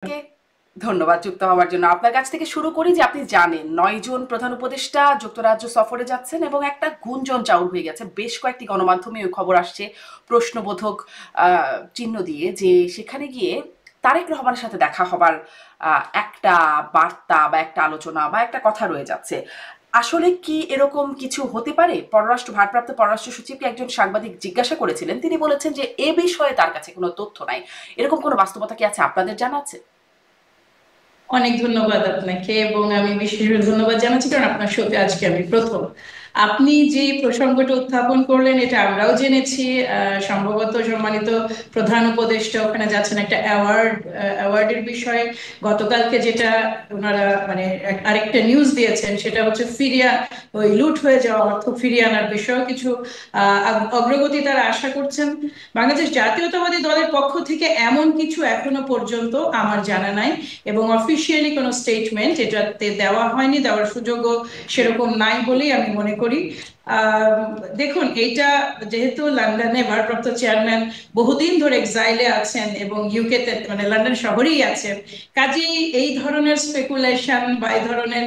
কে ধন্যবাদ যুক্ত হওয়ার জন্য। আপনার কাছ থেকে শুরু করি যে আপনি জানেন ৯ জন প্রধান উপদেষ্টা যুক্তরাজ্য সফরে যাচ্ছেন এবং একটা গুঞ্জন চাউর হয়ে গেছে। বেশ কয়েকটি গণমাধ্যমে ওই খবর আসছে প্রশ্নবোধক চিহ্ন দিয়ে যে সেখানে গিয়ে তারেক রহমানের সাথে দেখা হবার একটা বার্তা বা একটা আলোচনা বা একটা কথা রয়ে যাচ্ছে। আসলে কি এরকম কিছু হতে পারে? ভারপ্রাপ্ত পররাষ্ট্র সচিবকে একজন সাংবাদিক জিজ্ঞাসা করেছিলেন। তিনি বলেছেন যে এ বিষয়ে তার কাছে কোনো তথ্য নাই। এরকম কোনো বাস্তবতা কি আছে? আপনাদের জানা আছে? অনেক ধন্যবাদ আপনাকে এবং আমি বিশেষভাবে ধন্যবাদ জানাচ্ছি কারণ আপনার সাথে আজকে আমি প্রথম। আপনি যে প্রসঙ্গটা উত্থাপন করলেন এটা আমরাও জেনেছি। সম্ভবত সম্মানিত প্রধান উপদেষ্টা ওখানে যাচ্ছেন একটা অ্যাওয়ার্ডের বিষয়ে। গতকালকে যেটা ওনারা মানে আরেকটা নিউজ দিয়েছেন সেটা হচ্ছে ওই লুট হয়ে যাওয়া অর্থ ফিরিয়ে আনার বিষয়ে কিছু অগ্রগতি তারা আশা করছেন। বাংলাদেশ জাতীয়তাবাদী দলের পক্ষ থেকে এমন কিছু এখনো পর্যন্ত আমার জানা নাই এবং অফিসিয়ালি কোনো স্টেটমেন্ট এটাতে দেওয়া হয়নি, দেওয়ার সুযোগও সেরকম নাই বলেই আমি মনে করি। দেখুন, এইটা যেহেতু লন্ডনে ভারপ্রাপ্ত চেয়ারম্যান বহুদিন ধরে এক্সাইলে আছেন এবং ইউকেতে মানে লন্ডন শহরেই আছেন, কাজেই এই ধরনের স্পেকুলেশন বা এই ধরনের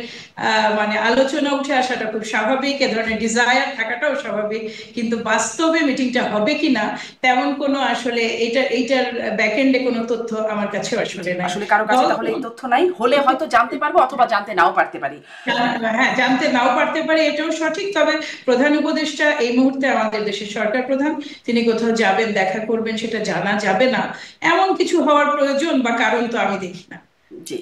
মানে আলোচনা উঠে আসাটা খুব স্বাভাবিক, এ ধরনের ডিজায়ার থাকাটাও স্বাভাবিক। কিন্তু বাস্তবে মিটিংটা হবে কিনা তেমন কোনো আসলে এইটার ব্যাকএন্ডে কোনো তথ্য আমার কাছে আসলে নাই। আসলে কারো কাছে দল তাহলে এই তথ্য নাই, হলে হয়তো জানতে পারবো অথবা জানতে নাও পারতে পারি। হ্যাঁ, জানতে নাও পারতে পারে, এটাও সঠিক। তবে প্রধান উপদেষ্টা এই মুহূর্তে আমাদের দেশের সরকার প্রধান, তিনি কোথাও যাবেন দেখা করবেন সেটা জানা যাবে না, এমন কিছু হওয়ার প্রয়োজন বা কারণ তো আমি দেখি না। জি।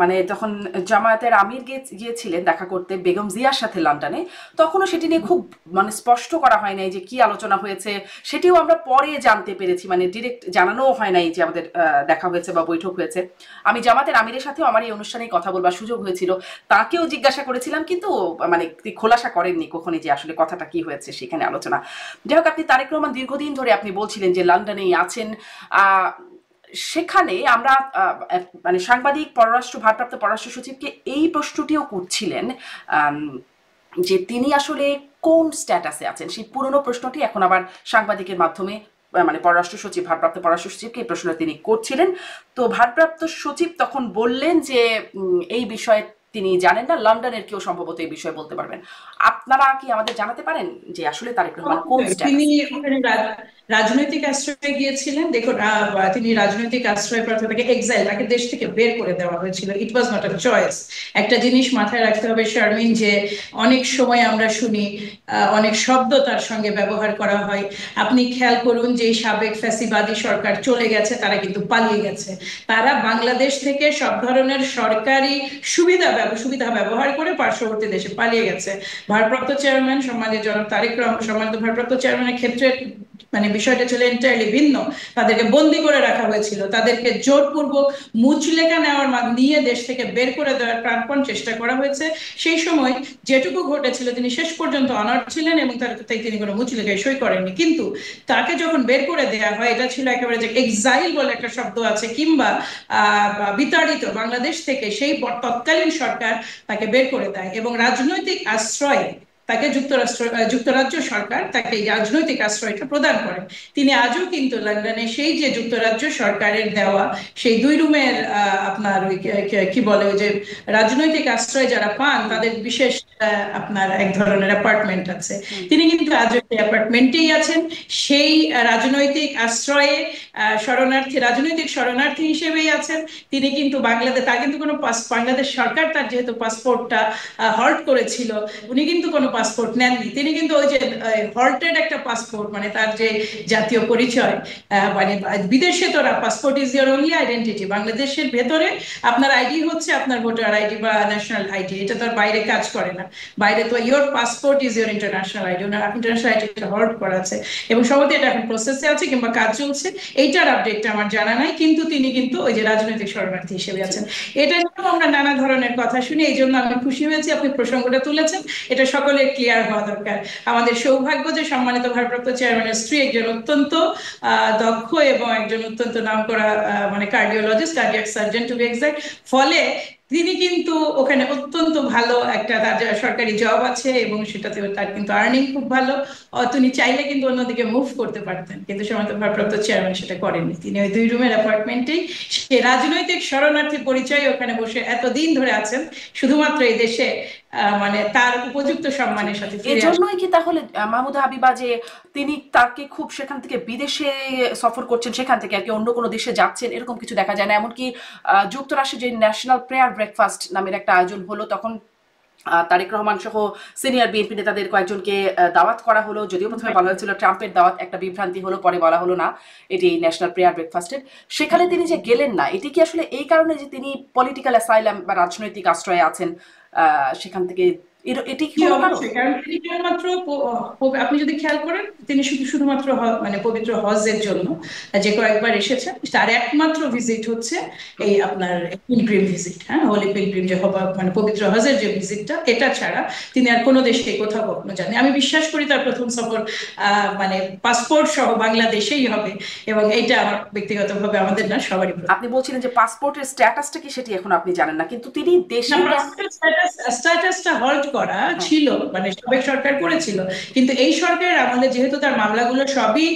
মানে তখন জামায়াতের আমির গিয়েছিলেন দেখা করতে বেগম জিয়ার সাথে লন্ডনে, তখনও সেটি নিয়ে খুব মানে স্পষ্ট করা হয় নাই যে কি আলোচনা হয়েছে। সেটিও আমরা পরে জানতে পেরেছি, মানে ডিরেক্ট জানানোও হয় নাই যে আমাদের দেখা হয়েছে বা বৈঠক হয়েছে। আমি জামাতের আমিরের সাথেও আমার এই অনুষ্ঠানে কথা বলবার সুযোগ হয়েছিল। তাকেও জিজ্ঞাসা করেছিলাম, কিন্তু মানে তিনি খোলাসা করেননি কখনই যে আসলে কথাটা কি হয়েছে সেখানে আলোচনা। যাই হোক, আপনি তারেক রহমান দীর্ঘদিন ধরে আপনি বলছিলেন যে লন্ডনেই আছেন। আহ সেখানে আমরা মানে ভারপ্রাপ্ত পররাষ্ট্র সচিবকে এই প্রশ্নটিও করছিলেন, আম, যে তিনি আসলে কোন স্ট্যাটাসে আছেন। সেই পুরনো প্রশ্নটি এখন আবার সাংবাদিকের মাধ্যমে মানে ভারপ্রাপ্ত পররাষ্ট্র সচিবকে এই প্রশ্ন তিনি করছিলেন। তো ভারপ্রাপ্ত সচিব তখন বললেন যে এই বিষয়ে তিনি জানেন না, লন্ডনের কেউ সম্ভবত এই বিষয়ে বলতে পারবেন। আপনারা কি আমাদের জানাতে পারেন যে আসলে তারেক রহমান কোন তিনি স্ট্যাটাসে? ওখানে রাজনৈতিক আশ্রয়ে গিয়েছিলেন। দেখুন, তিনি রাজনৈতিক আশ্রয় প্রার্থী, তাকে এক্সাইল, তাকে দেশ থেকে বের করে দেওয়া হয়েছিল। ইট ওয়াজ নট আ চয়েস। একটা জিনিস মাথায় রাখতে হবে শারমিন, যে অনেক সময় আমরা শুনি অনেক শব্দ তার সঙ্গে ব্যবহার করা হয়। আপনি খেয়াল করুন যে এই সাবেক ফ্যাসিবাদী সরকার চলে গেছে, তারা কিন্তু পালিয়ে গেছে। তারা বাংলাদেশ থেকে সব ধরনের সরকারি সুবিধা ব্যবহার করে পার্শ্ববর্তী দেশে পালিয়ে গেছে। ভারপ্রাপ্ত চেয়ারম্যান সম্মানিত জনাব তারেক রহমান, সম্মানিত ভারপ্রাপ্ত চেয়ারম্যানের ক্ষেত্রে মানে বিষয়টা ছিল এন্টায়ারলি ভিন্ন। তাদেরকে বন্দি করে রাখা হয়েছিল, তাদেরকে জোরপূর্বক মুচলেকা নিয়ে দেশ থেকে বের করে দেওয়ার প্রাণপণ চেষ্টা করা হয়েছে। সেই সময় যেটুকু ঘটেছিল তিনি শেষ পর্যন্ত অনার ছিলেন এবং তাই তিনি কোনো মুচলেকায় সই করেননি। কিন্তু তাকে যখন বের করে দেওয়া হয়, এটা ছিল একেবারে যে এক্সাইল বলে একটা শব্দ আছে, কিংবা বিতাড়িত বাংলাদেশ থেকে, সেই তৎকালীন সরকার তাকে বের করে দেয় এবং রাজনৈতিক আশ্রয় তাকে যুক্তরাজ্য সরকার তাকে এই রাজনৈতিক আশ্রয়টা প্রদান করেন। তিনি আজও কিন্তু লন্ডনে সেই যে যুক্তরাজ্য সরকারের দেওয়া সেই 2 রুমের আপনার ওই কি বলে ওই যে রাজনৈতিক আশ্রয় যারা পান তাদের বিশেষ আপনার এক ধরনের অ্যাপার্টমেন্ট আছে। তিনি কিন্তু আজও সেই অ্যাপার্টমেন্টেই আছেন, সেই রাজনৈতিক আশ্রয়ে রাজনৈতিক শরণার্থী হিসেবেই আছেন। তিনি কিন্তু তার কিন্তু কোনো বাংলাদেশ সরকার তার যেহেতু পাসপোর্টটা হল্ট করেছিল, উনি কিন্তু কোনো পাসপোর্ট নেননি। তিনি কিন্তু ওই যে হল্টেড একটা পাসপোর্ট, মানে তার যে জাতীয় পরিচয়, মানে বিদেশে তোরা passport is your only identity, বাংলাদেশের ভেতরে আপনার আইডি হচ্ছে আপনার ভোটার আইডি বা ন্যাশনাল আইডি, এটা তো আর বাইরে কাজ করে না। বাইরে তো your passport is your international ID, owner international আইডিটা হল্ট করা আছে এবং সম্ভবত এটা এখন প্রসেসে আছে কিংবা কাজ চলছে। এইটার আপডেটটা আমার জানা নাই, কিন্তু তিনি কিন্তু ওই যে রাজনৈতিক শরণার্থী হিসেবে আছেন। এটা নিয়েও আমরা নানা ধরনের কথা শুনি, এই জন্য আমি খুশি হয়েছি আপনি প্রসঙ্গটা তুলেছেন। এটা সকলের ক্লিয়ার হওয়া দরকার। আমাদের সৌভাগ্য যে সম্মানিত ভারপ্রাপ্ত চেয়ারম্যানের স্ত্রী একজন অত্যন্ত দক্ষ এবং একজন অত্যন্ত নামকরা মানে cardiologist, cardiac surgeon to be exact. ফলে তিনি কিন্তু ওখানে অত্যন্ত ভালো একটা তার সরকারি জব আছে এবং সেটাতে তার কিন্তু আর্নিং খুব ভালো। তিনি চাইলে কিন্তু অন্যদিকে মুভ করতে পারতেন, কিন্তু সমান্ত ভারপ্রাপ্ত চেয়ারম্যান সেটা করেননি। তিনি ওই 2 রুমের অ্যাপার্টমেন্টেই, সে রাজনৈতিক শরণার্থী পরিচয় ওখানে বসে এতদিন ধরে আছেন শুধুমাত্র এই দেশে মানে তার উপযুক্ত জি, সম্মানের সাথে ফিরে আসেন। এজন্যই কি তাহলে মাহমুদা হাবিবা যে তিনি তাকে খুব সেখান থেকে বিদেশে সফর করছেন, সেখান থেকে আর কি অন্য কোনো দেশে যাচ্ছেন, এরকম কিছু দেখা যায় না? এমনকি যুক্তরাষ্ট্রে যে ন্যাশনাল প্রেয়ার ব্রেকফাস্ট নামের একটা আয়োজন হলো, তখন তারেক রহমান সহ সিনিয়র বিএনপি নেতাদের কয়েকজনকে দাওয়াত করা হলো। যদিও প্রথমে বলা হয়েছিল ট্রাম্পের দাওয়াত, একটা বিভ্রান্তি হলো, পরে বলা হলো না এটি ন্যাশনাল প্রেয়ার ব্রেকফাস্টের। সেখানে তিনি যে গেলেন না, এটি কি আসলে এই কারণে যে তিনি পলিটিক্যাল অ্যাসাইলাম বা রাজনৈতিক আশ্রয়ে আছেন সেখান থেকে, এটি কি জি কোনো কারণ? অবশ্যই, কারণ তিনি কেবলমাত্র আপনি যদি খেয়াল করেন, তিনি শুধুমাত্র মানে পবিত্র হজের জন্য যে কয়েকবার এসেছেন, তার একমাত্র ভিজিট হচ্ছে এই আপনার পিলগ্রিম ভিজিট, হ্যাঁ, হোলি পিলগ্রিম যে হবা মানে পবিত্র হজের যে ভিজিটটা, এটা ছাড়া তিনি আর কোনো দেশে কোথাও কখনো যাননি। আমি বিশ্বাস করি তার প্রথম সফর মানে পাসপোর্ট সহ বাংলাদেশেই হবে, এবং এইটা আমার ব্যক্তিগতভাবে, আমাদের না, সবারই। আপনি বলছিলেন যে পাসপোর্টের স্ট্যাটাসটা কি সেটি এখন আপনি জানেন না, কিন্তু তিনি না, দেশে পাসপোর্ট স্ট্যাটাসটা হল্ড করা হ্যাঁ, ছিল, মানে সাবেক সরকার করেছিল, কিন্তু এই সরকারের আমলে যেহেতু তার মামলাগুলো সবই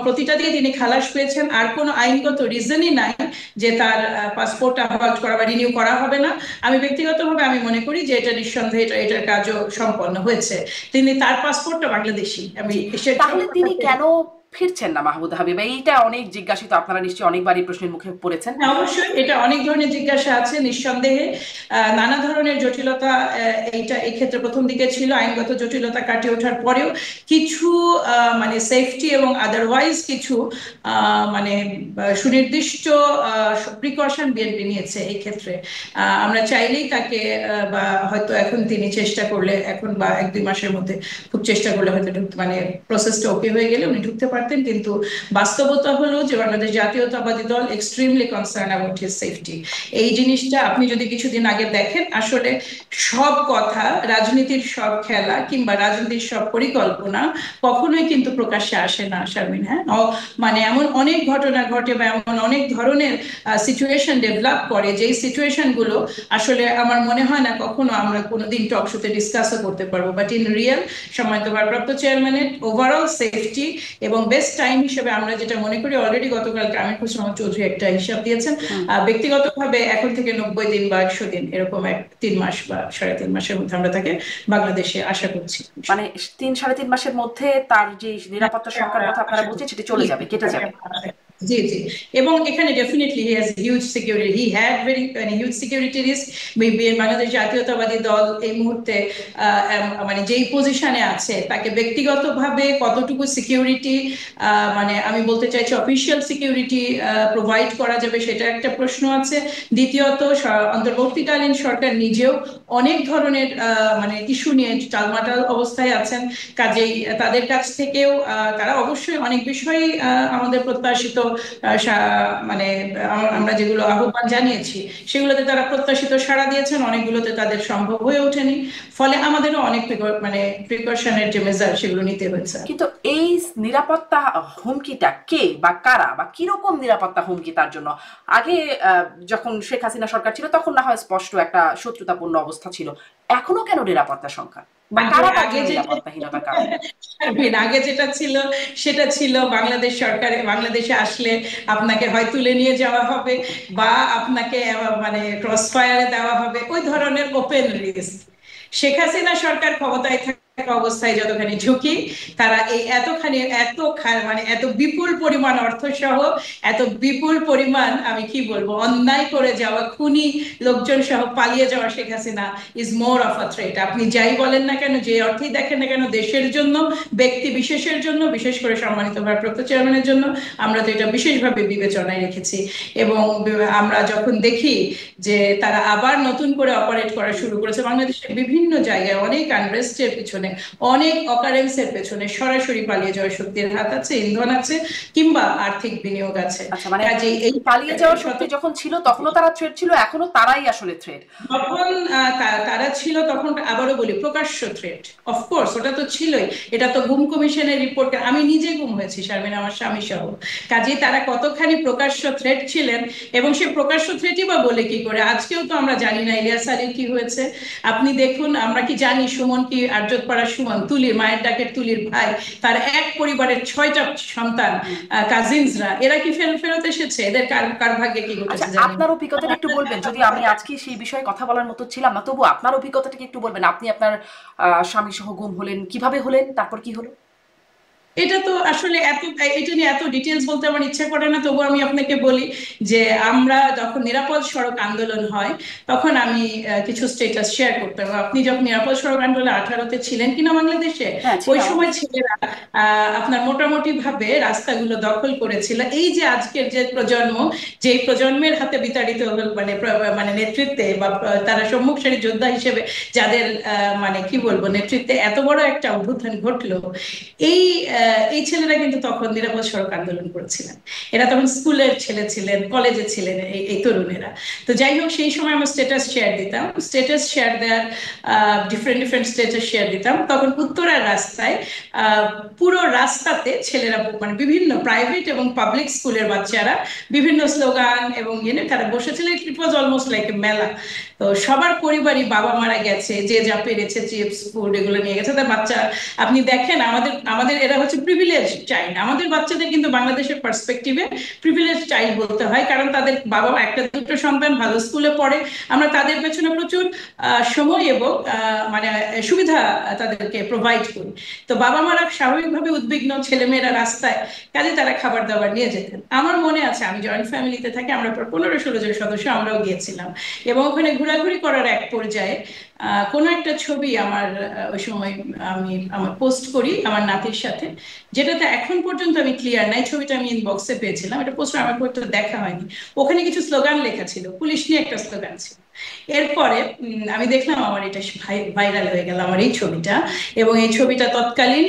প্রতিটা দিয়ে তিনি খালাস পেয়েছেন, আর কোনো আইনগত রিজনই নাই যে তার পাসপোর্টটা হল্ড করা বা রিনিউ করা হবে না। আমি ব্যক্তিগতভাবে আমি মনে করি যে এটা নিঃসন্দেহে এটার কাজও সম্পন্ন হয়েছে। তিনি, তার পাসপোর্টটা বাংলাদেশি, আমি জি। সেটা তাহলে তিনি কেন ফিরছেন না মাহমুদা হাবিবা? এইটা অনেক জিজ্ঞাসিত, আপনারা নিশ্চয়ই অনেকবার এই প্রশ্নের মুখে পড়েছেন। হ্যাঁ, অবশ্যই এটা অনেক ধরনের জিজ্ঞাসা আছে নিঃসন্দেহে। নানা ধরনের জটিলতা এইটা এই ক্ষেত্রে প্রথম দিকে ছিল, আইনগত জটিলতা কাটিয়ে ওঠার পরেও কিছু মানে সেফটি এবং আদারওয়াইজ কিছু মানে সুনির্দিষ্ট প্রিকশন বিএনপি নিয়েছে এই ক্ষেত্রে। আমরা চাইলেই তাকে বা হয়তো এখন তিনি চেষ্টা করলে, এখন বা 1-2 মাসের মধ্যে খুব চেষ্টা করলে হয়তো ঢুকতে, মানে প্রসেসটা ওকে হয়ে গেলে উনি ঢুকতে পারতেন, কিন্তু বাস্তবতা হলো যে বাংলাদেশ জাতীয়তাবাদী দল extremely concern about his safety. এই জিনিসটা আপনি যদি কিছুদিন আগে দেখেন, আসলে সব কথা, রাজনীতির সব খেলা কিংবা রাজনীতির সব পরিকল্পনা কখনোই কিন্তু প্রকাশ্যে আসে না শারমিন। হ্যাঁ, মানে এমন অনেক ঘটনা ঘটে বা এমন অনেক ধরনের সিচুয়েশন ডেভেলপ করে, যেই সিচুয়েশন গুলো আসলে আমার মনে হয় না কখনো আমরা কোনোদিন টক শোতে ডিসকাসও করতে পারবো, বাট ইন রিয়েল সম্মানিত ভারপ্রাপ্ত চেয়ারম্যানের ওভারঅল সেফটি এবং বেস্ট টাইম হিসেবে আমরা যেটা মনে করি, অলরেডি গতকালকে আমির খসরু মাহমুদ চৌধুরী একটা হিসাব দিয়েছেন, ব্যক্তিগতভাবে এখন থেকে 90 দিন বা 100 দিন, এরকম 3 মাস বা 3.5 মাসের মধ্যে আমরা তাকে বাংলাদেশে আশা করছি। মানে 3-3.5 মাসের মধ্যে তার যে নিরাপত্তা সংখ্যার কথা আপনারা বলছেন সেটি চলে যাবে, কেটে যাবে। জি জি, এবং এখানে definitely he has huge security, he had very huge security risk. Bangladesh জাতীয়তাবাদী দল এই মুহূর্তে মানে যেই পজিশনে আছে, তাকে ব্যক্তিগতভাবে কতটুকু সিকিউরিটি, মানে আমি বলতে চাইছি অফিসিয়াল সিকিউরিটি প্রোভাইড করা যাবে, সেটা একটা প্রশ্ন আছে। দ্বিতীয়ত, অন্তর্বর্তীকালীন সরকার নিজেও অনেক ধরনের মানে ইস্যু নিয়ে টালমাটাল অবস্থায় আছেন, কাজেই তাদের কাছ থেকেও তারা অবশ্যই অনেক বিষয়ই আমাদের প্রত্যাশিত মানে আমরা যেগুলো আহ্বান জানিয়েছি সেগুলোতে তারা প্রত্যাশিত সাড়া দিয়েছেন, অনেকগুলোতে তাদের সম্ভব হয়ে ওঠেনি, ফলে আমাদেরও অনেক মানে প্রিকশনের যে মেজার সেগুলো নিতে হয়েছে। কিন্তু এই নিরাপত্তা হুমকিটা কে বা কারা বা কিরকম নিরাপত্তা হুমকি তার জন্য? আগে যখন শেখ হাসিনা সরকার ছিল তখন না হয় স্পষ্ট একটা শত্রুতাপূর্ণ অবস্থা ছিল, এখনো কেন নিরাপত্তা সংখ্যা বা কারা তার আগে জন্য যে নিরাপত্তাহীনতার কারণ? আগে যেটা ছিল সেটা ছিল বাংলাদেশ সরকারে, বাংলাদেশে আসলে আপনাকে হয় তুলে নিয়ে যাওয়া হবে বা আপনাকে মানে ক্রস ফায়ারে দেওয়া হবে, ওই ধরনের ওপেন রিস্ক। শেখ হাসিনা সরকার ক্ষমতায় থাকা অবস্থায় যতখানি ঝুঁকি, তারা এই মানে এত বিপুল পরিমাণ অর্থ সহ, এত বিপুল পরিমাণ, আমি কি বলবো, অন্যায় করে যাওয়া খুনি লোকজন সহ পালিয়ে যাওয়া Sheikh Hasina is more of a threat. আপনি যাই বলেন না কেন, যে অর্থেই দেখেন না কেন, দেশের জন্য, ব্যক্তি বিশেষের জন্য, বিশেষ করে সম্মানিত ভারপ্রাপ্ত চেয়ারম্যানের জন্য আমরা তো এটা বিশেষভাবে বিবেচনায় রেখেছি। এবং আমরা যখন দেখি যে তারা আবার নতুন করে অপারেট করা শুরু করেছে বাংলাদেশের বিভিন্ন জায়গায় অনেক আনরেস্টের পিছনে, পেছনে, অনেক অকারেন্সের পেছনে সরাসরি পালিয়ে যাওয়ার শক্তির হাত আছে, ইন্ধন আছে, কিংবা আর্থিক বিনিয়োগ আছে। আচ্ছা, মানে কাজেই এই পালিয়ে যাওয়ার শত শক্তি যখন ছিল তখনও তারা থ্রেট ছিল, এখনো তারাই আসলে থ্রেট? যখন তারা ছিল তখন, আবারও বলি, প্রকাশ্য থ্রেট। অফকোর্স ওটা তো ছিলই, এটা তো গুম কমিশনের রিপোর্ট, আমি নিজে গুম হয়েছি শারমিন, আমার স্বামী সহ। কাজেই তারা কতখানি প্রকাশ্য থ্রেট ছিলেন, এবং সে প্রকাশ্য থ্রেটই বা বলে কি করে? আজকেও তো আমরা জানি না ইলিয়াস আলীর কি হয়েছে। আপনি দেখুন, আমরা কি জানি সুমন কি, আর্যতপাড়ার সুমন, তুলির মায়ের ডাকের তুলির ভাই, তার এক পরিবারের 6টা সন্তান, কাজিনসরা, এরা কি ফেরত এসেছে? এদের কার কার ভাগ্যে কি আচ্ছা, ঘটেছে জানি না। আপনার অভিজ্ঞতাটা একটু বলবেন, যদি আমি আজকে সেই বিষয়ে কথা বলার মতো ছিলাম না, তবু আপনার অভিজ্ঞতাটা একটু বলবেন। আপনি আপনার স্বামী সহ গুম হলেন, কিভাবে হলেন, তারপর কি হলো? এটা তো আসলে এটা নিয়ে এত ডিটেলস বলতে আমার ইচ্ছা করে না, তবু আমি আপনাকে বলি যে আমরা যখন নিরাপদ সড়ক আন্দোলন হয়, তখন আমি কিছু স্টেটাস শেয়ার করতাম। আপনি যখন নিরাপদ সড়ক আন্দোলন 18-তে ছিলেন কিনা বাংলাদেশে, হ্যাঁ, ওই ছিলাম সময় অবশ্যই। ছেলেরা আপনার মোটামুটি ভাবে রাস্তাগুলো দখল করেছিল। এই যে আজকের যে প্রজন্ম, যে প্রজন্মের হাতে বিতাড়িত হল, মানে নেতৃত্বে বা তারা সম্মুখ সারি যোদ্ধা হিসেবে যাদের মানে কি বলবো, নেতৃত্বে এত বড় একটা অভ্যুত্থান ঘটলো, এই এই ছেলেরা কিন্তু তখন নিরাপদ সড়ক আন্দোলন করেছিলেন। এরা তখন স্কুলের ছেলে ছিলেন, কলেজে ছিলেন, এই তরুণেরা। তো যাই হোক, সেই সময় আমরা স্ট্যাটাস শেয়ার দিতাম, স্ট্যাটাস শেয়ার দেওয়ার ডিফারেন্ট ডিফারেন্ট স্ট্যাটাস শেয়ার দিতাম। তখন উত্তরার রাস্তায় পুরো রাস্তাতে ছেলেরা, মানে বিভিন্ন প্রাইভেট এবং পাবলিক স্কুলের বাচ্চারা বিভিন্ন স্লোগান এবং তারা বসেছিলেন। ইট ওয়াজ অলমোস্ট লাইক এ মেলা। তো সবার পরিবারই, বাবা মারা গেছে, যে যা পেরেছে চিপস ফুড এগুলো নিয়ে গেছে তার বাচ্চা। আপনি দেখেন, আমাদের আমাদের এরা হচ্ছে প্রিভিলেজ চাইল্ড। আমাদের বাচ্চাদের কিন্তু বাংলাদেশের পার্সপেক্টিভে প্রিভিলেজ চাইল্ড বলতে হয়, কারণ তাদের বাবা মা একটা দুটো সন্তান ভালো স্কুলে পড়ে, আমরা তাদের পেছনে প্রচুর সময় এবং মানে সুবিধা তাদেরকে প্রোভাইড করি। তো বাবা মারা স্বাভাবিকভাবে উদ্বিগ্ন, ছেলেমেয়েরা রাস্তায়, কাজে তারা খাবার দাবার নিয়ে যেতেন। আমার মনে আছে, আমি জয়েন্ট ফ্যামিলিতে থাকি, আমরা প্রায় 15-16 জন সদস্য, আমরাও গিয়েছিলাম। এবং ওখানে ঘোরাঘুরি করার এক পর্যায়ে কোনো একটা ছবি আমার ওই সময় আমার পোস্ট করি আমার নাতির সাথে, যেটাতে এখন পর্যন্ত আমি ক্লিয়ার নাই। ছবিটা আমি ইনবক্সে পেয়েছিলাম, এটা পোস্ট আমার পর্যন্ত দেখা হয়নি। ওখানে কিছু স্লোগান লেখা ছিল, পুলিশ নিয়ে একটা স্লোগান ছিল। এরপরে আমি দেখলাম আমার এটা ভাইরাল হয়ে গেল, আমার এই ছবিটা। এবং এই ছবিটা তৎকালীন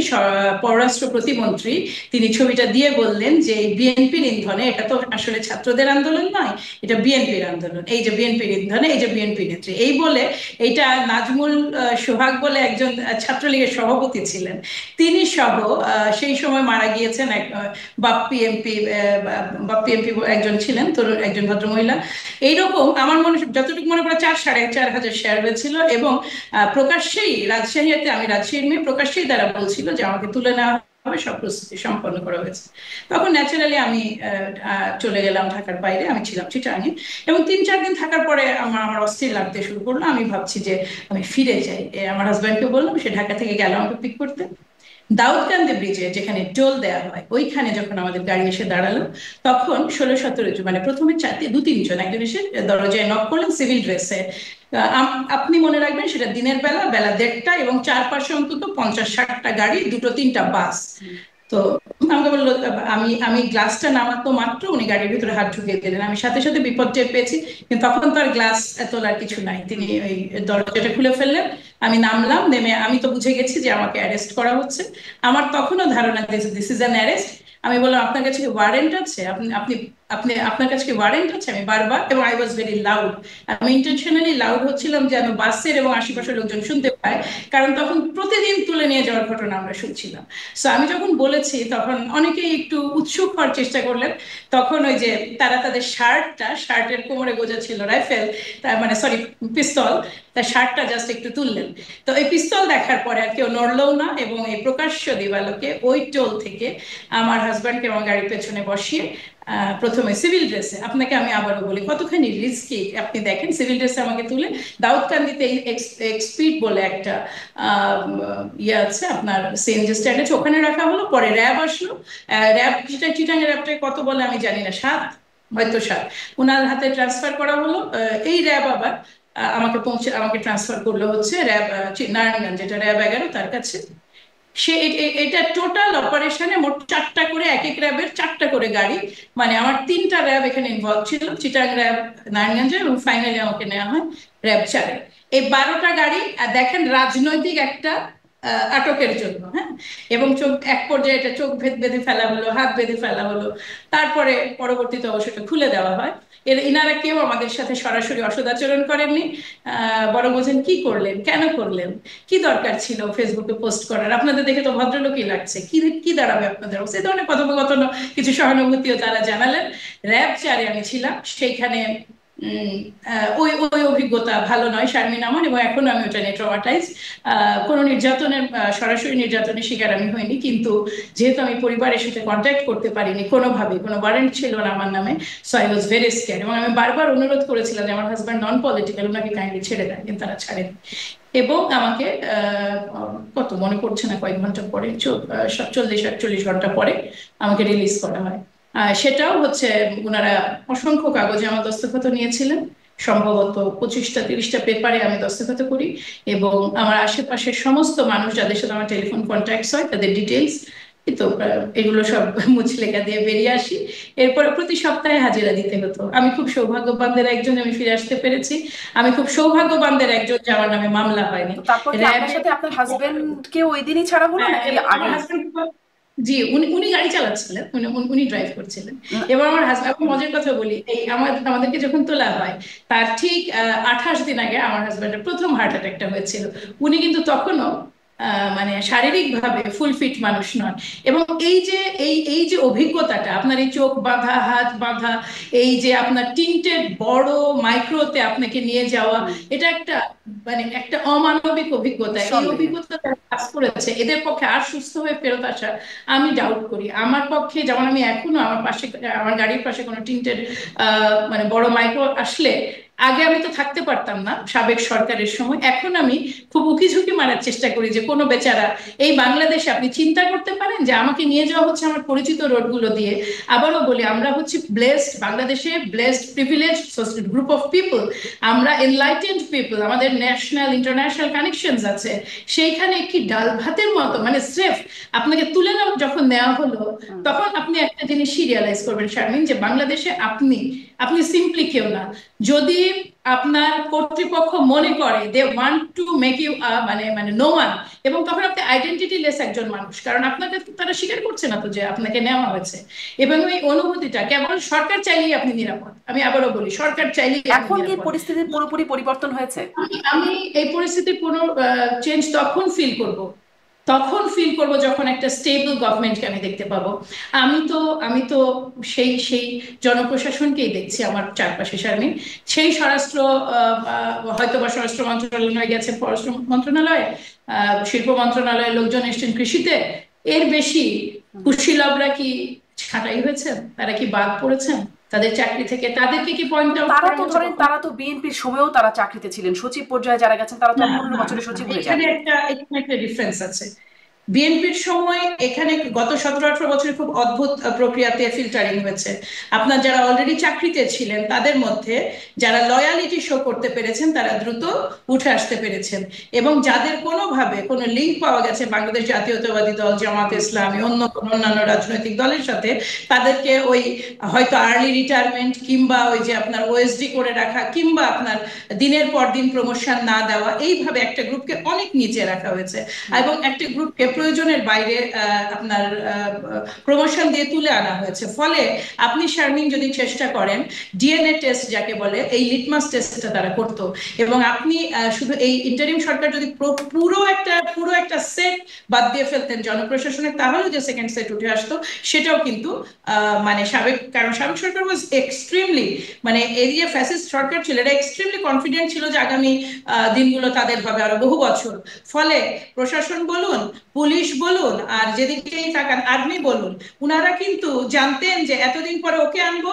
পররাষ্ট্র প্রতিমন্ত্রী, তিনি ছবিটা দিয়ে বললেন যে এই বিএনপির ইন্ধনে, এটা তো আসলে ছাত্রদের আন্দোলন নয়, এটা বিএনপির আন্দোলন, এই যে বিএনপির ইন্ধনে, এই যে বিএনপি নেত্রী, এই বলে। এটা নাজমুল সোহাগ বলে একজন ছাত্রলীগের সভাপতি ছিলেন, তিনি সহ সেই সময় মারা গিয়েছেন এক বাপ্পি এমপি, বাপ্পি এমপি একজন ছিলেন, তরুণ একজন ভদ্রমহিলা। এইরকম আমার মনে, যতটুকু মনে পড়ে, 4-4.5 শেয়ার হয়েছিল। এবং প্রকাশ্যেই রাজশাহীতে, আমি রাজশাহীর মেয়ে, প্রকাশ্যেই তারা বলছিল যে আমাকে তুলে নেওয়া হবে, সব প্রস্তুতি সম্পন্ন করা হয়েছে। তখন ন্যাচারালি আমি চলে গেলাম ঢাকার বাইরে, আমি ছিলাম চিটাগাঙে। এবং 3-4 দিন থাকার পরে আমার আমার অস্থির লাগতে শুরু করলো, আমি ভাবছি যে আমি ফিরে যাই। আমার হাজব্যান্ডকে বললাম, সে ঢাকা থেকে গেল আমাকে পিক করতে। দাউদকান্দি ব্রিজে যেখানে টোল দেওয়া হয়, ওইখানে যখন আমাদের গাড়ি এসে দাঁড়ালো, তখন 16-17 জন, মানে প্রথমে 2-3 জন, একজন এসে দরজায় নক করলেন সিভিল ড্রেসে। আপনি মনে রাখবেন, সেটা দিনের বেলা, বেলা 1:30, এবং চারপাশে অন্তত 50-60টা গাড়ি, 2-3টা বাস। তো আমাকে বললো, আমি আমি গ্লাসটা নামাতো মাত্র উনি গাড়ির ভিতরে হাত ঢুকিয়ে দিলেন। আমি সাথে সাথে বিপদ টের পেয়েছি, কিন্তু তখন তো আর গ্লাস তোলার কিছু নাই, তিনি ওই দরজাটা খুলে ফেললেন। আমি নামলাম, নেমে আমি তো বুঝে গেছি যে আমাকে অ্যারেস্ট করা হচ্ছে। আমার তখনও ধারণা দিস ইজ অ্যান অ্যারেস্ট। আমি বললাম, আপনার কাছে কি ওয়ারেন্ট আছে? আপনি আপনি আপনি আপনার কাছে কি ওয়ারেন্ট আছে? আমি বারবার, এবং আই ওয়াজ ভেরি লাউড, আমি ইন্টেনশনালি লাউড হচ্ছিলাম যেন বাসের এবং আশেপাশের লোকজন শুনতে পায়, কারণ তখন প্রতিদিন তুলে নিয়ে যাওয়ার ঘটনা আমরা শুনছিলাম। সো আমি যখন বলেছি, তখন অনেকেই একটু উৎসুক হওয়ার চেষ্টা করলেন। তখন ওই যে তারা তাদের শার্টের কোমরে গোজা ছিল রাইফেল, মানে সরি, পিস্তল, তার শার্টটা জাস্ট একটু তুললেন। তো এই পিস্তল দেখার পরে আর কেউ নড়লও না, এবং এই প্রকাশ্য দিবালোকে ওই টোল থেকে আমার হাজব্যান্ডকে আমার গাড়ির পেছনে বসিয়ে প্রথমে সিভিল ড্রেসে, আপনাকে আমি আবারও বলি কতখানি রিস্কি, আপনি দেখেন, সিভিল ড্রেসে আমাকে তুলে দাউদকান্দিতে এক্সপিড বলে একটা ইয়ে আছে আপনার, সিএনজি স্ট্যান্ড আছে, ওখানে রাখা হলো। পরে র্যাব আসলো, র্যাব, চিটাগাং র্যাবটাকে কত বলে আমি জানি না, 7, হয়তো 7, ওনার হাতে ট্রান্সফার করা হলো। এই র্যাব আবার আমাকে ট্রান্সফার করলো হচ্ছে র্যাব নারায়ণগঞ্জ, যেটা র্যাব 11, তার কাছে। সে এটা টোটাল অপারেশনে মোট 4টা করে, এক এক র্যাবের 4টা করে গাড়ি, মানে আমার 3টা র্যাব এখানে ইনভলভ ছিল, চিটাং র্যাব, নারায়ণগঞ্জে, এবং ফাইনালি আমাকে নেওয়া হয় র্যাব 4-এ। এই 12টা গাড়ি, দেখেন রাজনৈতিক একটা আটকের জন্য, হ্যাঁ। এবং চোখ এক পর্যায়ে এটা চোখ বেঁধে ফেলা হলো, হাত বেঁধে ফেলা হলো। তারপরে পরবর্তীতে অবশ্যই এটা খুলে দেওয়া হয়। ইনারা কেউ আমাদের সাথে সরাসরি অসদাচরণ করেননি, বরং বলছেন কি করলেন, কেন করলেন, কি দরকার ছিল ফেসবুকে পোস্ট করার, আপনাদের দেখে তো ভদ্রলোকই লাগছে, কি কি দাঁড়াবে আপনাদের, সেই ধরনের কথোপকথন, কিছু সহানুভূতিও তারা জানালেন। র্যাব 4-এ আমি ছিলাম, সেইখানে ওই ওই অভিজ্ঞতা ভালো নয় শারমিন আমার, এবং এখনো আমি ওটা নিয়ে ট্রমাটাইজ। কোনো নির্যাতনের সরাসরি নির্যাতনের শিকার আমি হইনি, কিন্তু যেহেতু আমি পরিবারের সাথে কন্ট্যাক্ট করতে পারিনি কোনোভাবে, কোনো ওয়ারেন্ট ছিল না আমার নামে, so I was very scare. এবং আমি বারবার অনুরোধ করেছিলাম যে আমার হাজব্যান্ড নন পলিটিক্যাল, ওনাকে কাইন্ডলি ছেড়ে দেন, কিন্তু তারা ছাড়েন। এবং আমাকে কত মনে পড়ছে না, কয়েক ঘন্টা পরে, 47-48 ঘন্টা পরে আমাকে রিলিজ করা হয়। সেটাও হচ্ছে ওনারা অসংখ্য কাগজে আমার দস্তখত নিয়েছিলেন, সম্ভবত 25টা 30টা পেপারে আমি দস্তখত করি, এবং আমার আশেপাশের সমস্ত মানুষ যাদের সাথে আমার টেলিফোন কন্ট্যাক্টস হয় তাদের ডিটেলস, তো এগুলো সব মুচলেখা দিয়ে বেরিয়ে আসি। এরপর প্রতি সপ্তাহে হাজিরা দিতে হতো। আমি খুব সৌভাগ্যবানদের একজন, আমি ফিরে আসতে পেরেছি। আমি খুব সৌভাগ্যবানদের একজন যে আমার নামে মামলা হয়নি। তো তারপর কি আপনার সাথে আপনার হাজবেন্ডকে ওই দিনই ছাড়া হলো নাকি আমার আগে? হাজবেন্ড, জি, উনি উনি গাড়ি চালাচ্ছিলেন, উনি ড্রাইভ করছিলেন। এবার আমার হাজবেন্ড, মজার কথা বলি, এই আমাদেরকে যখন তোলা হয় তার ঠিক 28 দিন আগে আমার হাজবেন্ডের প্রথম হার্ট অ্যাটাকটা হয়েছিল। উনি কিন্তু তখনও মানে শারীরিক ভাবে ফুল ফিট মানুষ নন। এবং এই যে অভিজ্ঞতাটা, আপনার এই চোখ বাঁধা, হাত বাঁধা, এই যে আপনার টিন্টেড বড় মাইক্রোতে আপনাকে নিয়ে যাওয়া, এটা একটা মানে একটা অমানবিক অভিজ্ঞতা। এই নিঃসন্দেহে। অভিজ্ঞতা যারা কাজ করেছে এদের পক্ষে আর সুস্থ হয়ে ফেরত আসা আমি ডাউট করি। আমার পক্ষে, যেমন আমি এখনো আমার পাশে, আমার গাড়ির পাশে কোনো টিন্টেড মানে বড় মাইক্রো আসলে, আগে আমি তো থাকতে পারতাম না সাবেক সরকারের সময়, এখন আমি খুব উকি ঝুঁকি মারার চেষ্টা করি যে কোনো বেচারা এই বাংলাদেশে, আপনি চিন্তা করতে পারেন যে আমাকে নিয়ে যাওয়া হচ্ছে আমার পরিচিত রোডগুলো দিয়ে। আবারও বলি, আমরা হচ্ছি ব্লেসড, বাংলাদেশে blessed privilege group of people, আমরা এনলাইটেন্ড পিপল, আমাদের ন্যাশনাল ইন্টারন্যাশনাল কানেকশনস আছে। সেইখানে কি ডাল ভাতের মতো, মানে স্রেফ আপনাকে তুলে যখন নেওয়া হলো, তখন আপনি একটা জিনিস রিয়ালাইজ করবেন শারমিন, যে বাংলাদেশে আপনি আপনি সিম্পলি কেউ না। যদি আপনার কর্তৃপক্ষ মনে করে they want to make you মানে মানে নো ওয়ান, এবং তখন আপনি আইডেন্টিটি লেস একজন মানুষ, কারণ আপনাকে তারা স্বীকার করছে না তো যে আপনাকে নেওয়া হয়েছে। এবং এই অনুভূতিটা কেবল সরকার চাইলেই আপনি নিরাপদ। আমি আবারও বলি, সরকার চাইলেই আপনি এখন কি নিরাপদ। পরিস্থিতি পুরোপুরি পরিবর্তন হয়েছে? আমি এই পরিস্থিতির কোনো চেঞ্জ তখন ফিল করব যখন একটা স্টেবল গভর্নমেন্টকে আমি দেখতে পাবো। আমি তো সেই সেই জনপ্রশাসনকেই দেখছি আমার চারপাশে শারমিন। সেই স্বরাষ্ট্র হয়তো বা স্বরাষ্ট্র মন্ত্রণালয়ে গেছেন, পররাষ্ট্র মন্ত্রণালয়ে, শিল্প মন্ত্রণালয়ের লোকজন এসছেন কৃষিতে। এর বেশি কুশীলবরা কি ছাঁটাই হয়েছেন? তারা কি বাদ পড়েছেন তাদের চাকরি থেকে? তাদেরকে কি পয়েন্ট আউট তারা করার তো মতো ধরেন, তারা তো বিএনপির সময়েও তারা চাকরিতে ছিলেন, সচিব পর্যায়ে যারা গেছেন তারা তো না, আর 15 বছরে না, সচিব হয়ে এখানে যাননি। একটা ডিফারেন্স আছে। বিএনপির সময় এখানে গত 17-18 বছরে খুব অদ্ভুত প্রক্রিয়াতে ফিল্টারিং হয়েছে। আপনার যারা অলরেডি চাকরিতে ছিলেন তাদের মধ্যে যারা লয়ালিটি শো করতে পেরেছেন তারা দ্রুত উঠে আসতে পেরেছেন, এবং যাদের কোনোভাবে কোনো লিঙ্ক পাওয়া গেছে বাংলাদেশ জাতীয়তাবাদী দল, জামাত ইসলামী, অন্য কোনো অন্যান্য রাজনৈতিক দলের সাথে, তাদেরকে ওই হয়তো আর্লি রিটায়ারমেন্ট, কিংবা ওই যে আপনার ওএসডি করে রাখা, কিংবা আপনার দিনের পর দিন প্রমোশন না দেওয়া, এইভাবে একটা গ্রুপকে অনেক নিচে রাখা হয়েছে। এবং একটা গ্রুপকে প্রয়োজনের বাইরে আপনার প্রমোশন দিয়ে তুলে আনা হয়েছে। ফলে আপনি শারমিন যদি চেষ্টা করেন, ডিএনএ টেস্ট যাকে বলে, এই লিটমাস টেস্টটা তারা করতো, এবং আপনি শুধু এই ইন্টারিম সরকার যদি পুরো একটা সেট বাদ দিয়ে ফেলতেন জনপ্রশাসনের, তাহলে যে সেকেন্ড সেট উঠে আসতো সেটাও কিন্তু মানে কারণ সাবেক সরকার ওয়াজ এক্সট্রিমলি, মানে এই যে ফ্যাসিস্ট সরকার ছিল, এটা এক্সট্রিমলি কনফিডেন্ট ছিল যে আগামী দিনগুলো তাদের হবে আরো বহু বছর। ফলে প্রশাসন বলুন, পুলিশ বলুন, আর যেদিকেই তাকান আর্মি বলুন, উনারা কিন্তু জানতেন যে এতদিন পরে ওকে আনবো,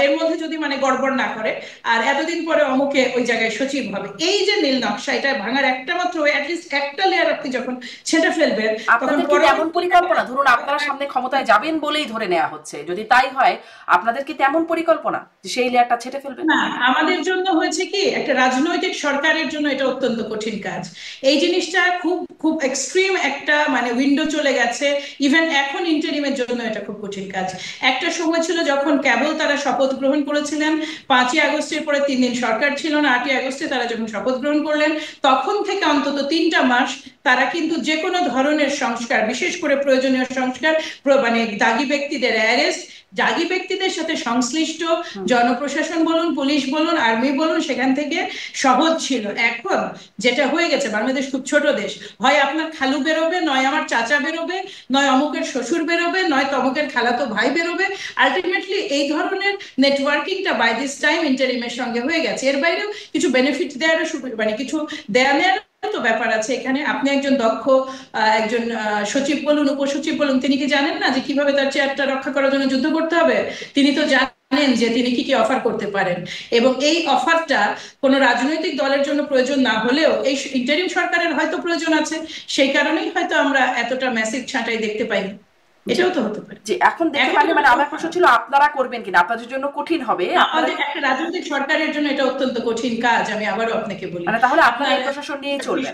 এর মধ্যে যদি মানে গড়বড় না করে, আর এতদিন পরে অমুকে ওই জায়গায় সচিব হবে। এই যে নীল নকশা, এটা ভাঙার একটা মাত্র অ্যাটলিস্ট একটা লেয়ার আপনি যখন ছেঁটে ফেলবেন, তখন আপনাদের কি তেমন পরিকল্পনা, ধরুন আপনারা সামনে ক্ষমতায় যাবেন বলেই ধরে নেওয়া হচ্ছে, যদি তাই হয় আপনাদের কি তেমন পরিকল্পনা যে সেই লেয়ারটা ছেটে ফেলবেন? না, আমাদের জন্য হয়েছে কি, একটা রাজনৈতিক সরকারের জন্য এটা অত্যন্ত কঠিন কাজ। এই জিনিসটা খুব খুব এক্সট্রিম একটা মানে উইন্ডো চলে গেছে। ইভেন এখন ইন্টারিমের জন্য এটা খুব কঠিন কাজ। একটা সময় ছিল যখন কেবল তারা শপথ গ্রহণ করেছিলেন, 5ই আগস্টের পরে 3 দিন সরকার ছিল না, 8ই আগস্টে তারা যখন শপথ গ্রহণ করলেন তখন থেকে অন্তত 3টা মাস তারা কিন্তু যে কোনো ধরনের সংস্কার, বিশেষ করে প্রয়োজনীয় সংস্কার, মানে দাগী ব্যক্তিদের অ্যারেস্ট, দাগী ব্যক্তিদের সাথে সংশ্লিষ্ট জনপ্রশাসন বলুন, পুলিশ বলুন, আর্মি বলুন, সেখান থেকে সহজ ছিল। এখন যেটা হয়ে গেছে, বাংলাদেশ খুব ছোট দেশ, হয় আপনার খালু বেরোবে, নয় আমার চাচা বেরোবে, নয় অমুকের শ্বশুর বেরোবে, নয় তমুকের খালাতো ভাই বেরোবে। আলটিমেটলি এই ধরনের নেটওয়ার্কিংটা বাই দিস টাইম ইন্টারিমের সঙ্গে হয়ে গেছে। এর বাইরেও কিছু বেনিফিট দেওয়ারও মানে কিছু দেয়া নেওয়ার তো ব্যাপার আছে এখানে। আপনি একজন দক্ষ একজন সচিব বলুন, উপসচিব বলুন, তিনি কি জানেন না যে কিভাবে তার চেয়ারটা রক্ষা করার জন্য যুদ্ধ করতে হবে? তিনি তো জানেন যে তিনি কি কি অফার করতে পারেন, এবং এই অফারটা কোনো রাজনৈতিক দলের জন্য প্রয়োজন না হলেও এই ইন্টারিম সরকারের হয়তো প্রয়োজন আছে, সেই কারণেই হয়তো আমরা এতটা ম্যাসিভ ছাঁটাই দেখতে পাইনি। এটাও তো হতে পারে। যে এখন দেখতে পারলে, মানে আমার প্রশ্ন ছিল আপনারা করবেন কিনা, আপনাদের জন্য কঠিন হবে? আমাদের একটা রাজনৈতিক সরকারের জন্য এটা অত্যন্ত কঠিন কাজ, আমি আবারও আপনাকে বলি। মানে তাহলে আপনারা এই প্রশাসন নিয়ে চলবেন?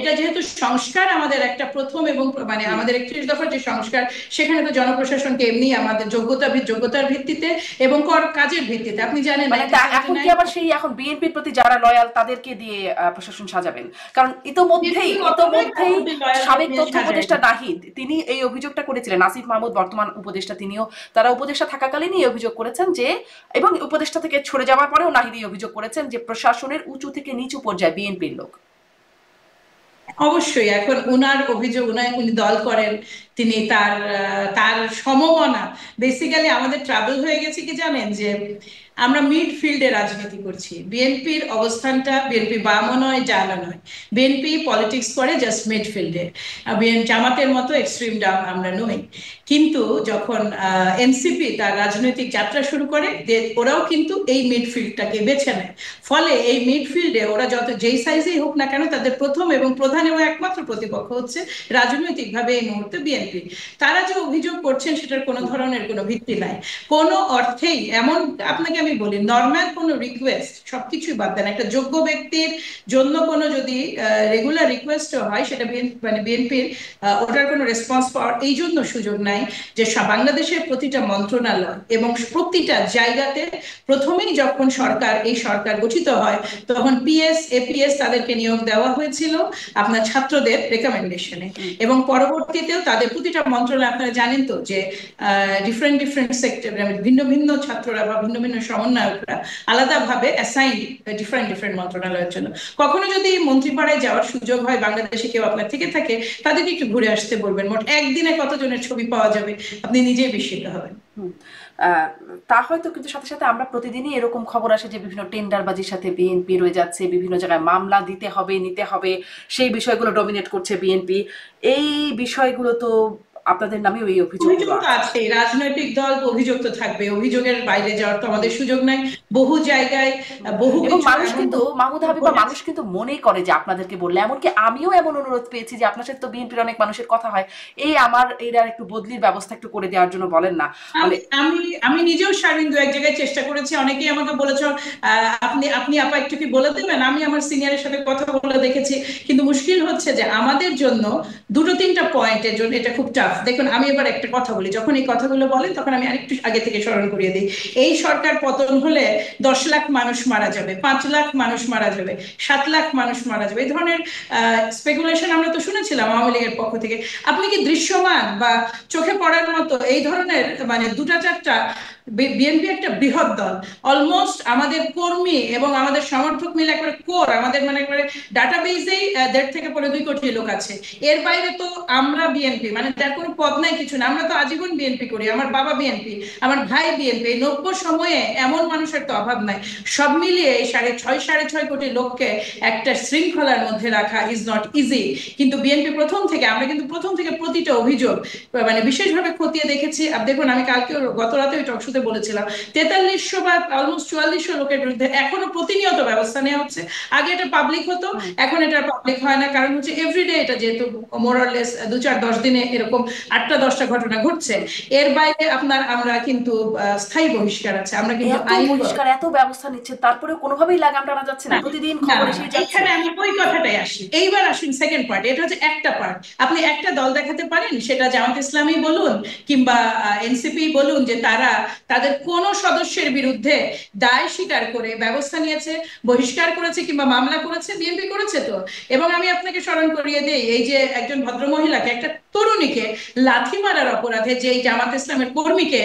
এটা যেহেতু সংস্কার আমাদের একটা প্রথম, এবং মানে আমাদের 31 দফার যে সংস্কার, সেখানে তো জনপ্রশাসনকে এমনি আমাদের যোগ্যতার ভিত্তিতে এবং কাজের ভিত্তিতে, আপনি জানেন। মানে এখন কি আবার সেই এখন বিএনপির প্রতি যারা লয়াল তাদেরকে দিয়ে প্রশাসন সাজাবেন? কারণ ইতোমধ্যেই সাবেক তথ্য উপদেষ্টা নাহিদ তিনি এই অভিযোগটা করেছিলেন, আসিফ মাহমুদ বর্তমান উপদেষ্টা, তারা উপদেষ্টা থাকাকালীনই এই অভিযোগ করেছেন যে, এবং উপদেষ্টা থেকে সরে যাওয়ার পরেও নাহিদ এই অভিযোগ করেছেন যে প্রশাসনের উঁচু থেকে নিচু পর্যায়ে বিএনপির লোক। অবশ্যই এখন উনার অভিযোগ, উনি দল করেন, তিনি তার সমমনা। বেসিক্যালি আমাদের ট্রাবল হয়ে গেছে কি জানেন, যে আমরা মিডফিল্ডে রাজনীতি করছি। বিএনপির অবস্থানটা, বিএনপি বামও নয় ডানও নয়, বিএনপি পলিটিক্স করে জাস্ট মিডফিল্ডে। জামাতের মতো এক্সট্রিম ডাম আমরা নই। কিন্তু যখন এনসিপি তার রাজনৈতিক যাত্রা শুরু করে, ওরাও কিন্তু এই মিডফিল্ডটাকে বেছে নেয়। ফলে এই মিডফিল্ডে ওরা যত যেই সাইজেই হোক না কেন, তাদের প্রথম এবং প্রধান এবং একমাত্র প্রতিপক্ষ হচ্ছে রাজনৈতিকভাবে এই মুহূর্তে বিএনপি। তারা যে অভিযোগ করছেন সেটার কোনো ধরনের কোনো ভিত্তি নাই, কোনো অর্থেই। এমন আপনাকে আমি বলি, নর্মাল কোনো রিকোয়েস্ট, সবকিছুই বাদ দেন, একটা যোগ্য ব্যক্তির জন্য কোনো যদি রেগুলার রিকোয়েস্টও হয়, সেটা মানে বিএনপির ওটার কোনো রেসপন্স পাওয়ার এই জন্য সুযোগ নাই যে বাংলাদেশের প্রতিটা মন্ত্রণালয় এবং প্রতিটা জায়গাতে প্রথমেই যখন এই সরকার গঠিত হয়, তখন পিএস এপিএস তাদেরকে নিয়োগ দেওয়া হয়েছিল আপনার ছাত্রদের রেকমেন্ডেশনে, এবং পরবর্তীতেও তাদের প্রতিটা মন্ত্রণালয়, আপনারা জানেন তো যে ডিফারেন্ট সেক্টর, ভিন্ন ভিন্ন ছাত্ররা বা ভিন্ন ভিন্ন সমন্বয়করা আলাদাভাবে অ্যাসাইন ডিফারেন্ট মন্ত্রণালয়ের জন্য। কখনো যদি মন্ত্রীপাড়ায় যাওয়ার সুযোগ হয়, বাংলাদেশে কেউ আপনার থেকে থাকে, তাদেরকে একটু ঘুরে আসতে বলবেন। মোট একদিনে কতজনের ছবি পাওয়া যাবে, আপনি নিজেই বিস্মিত হবেন। তা হয়তো, কিন্তু সাথে সাথে আমরা প্রতিদিনই এরকম খবর আসে যে বিভিন্ন টেন্ডারবাজির সাথে বিএনপি রয়ে যাচ্ছে, বিভিন্ন জায়গায় মামলা দিতে হবে, নিতে হবে, সেই বিষয়গুলো ডমিনেট করছে বিএনপি। এই বিষয়গুলো তো আপনাদের নামেও এই অভিযোগ আছে। রাজনৈতিক দল অভিযোগ তো থাকবে, অভিযোগের বাইরে যাওয়ার তো আমাদের সুযোগ নাই। বহু জায়গায় মানুষ কিন্তু, মাহমুদা হাবিবা, মানুষ কিন্তু মনেই করে যে আপনাদেরকে বললে, এমনকি আমিও এমন অনুরোধ পেয়েছি যে আপনার সাথে তো বিএনপির অনেক মানুষের কথা হয়, আমার এটার একটু বদলির ব্যবস্থা একটু করে দেওয়ার জন্য বলেন না। আমি নিজেও শারীন দু এক জায়গায় চেষ্টা করেছি, অনেকেই আমাকে বলেছ আপনি আপা একটু কি বলে দেবেন। আমি আমার সিনিয়রের সাথে কথা বলে দেখেছি, কিন্তু মুশকিল হচ্ছে যে আমাদের জন্য 2-3টা পয়েন্টের জন্য এটা খুব টাফ। দেখুন, আমি এবার একটা কথা বলি, যখন এই কথাগুলো বলেন তখন আমি আরেকটু আগে থেকে স্মরণ করিয়ে দিই। এই সরকার পতন হলে 10 লাখ মানুষ মারা যাবে, 5 লাখ মানুষ মারা যাবে, 7 লাখ মানুষ মারা যাবে, এই ধরনের স্পেকুলেশন আমরা তো শুনেছিলাম আওয়ামী লীগের পক্ষ থেকে। আপনি কি দৃশ্যমান বা চোখে পড়ার মতো এই ধরনের মানে 2-4টা, বিএনপি একটা বৃহৎ দল, অলমোস্ট আমাদের কর্মী এবং আমাদের সমর্থক মিলে একবারে কোর, আমাদের মানে একবারে ডাটাবেজেই 1.5 থেকে 2 কোটি লোক আছে। এর বাইরে তো আমরা বিএনপি, মানে তার কোনো পদ নাই, কিছু না। আমরা তো আজীবন বিএনপি করি, আমার বাবা বিএনপি, আমার ভাই বিএনপি। 90 সময়ে এমন মানুষের তো অভাব নাই। সব মিলিয়ে 6.5 কোটি লোককে একটা শৃঙ্খলার মধ্যে রাখা ইজ নট ইজি। কিন্তু বিএনপি আমরা কিন্তু প্রথম থেকে প্রতিটা অভিযোগ মানে বিশেষভাবে খতিয়ে দেখেছি। দেখুন, আমি গত রাতে ওই টকশোতে শুরুতে বলেছিলাম, 4300 বা অলমোস্ট 4400 লোকের বিরুদ্ধে এখনো প্রতিনিয়ত ব্যবস্থা নেওয়া হচ্ছে। আগে এটা পাবলিক হতো, এখন এটা পাবলিক হয় না, কারণ হচ্ছে এভরিডে এটা যেহেতু মোরাললেস 2-4-10 দিনে এরকম 8টা-10টা ঘটনা ঘটছে, এর বাইরে আপনার আমরা কিন্তু স্থায়ী বহিষ্কার আছে, আমরা কিন্তু এত আইন বহিষ্কার, এত ব্যবস্থা নিচ্ছে, তারপরে কোনোভাবেই লাগাম টানা যাচ্ছে না, প্রতিদিন না খবর না না, এসেই যাচ্ছে। এখানে আমি ওই কথাটাই আসি। এইবার আসুন সেকেন্ড পার্ট, এটা হচ্ছে একটা পার্ট। আপনি একটা দল দেখাতে পারেন, সেটা জামাত ইসলামী বলুন কিংবা এনসিপি বলুন, যে তারা তাদের কোন সদস্যের বিরুদ্ধে দায় স্বীকার করে ব্যবস্থা নিয়েছে, বহিষ্কার করেছে কিংবা মামলা করেছে। বিএনপি করেছে তো। এবং আমি আপনাকে স্মরণ করিয়ে দেই, এই যে একজন ভদ্রমহিলাকে, একটা তরুণীকে লাথি মারার অপরাধে যে জামাত ইসলামের কর্মীকে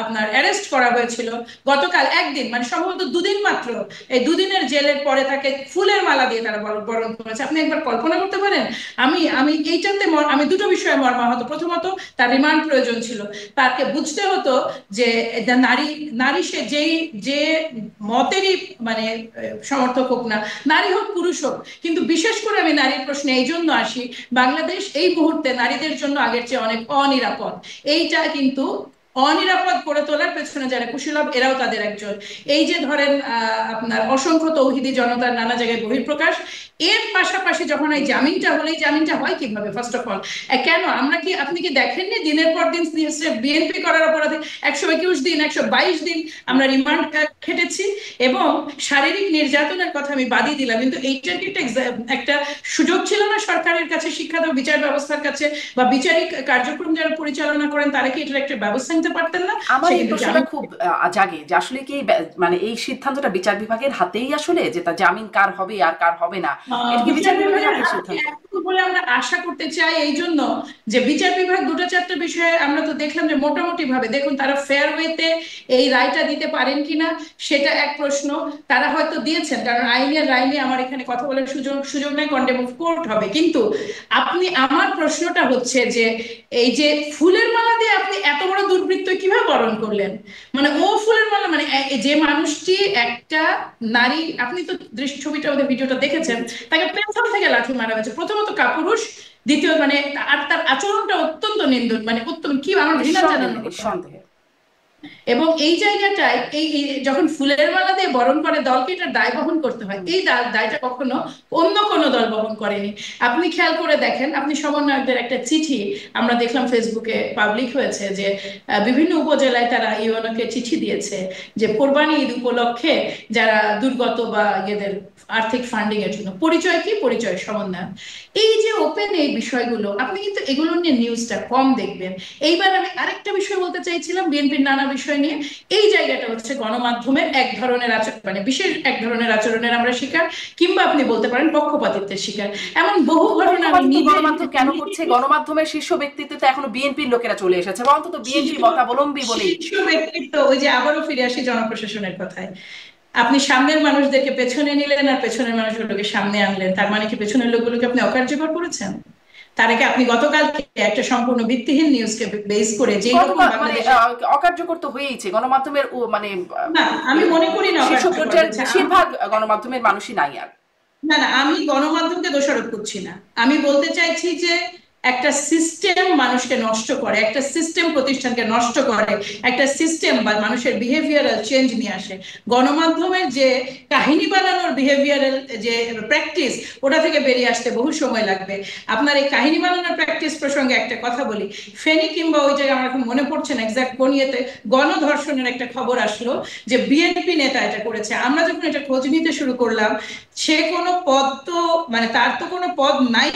আপনার অ্যারেস্ট করা হয়েছিল গতকাল একদিন, মানে সম্ভবত দুদিন মাত্র, এই দুদিনের জেলের পরে তাকে ফুলের মালা দিয়ে তারা বরণ করেছে। আপনি একবার কল্পনা করতে পারেন? আমি আমি এইটাতে আমি দুটো বিষয়ে মর্মাহত। প্রথমত, তার রিমান্ড প্রয়োজন ছিল। তাকে বুঝতে হতো যে নারী নারী সে যে মতেরই মানে সমর্থক হোক না, নারী হোক পুরুষ হোক, কিন্তু বিশেষ করে আমি নারীর প্রশ্নে এই জন্য আসি, বাংলাদেশ এই মুহূর্তে নারীদের জন্য আগের চেয়ে অনেক অনিরাপদ। এইটা কিন্তু অনিরাপদ করে তোলার পেছনে যারা কুশীলব, এরাও তাদের একজন। এই যে ধরেন আপনার অসংখ্য তৌহিদি জনতার নানা জায়গায় বহিঃপ্রকাশ, এর পাশাপাশি যখন এই জামিনটা হলো, এই জামিনটা হয় কিভাবে? ফার্স্ট অফ অল, কেন আমরা কি, আপনি কি দেখেননি দিনের পর দিন বিএনপি করার অপরাধে 121 দিন, 122 দিন আমরা রিমান্ড খেটেছি? এবং শারীরিক নির্যাতনের কথা আমি বাদই দিলাম, কিন্তু এইটার কি একটা সুযোগ ছিল না সরকারের কাছে, শিক্ষা বিচার ব্যবস্থার কাছে, বা বিচারিক কার্যক্রম যারা পরিচালনা করেন তারা কি এটার একটা ব্যবস্থা নিতে পারতেন না? আমার সে এই কিন্তু প্রশ্নটা খুব জাগে যে আসলে কি মানে এই সিদ্ধান্তটা বিচার বিভাগের হাতেই, আসলে যে তার জামিন কার হবে আর কার হবে না, এটা কি বিচার বিভাগের হাতে সিদ্ধান্ত? বলে আমরা আশা করতে চাই, এই জন্য যে বিচার বিভাগ 2-4টা বিষয়ে আমরা তো দেখলাম যে মোটামুটি ভাবে, দেখুন তারা ফেয়ার ওয়েতে এই রায়টা দিতে পারেন কিনা সেটা এক প্রশ্ন। তারা হয়তো দিয়েছেন, কারণ আইনের রায় নিয়ে আমার এখানে কথা বলার সুযোগ নেই, কন্টেম্প অফ কোর্ট হবে। কিন্তু আমার প্রশ্নটা হচ্ছে যে এই যে ফুলের মালা দিয়ে আপনি এত বড় দুর্বৃত্ত কিভাবে বরণ করলেন? মানে ও ফুলের মালা, মানে যে মানুষটি একটা নারী, আপনি তো ছবিটা ওদের ভিডিওটা দেখেছেন, তাকে পেছন থেকে লাথি মারা হয়েছে। প্রথমত কাপুরুষ, দ্বিতীয় মানে আর তার আচরণটা অত্যন্ত নিন্দন, মানে অত্যন্ত কি, আমার ঘৃণা নিঃসন্দেহে, জানানোর কথা। নিঃসন্দেহে। এবং এই জায়গাটায় যখন ফুলের মালা দিয়ে বরণ করে দলকে এটার দায় বহন করতে হয়, এই দায়টা কখনো অন্য কোনো দল বহন করেনি। আপনি খেয়াল করে দেখেন, আপনি সমন্বয়কদের একটা চিঠি আমরা দেখলাম ফেসবুকে পাবলিক হয়েছে, যে বিভিন্ন উপজেলায় তারা ইউএনওকে চিঠি দিয়েছে যে কোরবানি ঈদ উপলক্ষে যারা দুর্গত বা এদের আর্থিক ফান্ডিং এর জন্য, পরিচয় কি, পরিচয় সমন্বয়। এই যে ওপেন এই বিষয়গুলো, আপনি কিন্তু এগুলো নিয়ে নিউজটা কম দেখবেন। এইবার আমি আরেকটা বিষয় বলতে চাইছিলাম বিএনপির নানা বিষয় নিয়ে। এই জায়গাটা হচ্ছে গণমাধ্যমের এক ধরনের আচরণ, মানে বিশেষ এক ধরনের আচরণের আমরা শিকার, কিংবা আপনি বলতে পারেন পক্ষপাতিত্বের শিকার। এমন বহু ঘটনা আমি নিজে, গণমাধ্যম কেন করছে? গণমাধ্যমের শীর্ষ ব্যক্তিত্বে তো এখনো বিএনপির লোকেরা চলে এসেছে, বা অন্তত বিএনপি মতাবলম্বী বলেই। শীর্ষ ব্যক্তিত্ব, ওই যে আবারও ফিরে আসি জনপ্রশাসনের কথায়, আপনি সামনের মানুষদেরকে পেছনে নিলেন আর পেছনের মানুষগুলোকে সামনে আনলেন, তার মানে কি পেছনের লোকগুলোকে আপনি অকার্যকর করেছেন? তার আগে আপনি গতকাল একটা সম্পূর্ণ ভিত্তিহীন নিউজকে বেস করে যে মানে অকার্যকর তো হয়েইছে গণমাধ্যমের, মানে না, আমি মনে করি না শীর্ষ পর্যায়ের বেশিরভাগ গণমাধ্যমের মানুষই নাই আর। না না, আমি গণমাধ্যমকে দোষারোপ করছি না। আমি বলতে চাইছি যে একটা সিস্টেম মানুষকে নষ্ট করে, একটা সিস্টেম প্রতিষ্ঠানকে নষ্ট করে, একটা সিস্টেম বা মানুষের বিহেভিয়ারাল চেঞ্জ নিয়ে আসে। গণমাধ্যমের যে কাহিনী বানানোর বিহেভিয়ারাল যে প্র্যাকটিস, ওটা থেকে বেরিয়ে আসতে বহু সময় লাগবে। আপনার এই কাহিনী বানানোর প্র্যাকটিস প্রসঙ্গে একটা কথা বলি। ফেনী কিংবা ওই জায়গায় আমার এখন মনে পড়ছে না এক্সাক্ট কোন ইয়েতে, গণধর্ষণের একটা খবর আসলো যে বিএনপি নেতা এটা করেছে। আমরা যখন এটা খোঁজ নিতে শুরু করলাম, সে কোনো পদ তো, মানে তার তো কোনো পদ নাই,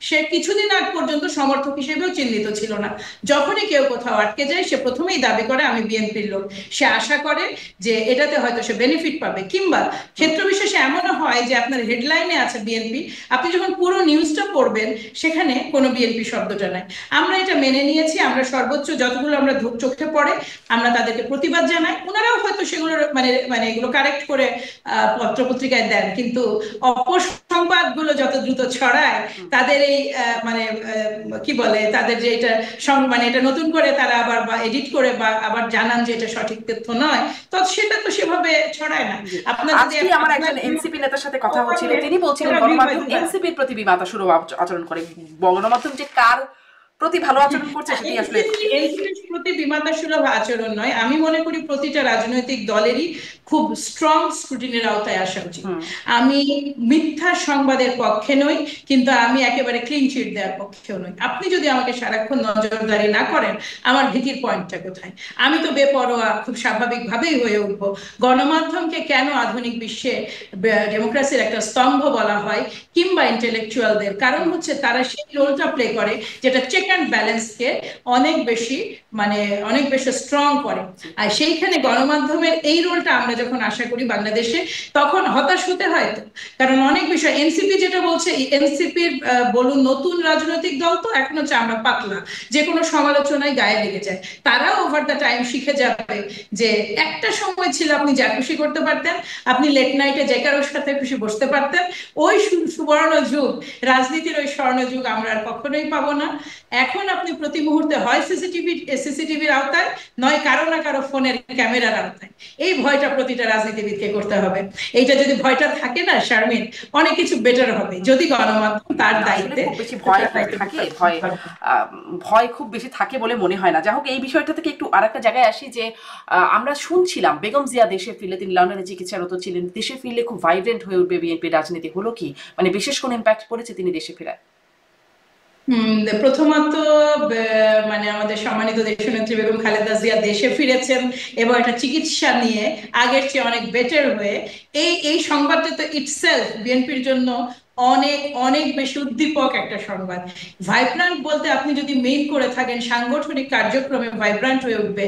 সে কিছুদিন আগ পর্যন্ত সমর্থক হিসেবেও চিহ্নিত ছিল না। যখনই কেউ কোথাও আটকে যায়, সে প্রথমেই দাবি করে আমি বিএনপির লোক। সে আশা করে যে এটাতে হয়তো সে বেনিফিট পাবে, কিংবা ক্ষেত্র বিশেষে এমনও হয় যে আপনার হেডলাইনে আছে বিএনপি, আপনি যখন পুরো নিউজটা পড়বেন সেখানে কোনো বিএনপি শব্দটা নাই। আমরা এটা মেনে নিয়েছি, আমরা সর্বোচ্চ যতগুলো আমরা চোখে পড়ে আমরা তাদেরকে প্রতিবাদ জানাই। ওনারাও হয়তো সেগুলোর মানে মানে এগুলো কারেক্ট করে পত্রপত্রিকায় দেন, কিন্তু অপসংবাদগুলো যত দ্রুত ছড়ায়, তাদের এই মানে কি বলে, তাদের যে এটা মানে এটা নতুন করে তারা আবার বা এডিট করে বা আবার জানান যে এটা সঠিক তথ্য নয়, তো সেটা তো সেভাবে ছড়ায় না। আজকে আমার একজন এনসিপি নেতার সাথে কথা হচ্ছিল, তিনি বলছিলেন গণমাধ্যম এনসিপির প্রতি বিমাতা সুর আচরণ করে। গণমাধ্যম যে কার প্রতি ভালো আচরণ করছে সেটি আসলে। এনসিপির প্রতি বিমাতা সুলভ আচরণ নয়, আমি মনে করি প্রতিটা রাজনৈতিক দলেরই খুব স্ট্রং স্ক্রুটিনির আওতায় আসা উচিত। হুম। আমি মিথ্যা সংবাদের পক্ষে নই, কিন্তু আমি একেবারে ক্লিন চিট দেওয়ার পক্ষেও নই। আপনি যদি আমাকে সারাক্ষণ নজরদারি না করেন, আমার ভীতির পয়েন্টটা কোথায়? আমি তো বেপরোয়া খুব স্বাভাবিকভাবেই হয়ে উঠবো। গণমাধ্যমকে কেন আধুনিক বিশ্বে ডেমোক্রেসির একটা স্তম্ভ বলা হয়, কিংবা ইন্টেলেকচুয়ালদের, কারণ হচ্ছে তারা সেই রোলটা প্লে করে যেটা চেক অ্যান্ড ব্যালেন্সকে অনেক বেশি মানে অনেক বেশি স্ট্রং করে। আর সেইখানে গণমাধ্যমের এই রোলটা আমরা যখন আশা করি বাংলাদেশে, তখন হতাশ হতে হয়। তো কারণ অনেক বিষয় এনসিপি যেটা বলছে, এনসিপির বলুন নতুন রাজনৈতিক দল তো এখন হচ্ছে আমরা পাতলা, যে কোনো সমালোচনায় গায়ে লেগে যায়। তারাও ওভার দ্য টাইম শিখে যাবে যে একটা সময় ছিল আপনি যা খুশি করতে পারতেন, আপনি লেট নাইটে যে কারোর সাথে খুশি বসতে পারতেন। ওই সুবর্ণ যুগ, রাজনীতির ওই স্বর্ণ যুগ আমরা আর কখনোই পাবো না। এখন আপনি প্রতি মুহূর্তে হয় সিসিটিভির আওতায়, নয় কারো না কারো ফোনের ক্যামেরার আওতায়। এই ভয়টা প্রতিটা রাজনীতিবিদকে করতে হবে। এইটা যদি ভয়টা থাকে না শারমিন, অনেক কিছু বেটার হবে যদি গণমাধ্যম তার আসলে দায়িত্বে খুব বেশি ভয় থাকে, ভয় খুব বেশি থাকে বলে মনে হয় না। যাই হোক, এই বিষয়টা থেকে একটু আরেকটা জায়গায় আসি যে আমরা শুনছিলাম বেগম জিয়া দেশে ফিরলে, তিনি লন্ডনে চিকিৎসারত ছিলেন, দেশে ফিরলে খুব ভাইব্রেন্ট হয়ে উঠবে বিএনপি রাজনীতি। হলো কি, মানে বিশেষ কোন ইম্প্যাক্ট পড়েছে তিনি দেশে ফেরায়? প্রথমত মানে আমাদের সম্মানিত দেশনেত্রী বেগম খালেদা জিয়া দেশে ফিরেছেন এবং একটা চিকিৎসা নিয়ে আগের চেয়ে অনেক বেটার হয়ে, এই এই সংবাদটা তো ইটসেলফ বিএনপির জন্য অনেক অনেক বেশি উদ্দীপক একটা সংবাদ। ভাইব্রান্ট বলতে আপনি যদি মেইন করে থাকেন সাংগঠনিক কার্যক্রমে ভাইব্রান্ট হয়ে উঠবে,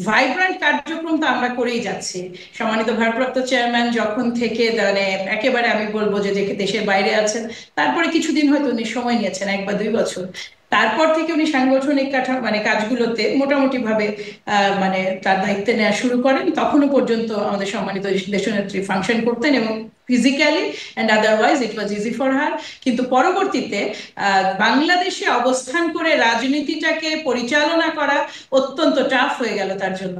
ভাইব্রান্ট কার্যক্রম তো আমরা করেই যাচ্ছি। সম্মানিত ভারপ্রাপ্ত চেয়ারম্যান যখন থেকে মানে একেবারে আমি বলবো যে দেশের বাইরে আছেন, তারপরে কিছুদিন হয়তো উনি সময় নিয়েছেন, 1 বা 2 বছর, তারপর থেকে উনি সাংগঠনিক মানে কাজগুলোতে মোটামুটি ভাবে মানে তার দায়িত্ব নেওয়া শুরু করেন। তখনও পর্যন্ত আমাদের সম্মানিত দেশনেত্রী ফাংশন করতেন এবং physically and otherwise it was easy for her. কিন্তু পরবর্তীতে বাংলাদেশে অবস্থান করে রাজনীতিটাকে পরিচালনা করা অত্যন্ত টাফ হয়ে গেল তার জন্য।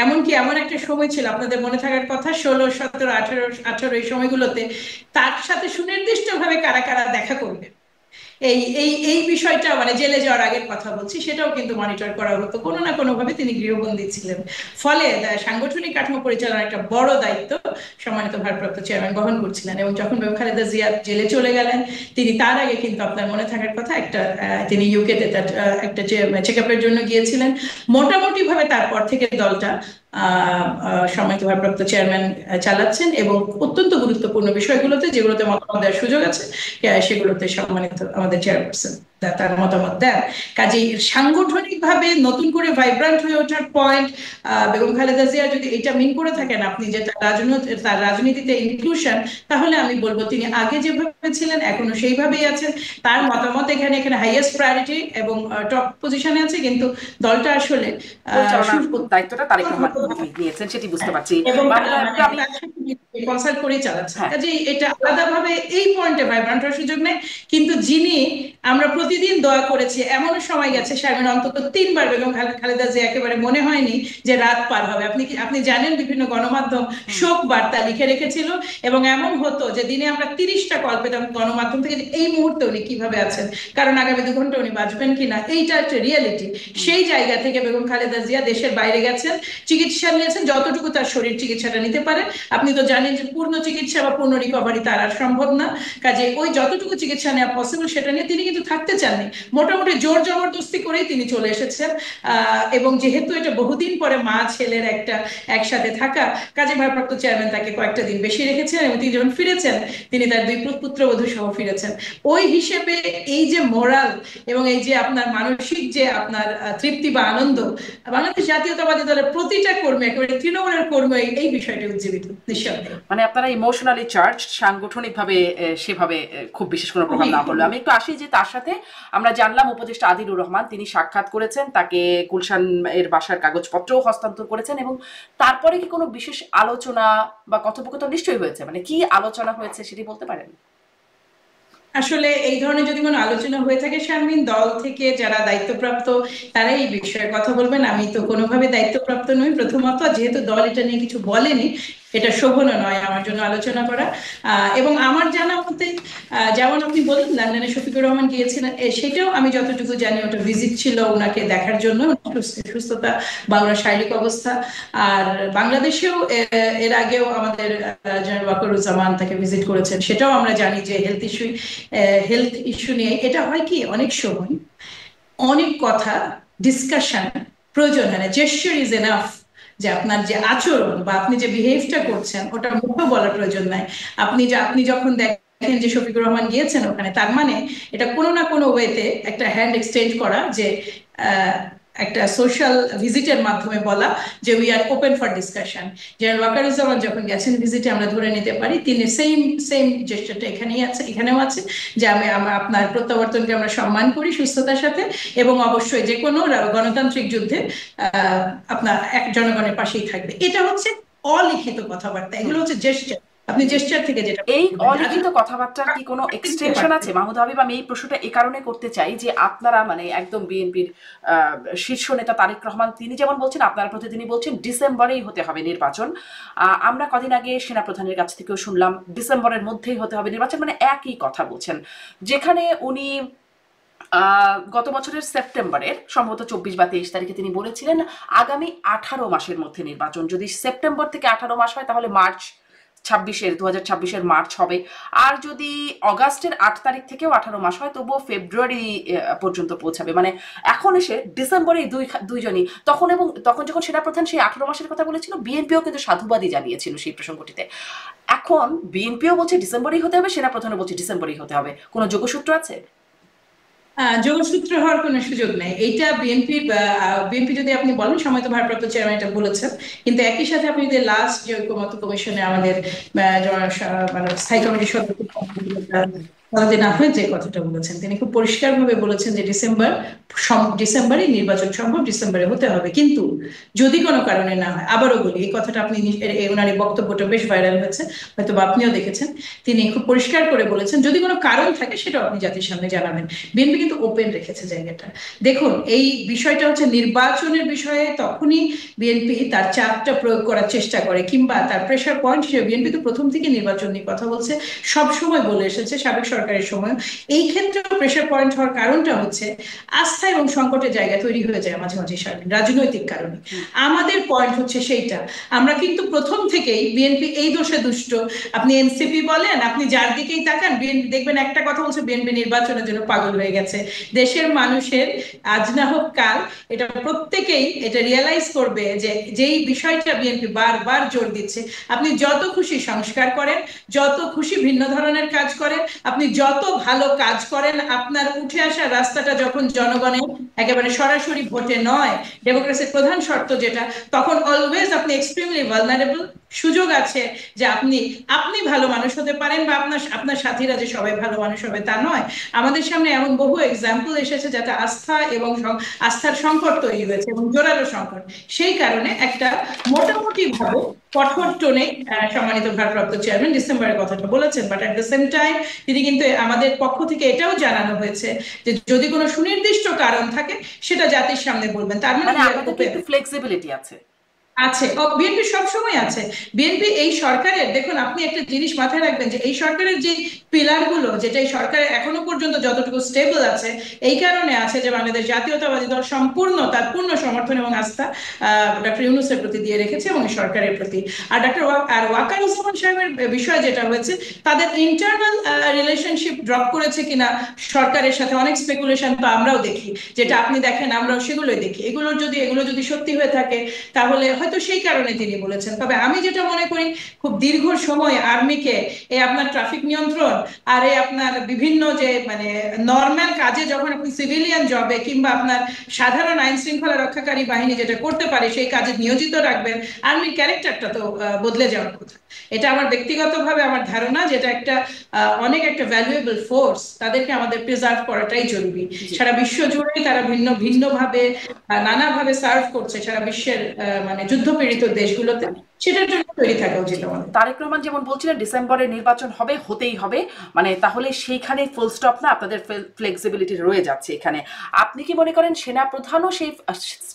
এমনকি এমন একটা সময় ছিল, আপনাদের মনে থাকার কথা, 16, 17, 18 এই সময়গুলোতে তার সাথে সুনির্দিষ্টভাবে কারা কারা দেখা করবে, এই এই এই বিষয়টা মানে জেলে যাওয়ার আগের কথা বলছি, সেটাও কিন্তু মনিটর করা হতো। কোনো না কোনো ভাবে তিনি গৃহবন্দী ছিলেন। ফলে সাংগঠনিক কাঠামো পরিচালনার একটা বড় দায়িত্ব সম্মানিত ভারপ্রাপ্ত চেয়ারম্যান বহন করছিলেন। এবং যখন বেগম খালেদা জিয়া জেলে চলে গেলেন, তিনি তার আগে কিন্তু আপনার মনে থাকার কথা তিনি ইউকেতে তার একটা চেক আপের জন্য গিয়েছিলেন। মোটামুটি ভাবে তারপর থেকে দলটা সম্মানিত ভারপ্রাপ্ত চেয়ারম্যান চালাচ্ছেন এবং অত্যন্ত গুরুত্বপূর্ণ বিষয়গুলোতে যেগুলোতে মতামত দেওয়ার সুযোগ আছে সেগুলোতে সম্মানিত আমাদের চেয়ারপারসন তার মতামত দেন। কাজেই সাংগঠনিকভাবে নতুন করে ভাইব্রান্ট হয়ে ওঠার পয়েন্ট বেগম খালেদা জিয়া যদি এটা মিন করে থাকেন আপনি, যে তার রাজনীতিতে ইনক্লুশন, তাহলে আমি বলবো তিনি আগে যেভাবে ছিলেন এখনো সেইভাবেই আছেন। তার মতামত এখানে হাইয়েস্ট প্রায়োরিটি এবং টপ পজিশনে আছে, কিন্তু দলটা আসলে দায়িত্বটা তারেক রহমান নিয়েছেন, সেটি বুঝতে পারছি এবং কনসাল্ট করেই চালাচ্ছেন। কাজেই এটা আলাদাভাবে এই পয়েন্টে ভাইব্রান্ট হওয়ার সুযোগ নেই। কিন্তু যিনি আমরা প্রতিদিন দোয়া করেছি, এমন সময় গেছে শারমিন অন্তত 3বার বেগম খালেদা জিয়া একেবারে মনে হয়নি যে রাত পার হবে। আপনি জানেন বিভিন্ন গণমাধ্যম শোক বার্তা লিখে রেখেছিল এবং এমন হতো যে দিনে আমরা 30টা কল পেতাম গণমাধ্যম থেকে, এই মুহূর্তে উনি কিভাবে আছেন, কারণ আগামী 2 ঘন্টা উনি বাঁচবেন কিনা, এইটা একটা রিয়েলিটি। সেই জায়গা থেকে বেগম খালেদা জিয়া দেশের বাইরে গেছেন, চিকিৎসা নিয়েছেন যতটুকু তার শরীর চিকিৎসাটা নিতে পারে। আপনি তো জানেন যে পূর্ণ চিকিৎসা বা পূর্ণ রিকভারি তার আর সম্ভব না। কাজে ওই যতটুকু চিকিৎসা নেওয়া পসিবল সেটা নিয়ে তিনি কিন্তু থাকতে চাননি, মোটামুটি জোর জবরদস্তি করেই তিনি চলে এসেছেন। এবং যেহেতু এটা বহুদিন পরে মা ছেলের একটা একসাথে থাকা, কাজে ভারপ্রাপ্ত চেয়ারম্যান তাকে কয়েকটা দিন বেশি রেখেছেন এবং তিনি যখন ফিরেছেন তিনি তার 2 পুত্রবধূ সহ ফিরেছেন। ওই হিসেবে এই যে মোরাল এবং এই যে আপনার মানসিক যে আপনার তৃপ্তি বা আনন্দ, বাংলাদেশ জাতীয়তাবাদী দলের প্রতিটা কর্মী, একেবারে তৃণমূলের কর্মী এই বিষয়টি উজ্জীবিত নিঃসন্দেহে। মানে আপনারা ইমোশনালি চার্জ, সাংগঠনিকভাবে সেভাবে খুব বিশেষ কোনো প্রভাব না পড়লো। আমি একটু আসি যে তার সাথে আমরা জানলাম উপদেষ্টা আদিলুর রহমান তিনি সাক্ষাৎ করেছেন, তাকে গুলশান এর বাসার কাগজপত্রও হস্তান্তর করেছেন, এবং তারপরে কি কোনো বিশেষ আলোচনা বা কথোপকথন নিশ্চয়ই হয়েছে? মানে কি আলোচনা হয়েছে সেটি বলতে পারেন? আসলে এই ধরনের যদি কোনো আলোচনা হয়ে থাকে শারমিন, দল থেকে যারা দায়িত্বপ্রাপ্ত তারা এই বিষয়ে কথা বলবেন। আমি তো কোনোভাবে দায়িত্বপ্রাপ্ত নই প্রথমত, যেহেতু দল এটা নিয়ে কিছু বলেনি। এটা শোভনও নয় আমার জন্য আলোচনা করা। এবং আমার জানা মতে যেমন আপনি বললেন লন্ডনে শফিকুর রহমান গিয়েছিলেন, সেটাও আমি যতটুকু জানি ওটা ভিজিট ছিল ওনাকে দেখার জন্য সুস্থতা বা ওনার শারীরিক অবস্থা। আর বাংলাদেশেও এর আগেও আমাদের জেনারেল ওয়াকারুজ্জামান তাকে ভিজিট করেছেন, সেটাও আমরা জানি যে হেলথ ইস্যু নিয়ে এটা হয় কি অনেক সময় অনেক কথা ডিসকাশন প্রয়োজন হয় না, জেস্চার ইজ এনাফ, যে আপনার যে আচরণ বা আপনি যে বিহেভটা করছেন ওটা মুখে বলার প্রয়োজন নাই। আপনি যখন দেখেন যে শফিকুর রহমান গিয়েছেন ওখানে, তার মানে এটা কোনো না কোনো ওয়েতে একটা হ্যান্ড এক্সচেঞ্জ করা, যে একটা সোশ্যাল ভিজিটের মাধ্যমে বলা যে we are open for discussion. General Wakeruzzaman যখন গেছেন ভিজিটে, আমরা ধরে নিতে পারি তিনি সেম সেম জেস্টারটা এখানেও আছে, যে আপনার প্রত্যাবর্তনকে আমরা সম্মান করি সুস্থতার সাথে, এবং অবশ্যই যে কোনো গণতান্ত্রিক যুদ্ধে আপনার এক জনগণের পাশেই থাকবে। এটা হচ্ছে অলিখিত কথাবার্তা, এগুলো হচ্ছে জেস্টার। আপনি জেস্টার থেকে যেটা এই অলিখিত কথাবার্তার কি কোনো এক্সটেনশন আছে মাহমুদ হাবিব? আমি এই প্রশ্নটা এই কারণে করতে চাই যে আপনারা মানে একদম বিএনপির শীর্ষ নেতা তারেক রহমান তিনি যেমন বলছেন, আপনারা প্রতিদিনই তিনি বলছেন ডিসেম্বরেই হতে হবে নির্বাচন। আমরা কদিন আগে সেনাপ্রধানের কাছ থেকেও শুনলাম ডিসেম্বরের মধ্যেই হতে হবে নির্বাচন, মানে একই কথা বলছেন। যেখানে উনি গত বছরের সেপ্টেম্বরের সম্ভবত 24 বা 23 তারিখে তিনি বলেছিলেন আগামী 18 মাসের মধ্যে নির্বাচন, যদি সেপ্টেম্বর থেকে 18 মাস হয় তাহলে মার্চ 2026-এর মার্চ হবে, আর যদি অগাস্টের 8 তারিখ থেকেও 18 মাস হয় তবুও ফেব্রুয়ারি পর্যন্ত পৌঁছাবে। মানে এখন এসে ডিসেম্বরে দুইজনই তখন যখন সেনাপ্রধান সেই 18 মাসের কথা বলেছিল, বিএনপিও কিন্তু সাধুবাদই জানিয়েছিল সেই প্রসঙ্গটিতে। এখন বিএনপিও বলছে ডিসেম্বরেই হতে হবে, সেনাপ্রধানও বলছে ডিসেম্বরেই হতে হবে। কোনো যোগসূত্র আছে? যোগসূত্র হওয়ার কোনো সুযোগ নেই। এইটা বিএনপি যদি আপনি বলেন, সময়ত ভারপ্রাপ্ত চেয়ারম্যান এটা বলেছেন, কিন্তু একই সাথে আপনি যদি লাস্ট যে ঐকমত্য কমিশনে আমাদের মানে স্থায়ী কমিটির সদস্য সালাউদ্দিন আহমেদ যে কথাটা বলেছেন, তিনি খুব পরিষ্কারভাবে বলেছেন যে ডিসেম্বরে নির্বাচন সম্ভব, ডিসেম্বরে হতে হবে। কিন্তু যদি কোনো কারণে না হয়, আবারও বলি এই কথাটা, আপনি ওনার এই বক্তব্যটা বেশ ভাইরাল হয়েছে, হয়তো আপনিও দেখেছেন, তিনি খুব পরিষ্কার করে বলেছেন যদি কোনো কারণ থাকে সেটাও আপনি জাতির সামনে জানাবেন। বিএনপি কিন্তু ওপেন রেখেছে জায়গাটা। দেখুন, এই বিষয়টা হচ্ছে নির্বাচনের বিষয়ে তখনই বিএনপি তার চাপটা প্রয়োগ করার চেষ্টা করে, কিংবা তার প্রেশার পয়েন্ট হিসেবে বিএনপি তো প্রথম থেকে নির্বাচন নিয়ে কথা বলছে, সব সময় বলে এসেছে, সাবেক সরকারের সময়। এই ক্ষেত্রে প্রেশার পয়েন্ট হওয়ার কারণটা হচ্ছে আস্থা এবং সংকটের জায়গা তৈরি হয়ে যায় মাঝে মাঝে রাজনৈতিক কারণে। আমাদের পয়েন্ট হচ্ছে সেইটা, আমরা কিন্তু প্রথম থেকেই বিএনপি এই দোষে দুষ্ট। আপনি এনসিপি বলেন, আপনি যার দিকেই তাকান বিএনপি দেখবেন একটা কথা বলছে, বিএনপি নির্বাচনের জন্য পাগল হয়ে গেছে। দেশের মানুষের আজ না হোক কাল এটা প্রত্যেকেই এটা রিয়েলাইজ করবে যে যেই বিষয়টা বিএনপি বারবার জোর দিচ্ছে, আপনি যত খুশি সংস্কার করেন, যত খুশি ভিন্ন ধরনের কাজ করেন, আপনি যত ভালো কাজ করেন, আপনার উঠে আসার রাস্তাটা যখন জনগণের একেবারে সরাসরি ভোটে নয়, ডেমোক্রেসির প্রধান শর্ত যেটা, তখন অলওয়েজ আপনি এক্সট্রিমলি ভালনারেবল। সুযোগ আছে যে আপনি ভালো মানুষ হতে পারেন, বা আপনার সাথীরা যে সবাই ভালো মানুষ হবে তা নয়। আমাদের সামনে এমন বহু এক্সাম্পল এসেছে যাতে আস্থা এবং আস্থার সংকট তৈরি হয়েছে, এবং জোরালো সংকট। সেই কারণে একটা মোটামুটি ভাবে কঠোর টোনে সম্মানিত ভারপ্রাপ্ত চেয়ারম্যান ডিসেম্বরের কথাটা বলেছেন, but at the same time তিনি কিন্তু আমাদের পক্ষ থেকে এটাও জানানো হয়েছে যে যদি কোনো সুনির্দিষ্ট কারণ থাকে সেটা জাতির সামনে বলবেন। তার মানে আপনাদের একটু ফ্লেক্সিবিলিটি আছে। বিএনপি সবসময় আছে। বিএনপি এই সরকারের, দেখুন আপনি একটা জিনিস মাথায় রাখবেন যে এই সরকারের যে পিলার গুলো, যেটা এই সরকারের এখনো পর্যন্ত যতটুকু স্টেবল আছে, এই কারণে আছে যে বাংলাদেশ জাতীয়তাবাদী দল সম্পূর্ণ তার পূর্ণ সমর্থন এবং আস্থা ডক্টর ইউনূসের প্রতি দিয়ে রেখেছে, এবং এই সরকারের প্রতি। আর ওয়াকারুজ্জামান সাহেবের বিষয় যেটা হয়েছে, তাদের ইন্টারনাল রিলেশনশিপ ড্রপ করেছে কিনা সরকারের সাথে, অনেক স্পেকুলেশন তো আমরাও দেখি, যেটা আপনি দেখেন আমরাও সেগুলোই দেখি। এগুলো যদি সত্যি হয়ে থাকে তাহলে হয়তো সেই কারণে তিনি বলেছেন। তবে আমি যেটা মনে করি, খুব দীর্ঘ সময় আর্মিকে আপনার ট্রাফিক নিয়ন্ত্রণ আর আপনার বিভিন্ন যে মানে নর্মাল কাজে, যখন আপনি সিভিলিয়ান জবে কিংবা আপনার সাধারণ আইন শৃঙ্খলা রক্ষাকারী বাহিনী যেটা করতে পারে সেই কাজে নিয়োজিত রাখবেন, আর্মির ক্যারেক্টারটা তো বদলে যাওয়ার কথা। এটা আমার ব্যক্তিগতভাবে আমার ধারণা, যেটা অনেক একটা ভ্যালুয়েবল ফোর্স, তাদেরকে আমাদের প্রিজার্ভ করাটাই জরুরি। সারা বিশ্ব জুড়ে তারা ভিন্ন ভাবে নানাভাবে সার্ভ করছে সারা বিশ্বের মানে যুদ্ধপীড়িত দেশগুলোতে। সেটার জন্য তৈরি থাকা উচিত আমাদের। তারেক রহমান যেমন বলছিলেন ডিসেম্বরে নির্বাচন হবে, হতেই হবে, মানে তাহলে সেইখানে ফুল স্টপ না, আপনাদের ফ্লেক্সিবিলিটি রয়ে যাচ্ছে এখানে। আপনি কি মনে করেন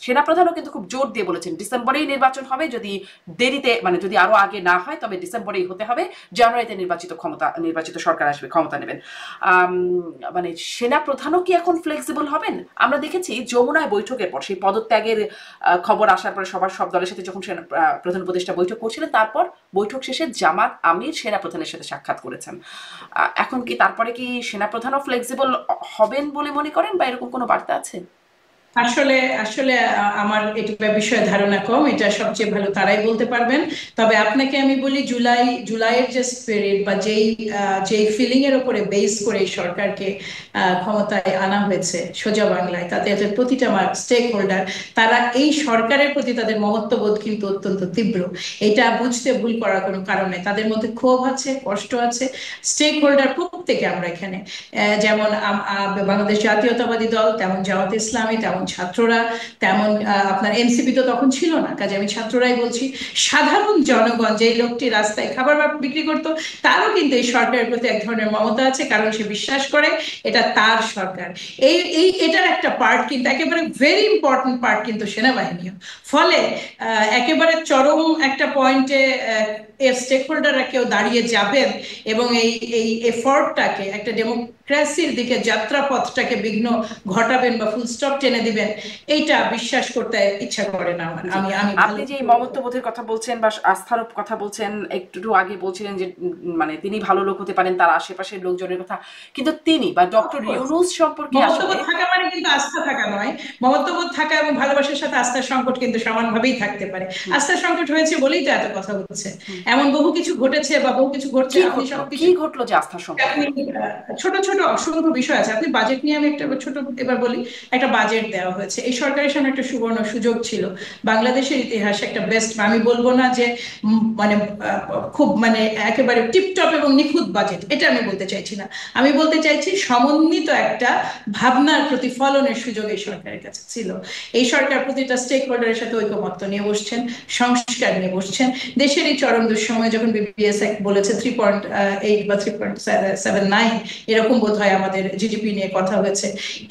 সেনাপ্রধানও কিন্তু খুব জোর দিয়ে বলেছেন ডিসেম্বরেই নির্বাচন হবে, যদি দেরিতে মানে যদি আরো আগে না হয় তবে ডিসেম্বরেই হতে হবে, জানুয়ারিতে নির্বাচিত সরকার আসবে, ক্ষমতা নেবেন। মানে সেনাপ্রধানও কি এখন ফ্লেক্সিবল হবেন? আমরা দেখেছি যমুনায় বৈঠকের পর সেই পদত্যাগের খবর আসার পরে সব দলের সাথে যখন প্রধান উপদেষ্টা বৈঠক করছিলেন, তারপর বৈঠক শেষে জামাত আমির সেনাপ্রধানের সাথে সাক্ষাৎ করেছেন। এখন কি তারপরে কি সেনাপ্রধানও ফ্লেক্সিবল হবেন বলে মনে করেন, বা এরকম কোনো বার্তা আছে? আসলে আসলে আমার এটা বিষয়ে ধারণা কম, এটা সবচেয়ে ভালো তারাই বলতে পারবেন। তবে আপনাকে আমি বলি, জুলাইয়ের যে স্পিরিট বা যেই ফিলিং এর উপরে বেস করে এই সরকারকে ক্ষমতায় আনা হয়েছে সোজা বাংলায়, তাতে প্রতিটা স্টেক হোল্ডার, তারা এই সরকারের প্রতি তাদের মমত্ববোধ কিন্তু অত্যন্ত তীব্র। এটা বুঝতে ভুল করার কোনো কারণ নেই। তাদের মধ্যে ক্ষোভ আছে, কষ্ট আছে। স্টেক হোল্ডার প্রত্যেকে আমরা এখানে, যেমন বাংলাদেশ জাতীয়তাবাদী দল, তেমন জামাত ইসলামী, তেমন ছাত্ররা, তেমন আপনার এনসিপি তো তখন ছিল না, কাজে আমি ছাত্ররাই বলছি। সাধারণ জনগণ, যে লোকটি রাস্তায় খাবার বিক্রি করতো, তারও কিন্তু এই সরকারের প্রতি এক ধরনের মমতা আছে, কারণ সে বিশ্বাস করে এটা তার সরকার। এটার একটা পার্ট কিন্তু, একেবারে ভেরি ইম্পর্টেন্ট পার্ট কিন্তু সেনাবাহিনীও। ফলে একেবারে চরম একটা পয়েন্টে স্টেক হোল্ডাররা কেউ দাঁড়িয়ে যাবেন এবং এই এই এফর্টটাকে, একটা ডেমোক্রেসির দিকে যাত্রাপথটাকে বিঘ্ন ঘটাবেন বা ফুল স্টপ টেনে দিবেন, এইটা বিশ্বাস করতে ইচ্ছা করে না আমার। আপনি যে মমত্ববোধের কথা বলছেন বা আস্থার কথা বলছেন, একটু আগে বলছিলেন যে মানে তিনি ভালো লোক হতে পারেন, তার আশেপাশের লোকজনের কথা, কিন্তু তিনি বা ডক্টর ইউনূস সম্পর্কে মমত্ববোধ আসলে থাকা মানে কিন্তু আস্থা থাকা নয়। মমত্ববোধ থাকা এবং ভালোবাসার সাথে আস্থার সংকট কিন্তু সমানভাবেই থাকতে পারে। আস্থার সংকট হয়েছে বলেই তো এত কথা হচ্ছে। এমন বহু কিছু ঘটেছে বা বহু কিছু ঘটছে, আপনি সবকিছু, কি ঘটলো যে আস্থার সংকট? আপনি ছোট ছোট অসংখ্য বিষয় আছে। আপনি বাজেট নিয়ে, আমি একটা ছোট এবার বলি, একটা বাজেট দেওয়া হয়েছে। এই সরকারের সামনে একটা সুবর্ণ সুযোগ ছিল, বাংলাদেশের ইতিহাসে একটা বেস্ট, আমি বলবো না যে মানে খুব মানে একেবারে টিপটপ এবং নিখুঁত বাজেট, এটা আমি বলতে চাইছি না। আমি বলতে চাইছি সমন্বিত একটা ভাবনার প্রতিফলনের সুযোগ এই সরকারের কাছে ছিল। এই সরকার প্রতিটা স্টেক হোল্ডারের সাথে ঐকমত্য নিয়ে বসছেন, সংস্কার নিয়ে বসছেন। দেশের এই চরম দুঃসময়ে যখন বিবিএস বলেছে 3.8 বা 3.79 এরকম বোধ হয় আমাদের জিডিপি নিয়ে কথা হয়েছে,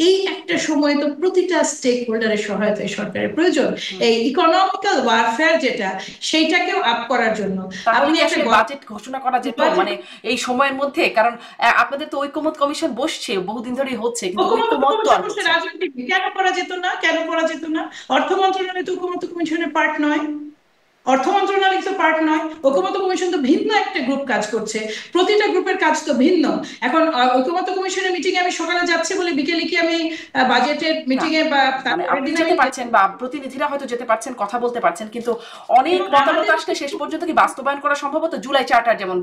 এই একটা সময় তো প্রতিটা স্টেক হোল্ডারের সহায়তা এই সরকারের প্রয়োজন, এই ইকোনমিক্যাল ওয়ারফেয়ার যেটা, সেইটাকেও আপ করার জন্য। আপনি একটা বাজেট ঘোষণা করা যেত মানে এই সময়ের মধ্যে, কারণ আপনাদের তো ঐকমত্য কমিশন বসছে, বহুদিন ধরেই হচ্ছে, কিন্তু ঐকমত্য তো আর হচ্ছে রাজনীতি কেন করা যেত না, কেন করা যেত না? অর্থ মন্ত্রণালয় তো ঐকমত্য কমিশনের পার্ট নয়, অর্থ মন্ত্রণালয় তো পার্ট নয়। ঐকমত্য কমিশন তো ভিন্ন একটা গ্রুপ কাজ করছে, প্রতিটা গ্রুপের কাজ তো ভিন্ন। এখন ঐকমত্য কমিশনের মিটিং এ আমি সকালে যাচ্ছি বলে বিকেলে কি আমি বাজেটের মিটিং এ বা মানে তারপরের আপনি দিন যেতে আমি পারছেন বা প্রতিনিধিরা হয়তো যেতে পারছেন, কথা বলতে পারছেন, কিন্তু অনেক মতামত আসলে শেষ পর্যন্ত কি বাস্তবায়ন করা সম্ভব হতো? জুলাই চার্টার যেমন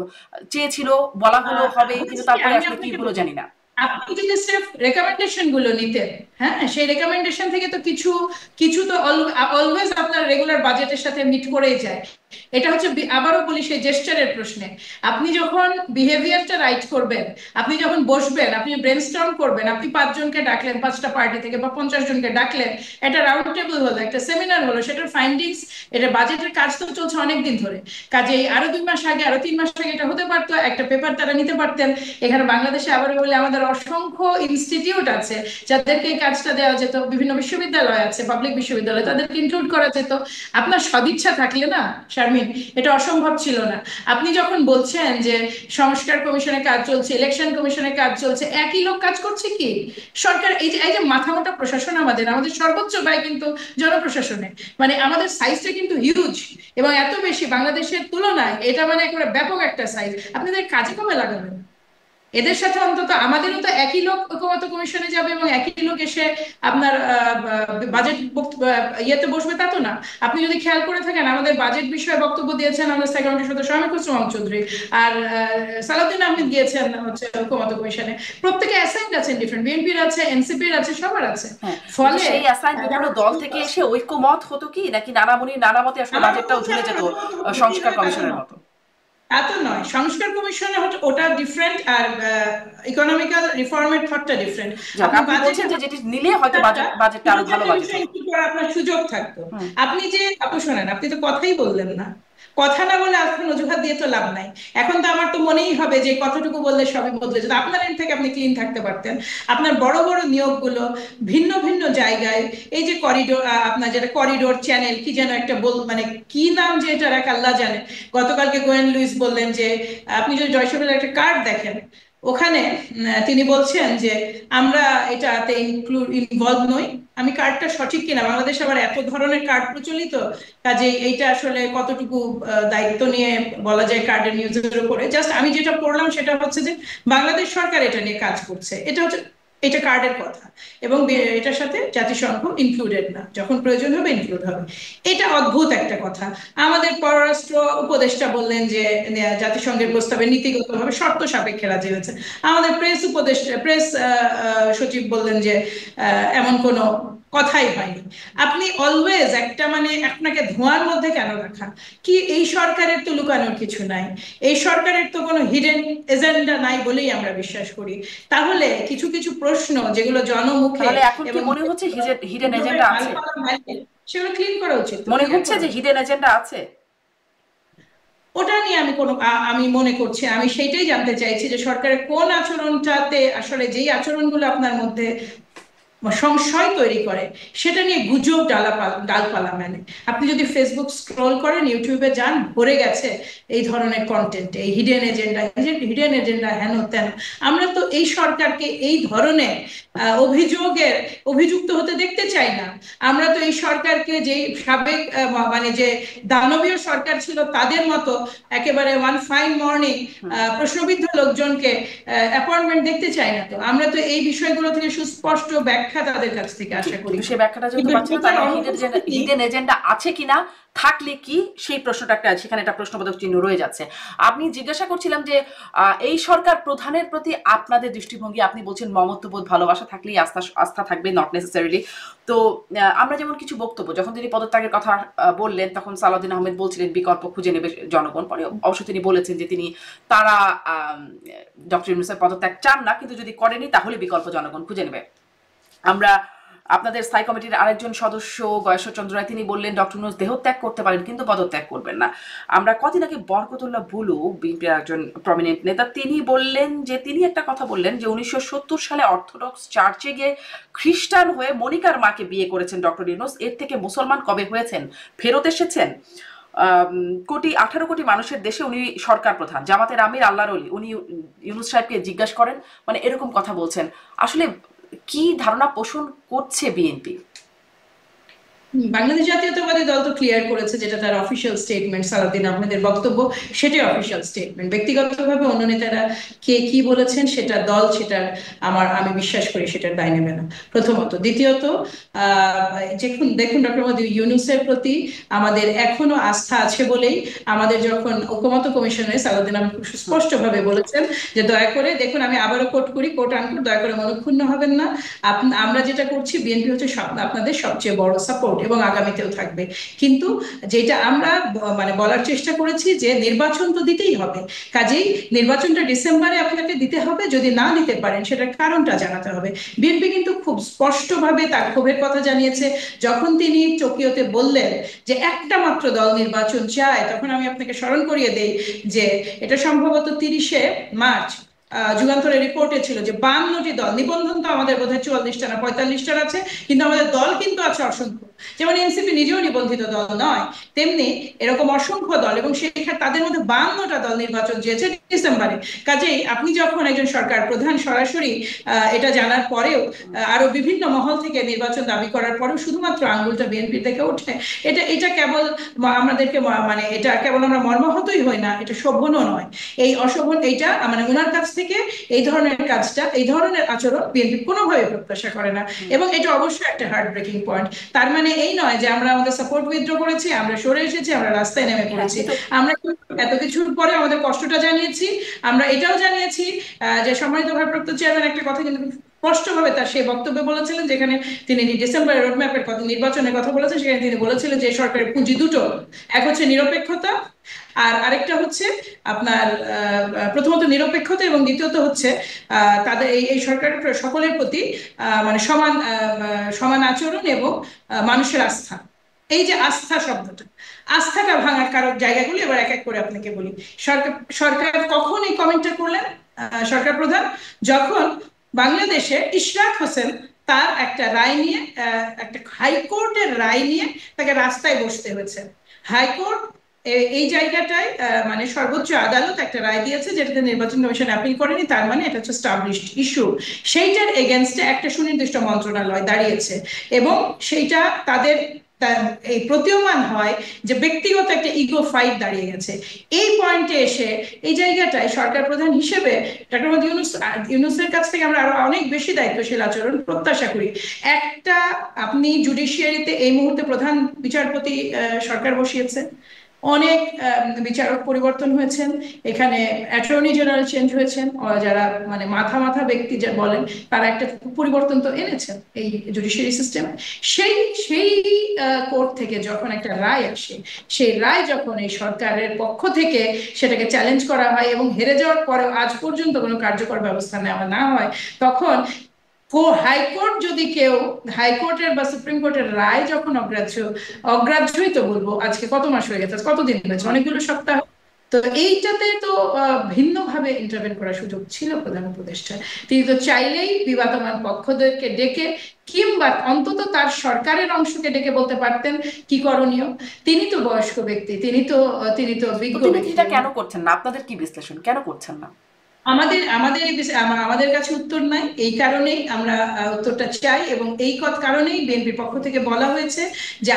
চেয়েছিল, বলা হলো হবে, কিন্তু তারপরে আমি আসলে কি আপনাকে হলো জানি না। আপনি যদি স্রেফ রেকমেন্ডেশন গুলো নিতেন, হ্যাঁ, সেই রেকমেন্ডেশন থেকে তো কিছু কিছু তো অলওয়েজ আপনার রেগুলার বাজেটের সাথে মিট করেই যায়। এটা হচ্ছে, আবারও বলি, সেই জেস্টারের প্রশ্নে। আপনি যখন বিহেভিয়ারটা রাইট করবেন, আপনি যখন বসবেন, আপনি ব্রেনস্টর্ম করবেন, আপনি 5 জনকে ডাকলেন, 5টা পার্টি থেকে বা 50 জনকে ডাকলেন, একটা রাউন্ড টেবিল হলো, একটা সেমিনার হলো, সেটার ফাইন্ডিংস, এটা বাজেটের কাজ তো চলছে অনেকদিন ধরে। কাজেই আরো 2 মাস আগে, আরো 3 মাস আগে এটা হতে পারতো, একটা পেপার তারা নিতে পারতেন। এখানে বাংলাদেশে আবারও বলে আমাদের অসংখ্য ইনস্টিটিউট আছে যাদেরকে এই কাজটা দেওয়া যেত, বিভিন্ন বিশ্ববিদ্যালয় আছে, পাবলিক বিশ্ববিদ্যালয়, তাদেরকে ইনক্লুড করা যেত। আপনার সদিচ্ছা থাকলে না শারমিন, এটা অসম্ভব ছিল না। আপনি যখন বলছেন যে সংস্কার কমিশনের কাজ চলছে, ইলেকশন কমিশনের কাজ চলছে, একই লোক কাজ করছে কি? সরকার এই যে মাথা মোটা প্রশাসন, আমাদের আমাদের সর্বোচ্চ ব্যয় কিন্তু জনপ্রশাসনে, মানে আমাদের সাইজটা কিন্তু হিউজ, এবং এত বেশি বাংলাদেশের তুলনায়, এটা মানে একেবারে ব্যাপক একটা সাইজ। আপনাদের কাজে কমে লাগাবেন এদের সাথে? অন্তত আমাদেরও তো একই লোক ঐকমত্য কমিশনে যাবে এবং একই লোক এসে আপনার বাজেট ইয়েতে বসবে, তা তো না। আপনি যদি খেয়াল করে থাকেন, আমাদের বাজেট বিষয়ে বক্তব্য দিয়েছেন আমাদের স্থায়ী কমিটির সদস্য আমির খসরু মাহমুদ চৌধুরী, আর সালাউদ্দিন আহমেদ গিয়েছেন হচ্ছে ঐকমত্য কমিশনে। প্রত্যেকে অ্যাসাইন্ড আছেন, ডিফারেন্ট, বিএনপির আছে, এনসিপির আছে, সবার আছে। ফলে সেই অ্যাসাইন বিভিন্ন দল থেকে এসে ঐক্যমত হতো কি, নাকি নানামুনি নানা মতে আসলে বাজেটটাও ঝুলে যেত সংস্কার কমিশনের মতো? এত নয়, সংস্কার কমিশনে ওটা ডিফারেন্ট, আর ইকোনমিক্যাল রিফর্মের থটটা ডিফারেন্ট। আপনি বলছেন যে যেটি নিলে হয়তো বাজেটটা আরো ভালো বাজেট হতো, আপনার সুযোগ থাকতো। আপনি যে, আপু শোনেন, আপনি তো কথাই বললেন না। কথা না বলে এখন অজুহাত দিয়ে তো লাভ নাই। এখন তো আমার তো মনেই হবে যে কতটুকু বললে সবই বদলে যেত। আপনার এন্ড থেকে আপনি ক্লিন থাকতে পারতেন। আপনার বড় বড় নিয়োগগুলো ভিন্ন ভিন্ন জায়গায়, এই যে করিডোর, আপনার যেটা করিডোর চ্যানেল কি যেন একটা মানে কি নাম যে এটার এক আল্লাহ জানে। গতকালকে গোয়েন লুইস বললেন যে আপনি যদি ডয়চে ভেলের একটা কার্ড দেখেন, ওখানে তিনি বলছেন যে আমরা এটাতে ইনভলভ নই। আমি কার্ডটা সঠিক কিনা, বাংলাদেশে আবার এত ধরনের কার্ড প্রচলিত, কাজে এইটা আসলে কতটুকু দায়িত্ব নিয়ে বলা যায় কার্ডের নিউজের উপরে। জাস্ট আমি যেটা পড়লাম সেটা হচ্ছে যে বাংলাদেশ সরকার এটা নিয়ে কাজ করছে, এটা হচ্ছে এটা কার্ডের কথা, এবং এটার সাথে জাতিসংঘ ইনক্লুডেড না, যখন প্রয়োজন হবে ইনক্লুড হবে। এটা অদ্ভুত একটা কথা। আমাদের পররাষ্ট্র উপদেষ্টা বললেন যে জাতিসংঘের প্রস্তাবে নীতিগতভাবে শর্ত সাপেক্ষে রাজি হয়েছে। আমাদের প্রেস উপদেষ্টা, প্রেস সচিব বললেন যে এমন কোনো কথাই হয়নি। আপনি অলওয়েজ একটা মানে আপনাকে ধোঁয়ার মধ্যে কেন রাখা? কি এই সরকারের তো লুকানোর কিছু নাই, এই সরকারের তো কোনো হিডেন এজেন্ডা নাই বলেই আমরা বিশ্বাস করি। তাহলে কিছু কিছু প্রশ্ন যেগুলো জনমুখে তাহলে এখন কি এবং মনে হচ্ছে হিডেন এজেন্ডা আছে? সেগুলো ক্লিন করা উচিত, মনে ক্লিয়ার হচ্ছে করা যে উচিত। হিডেন এজেন্ডা আছে? ওটা নিয়ে আমি কোনো আমি মনে করছি, আমি সেইটাই জানতে চাইছি যে সরকারের কোন আচরণটাতে আসলে যেই আচরণগুলো আপনার মধ্যে সংশয় তৈরি করে, সেটা নিয়ে গুজব ডালপালা মানে। আপনি যদি ফেসবুক স্ক্রল করেন, ইউটিউবে যান, ভরে গেছে এই ধরনের কন্টেন্ট, এই হিডেন এজেন্ডা হেন তেন। আমরা তো এই সরকারকে এই ধরনের অভিযুক্ত হতে দেখতে চাই না। আমরা তো এই সরকারকে যে সাবেক মানে যে দানবীয় সরকার ছিল তাদের মতো একেবারে ওয়ান ফাইন মর্নিং প্রশ্নবিদ্ধ লোকজনকে অ্যাপয়েন্টমেন্ট দেখতে চাই না। তো আমরা তো এই বিষয়গুলো থেকে সুস্পষ্ট ব্যাখ্যা তাদের কাছ থেকে আশা করি। কিন্তু সেই ব্যাখ্যাটা যেহেতু কিন্তু পাচ্ছি না, তার এটার মানে অনুপস্থিতি। হিডেন এজেন্ডা আছে কিনা, থাকলে কি, সেই প্রশ্নটা একটা সেখানে একটা প্রশ্নবোধক চিহ্ন রয়ে যাচ্ছে। আপনি জিজ্ঞাসা করছিলাম যে এই সরকার প্রধানের প্রতি আপনাদের দৃষ্টিভঙ্গি, আপনি বলছেন মমত্ববোধ ভালোবাসা থাকলেই আস্থা থাকবে, নট নেসেসারিলি। তো আমরা যেমন কিছু বক্তব্য, যখন তিনি পদত্যাগের কথা বললেন, তখন সালাউদ্দিন আহমেদ বলছিলেন বিকল্প খুঁজে নেবে জনগণ। পরে অবশ্য তিনি বলেছেন যে তারা ডক্টর ইউনূসের পদত্যাগ চান না, কিন্তু যদি করেনি তাহলে বিকল্প জনগণ খুঁজে নেবে। আমরা আপনাদের স্থায়ী কমিটির আরেকজন সদস্য গয়েশ্বরচন্দ্র রায়, তিনি বললেন ডক্টর ইউনূস দেহত্যাগ করতে পারেন কিন্তু পদত্যাগ করবেন না। আমরা কদিন আগে বরকতুল্লাহ বুলু, বিএনপির একজন প্রমিনেন্ট নেতা, তিনি বললেন যে তিনি একটা কথা বললেন যে 1970 সালে অর্থোডক্স চার্চে গিয়ে খ্রিস্টান হয়ে মনিকার মাকে বিয়ে করেছেন ডক্টর ইউনূস, এর থেকে মুসলমান কবে হয়েছেন, ফেরত এসেছেন? 18 কোটি মানুষের দেশে উনি সরকার প্রধান, জামাতের আমির, আল্লাহর ওলি, উনি ইউনূস সাহেবকে জিজ্ঞাসা করেন, মানে এরকম কথা বলছেন। আসলে কি ধারণা পোষণ করছে বিএনপি? বাংলাদেশ জাতীয়তাবাদী দল তো ক্লিয়ার করেছে, যেটা তার অফিসিয়াল স্টেটমেন্ট, সালাউদ্দিন আহমেদের বক্তব্য সেটাই অফিসিয়াল স্টেটমেন্ট। ব্যক্তিগতভাবে অন্য নেতারা কে কি বলেছেন সেটা দল, সেটার আমি বিশ্বাস করি সেটার দায় নেবে না, প্রথমত। দ্বিতীয়ত দেখুন ডক্টর মোহাম্মদ ইউনূসের প্রতি আমাদের এখনো আস্থা আছে বলেই আমাদের যখন ঐকমত্য কমিশনে সালাউদ্দিন আহমেদ খুব স্পষ্টভাবে বলেছেন যে দয়া করে দেখুন, আমি আবারও কোট করি, কোট আনকোট, দয়া করে মনক্ষুণ্ণ হবেন না, আমরা যেটা করছি, বিএনপি হচ্ছে আপনাদের সবচেয়ে বড় সাপোর্ট এবং আগামীতেও থাকবে। কিন্তু যেটা আমরা মানে বলার চেষ্টা করেছি যে নির্বাচন তো দিতেই হবে, কাজেই নির্বাচনটা ডিসেম্বরে আপনাকে দিতে হবে, যদি না দিতে পারেন সেটার কারণটা জানাতে হবে। বিএনপি কিন্তু খুব স্পষ্টভাবে তার ক্ষোভের কথা জানিয়েছে যখন তিনি টোকিওতে বললেন যে একটা মাত্র দল নির্বাচন চায়। তখন আমি আপনাকে স্মরণ করিয়ে দেই যে এটা সম্ভবত 30শে মার্চ যুগান্তরের রিপোর্টে ছিল যে 52টি দল, নিবন্ধন তো আমাদের বোধহয় 44টা না 45টার আছে, কিন্তু আমাদের দল কিন্তু আছে অসংখ্য। যেমন এনসিপি নিজেও নিবন্ধিত দল নয়, তেমনি এরকম অসংখ্য দল, এবং সেখানে তাদের মধ্যে 52টা দল নির্বাচন চেয়েছে ডিসেম্বরে। কাজেই আপনি যখন একজন সরকার প্রধান সরাসরি এটা জানার পরেও আরো বিভিন্ন মহল থেকে নির্বাচন দাবি করার পরেও শুধুমাত্র আঙ্গুলটা বিএনপির থেকে ওঠে, এটা কেবল আমাদেরকে মানে এটা কেবল আমরা মর্মাহতই হই না, এটা শোভনও নয়। এই অশোভন, এইটা মানে ওনার কাছ থেকে এই ধরনের কাজটা, এই ধরনের আচরণ বিএনপি কোনোভাবে প্রত্যাশা করে না, এবং এটা অবশ্যই একটা হার্ট ব্রেকিং পয়েন্ট। তার মানে এই নয় যে আমরা আমাদের সাপোর্ট উইথড্র করেছি, আমরা সরে এসেছি, আমরা রাস্তায় নেমে পড়েছি। আমরা এত কিছুর পরে আমাদের কষ্টটা জানিয়েছি। আমরা এটাও জানিয়েছি যে সম্মানিত ভারপ্রাপ্ত চেয়ারম্যান একটা কথা কিন্তু স্পষ্টভাবে তার সেই বক্তব্যে বলেছিলেন, যেখানে তিনি ডিসেম্বরের রোডম্যাপের কথা, নির্বাচনের কথা বলেছেন, সেখানে তিনি বলেছিলেন যে সরকারের পুঁজি দুটো, এক হচ্ছে নিরপেক্ষতা, আর আরেকটা হচ্ছে আপনার প্রথমত নিরপেক্ষতা, এবং দ্বিতীয়ত হচ্ছে তাদের এই সরকারের সকলের প্রতি মানে সমান আচরণ এবং মানুষের আস্থা। এই যে আস্থা শব্দটা, আস্থাটা ভাঙার কারণ জায়গাগুলো এবার এক এক করে আপনাকে বলি। সরকার সরকার কখন এই কমেন্টটা করলেন? সরকার প্রধান যখন বাংলাদেশে ইশরাক হোসেন তার একটা রায় নিয়ে, একটা হাইকোর্টের রায় নিয়ে তাকে রাস্তায় বসতে হয়েছে। হাইকোর্ট এই জায়গাটায় মানে সর্বোচ্চ আদালত একটা রায় দিয়েছে যেটাতে নির্বাচন কমিশন অ্যাপিল করেনি, তার মানে এটা হচ্ছে স্টাবলিশড ইস্যু। সেইটার এগেনস্টে একটা সুনির্দিষ্ট মন্ত্রণালয় দাঁড়িয়েছে এবং সেইটা তাদের এই প্রতীয়মান হয় যে ব্যক্তিগত একটা ইগো ফাইট দাঁড়িয়ে গেছে। এই পয়েন্টে এসে এই জায়গাটায় সরকার প্রধান হিসেবে ডক্টর মোহাম্মদ ইউনূসের কাছ থেকে আমরা আরো অনেক বেশি দায়িত্বশীল আচরণ প্রত্যাশা করি। একটা, আপনি জুডিশিয়ারিতে এই মুহূর্তে প্রধান বিচারপতি সরকার বসিয়েছে, অনেক বিচারক পরিবর্তন হয়েছেন, এখানে অ্যাটর্নি জেনারেল চেঞ্জ হয়েছেন, যারা মানে মাথা মাথা ব্যক্তি যা বলেন তারা একটা পরিবর্তন তো এনেছেন এই জুডিশিয়ারি সিস্টেমে। সেই সেই কোর্ট থেকে যখন একটা রায় আসে, সেই রায় যখন এই সরকারের পক্ষ থেকে সেটাকে চ্যালেঞ্জ করা হয় এবং হেরে যাওয়ার পরেও আজ পর্যন্ত কোনো কার্যকর ব্যবস্থা নেওয়া না হয়, তখন হাইকোর্ট যদি কেউ, হাইকোর্টের বা সুপ্রিম কোর্টের রায় যখন অগ্রাহ্যই তো বলবো, আজকে কত মাস হয়ে গেছে, কতদিন হয়েছে, অনেকগুলো সপ্তাহ। তো এইটাতে তো ভিন্নভাবে ইন্টারভেন করার সুযোগ ছিল প্রধান উপদেষ্টার। তিনি তো চাইলেই বিবাদমান পক্ষদেরকে ডেকে কিংবা অন্তত তার সরকারের অংশকে ডেকে বলতে পারতেন কি করণীয়। তিনি তো বয়স্ক ব্যক্তি, তিনি তো বিজ্ঞ ব্যক্তি। কেন করছেন না? আপনাদের কি বিশ্লেষণ, কেন করছেন না? আমাদের আমাদের আমাদের কাছে উত্তর নাই, এই কারণেই আমরা উত্তরটা চাই এবং এই কারণেই বিএনপির পক্ষ থেকে বলা হয়েছে যে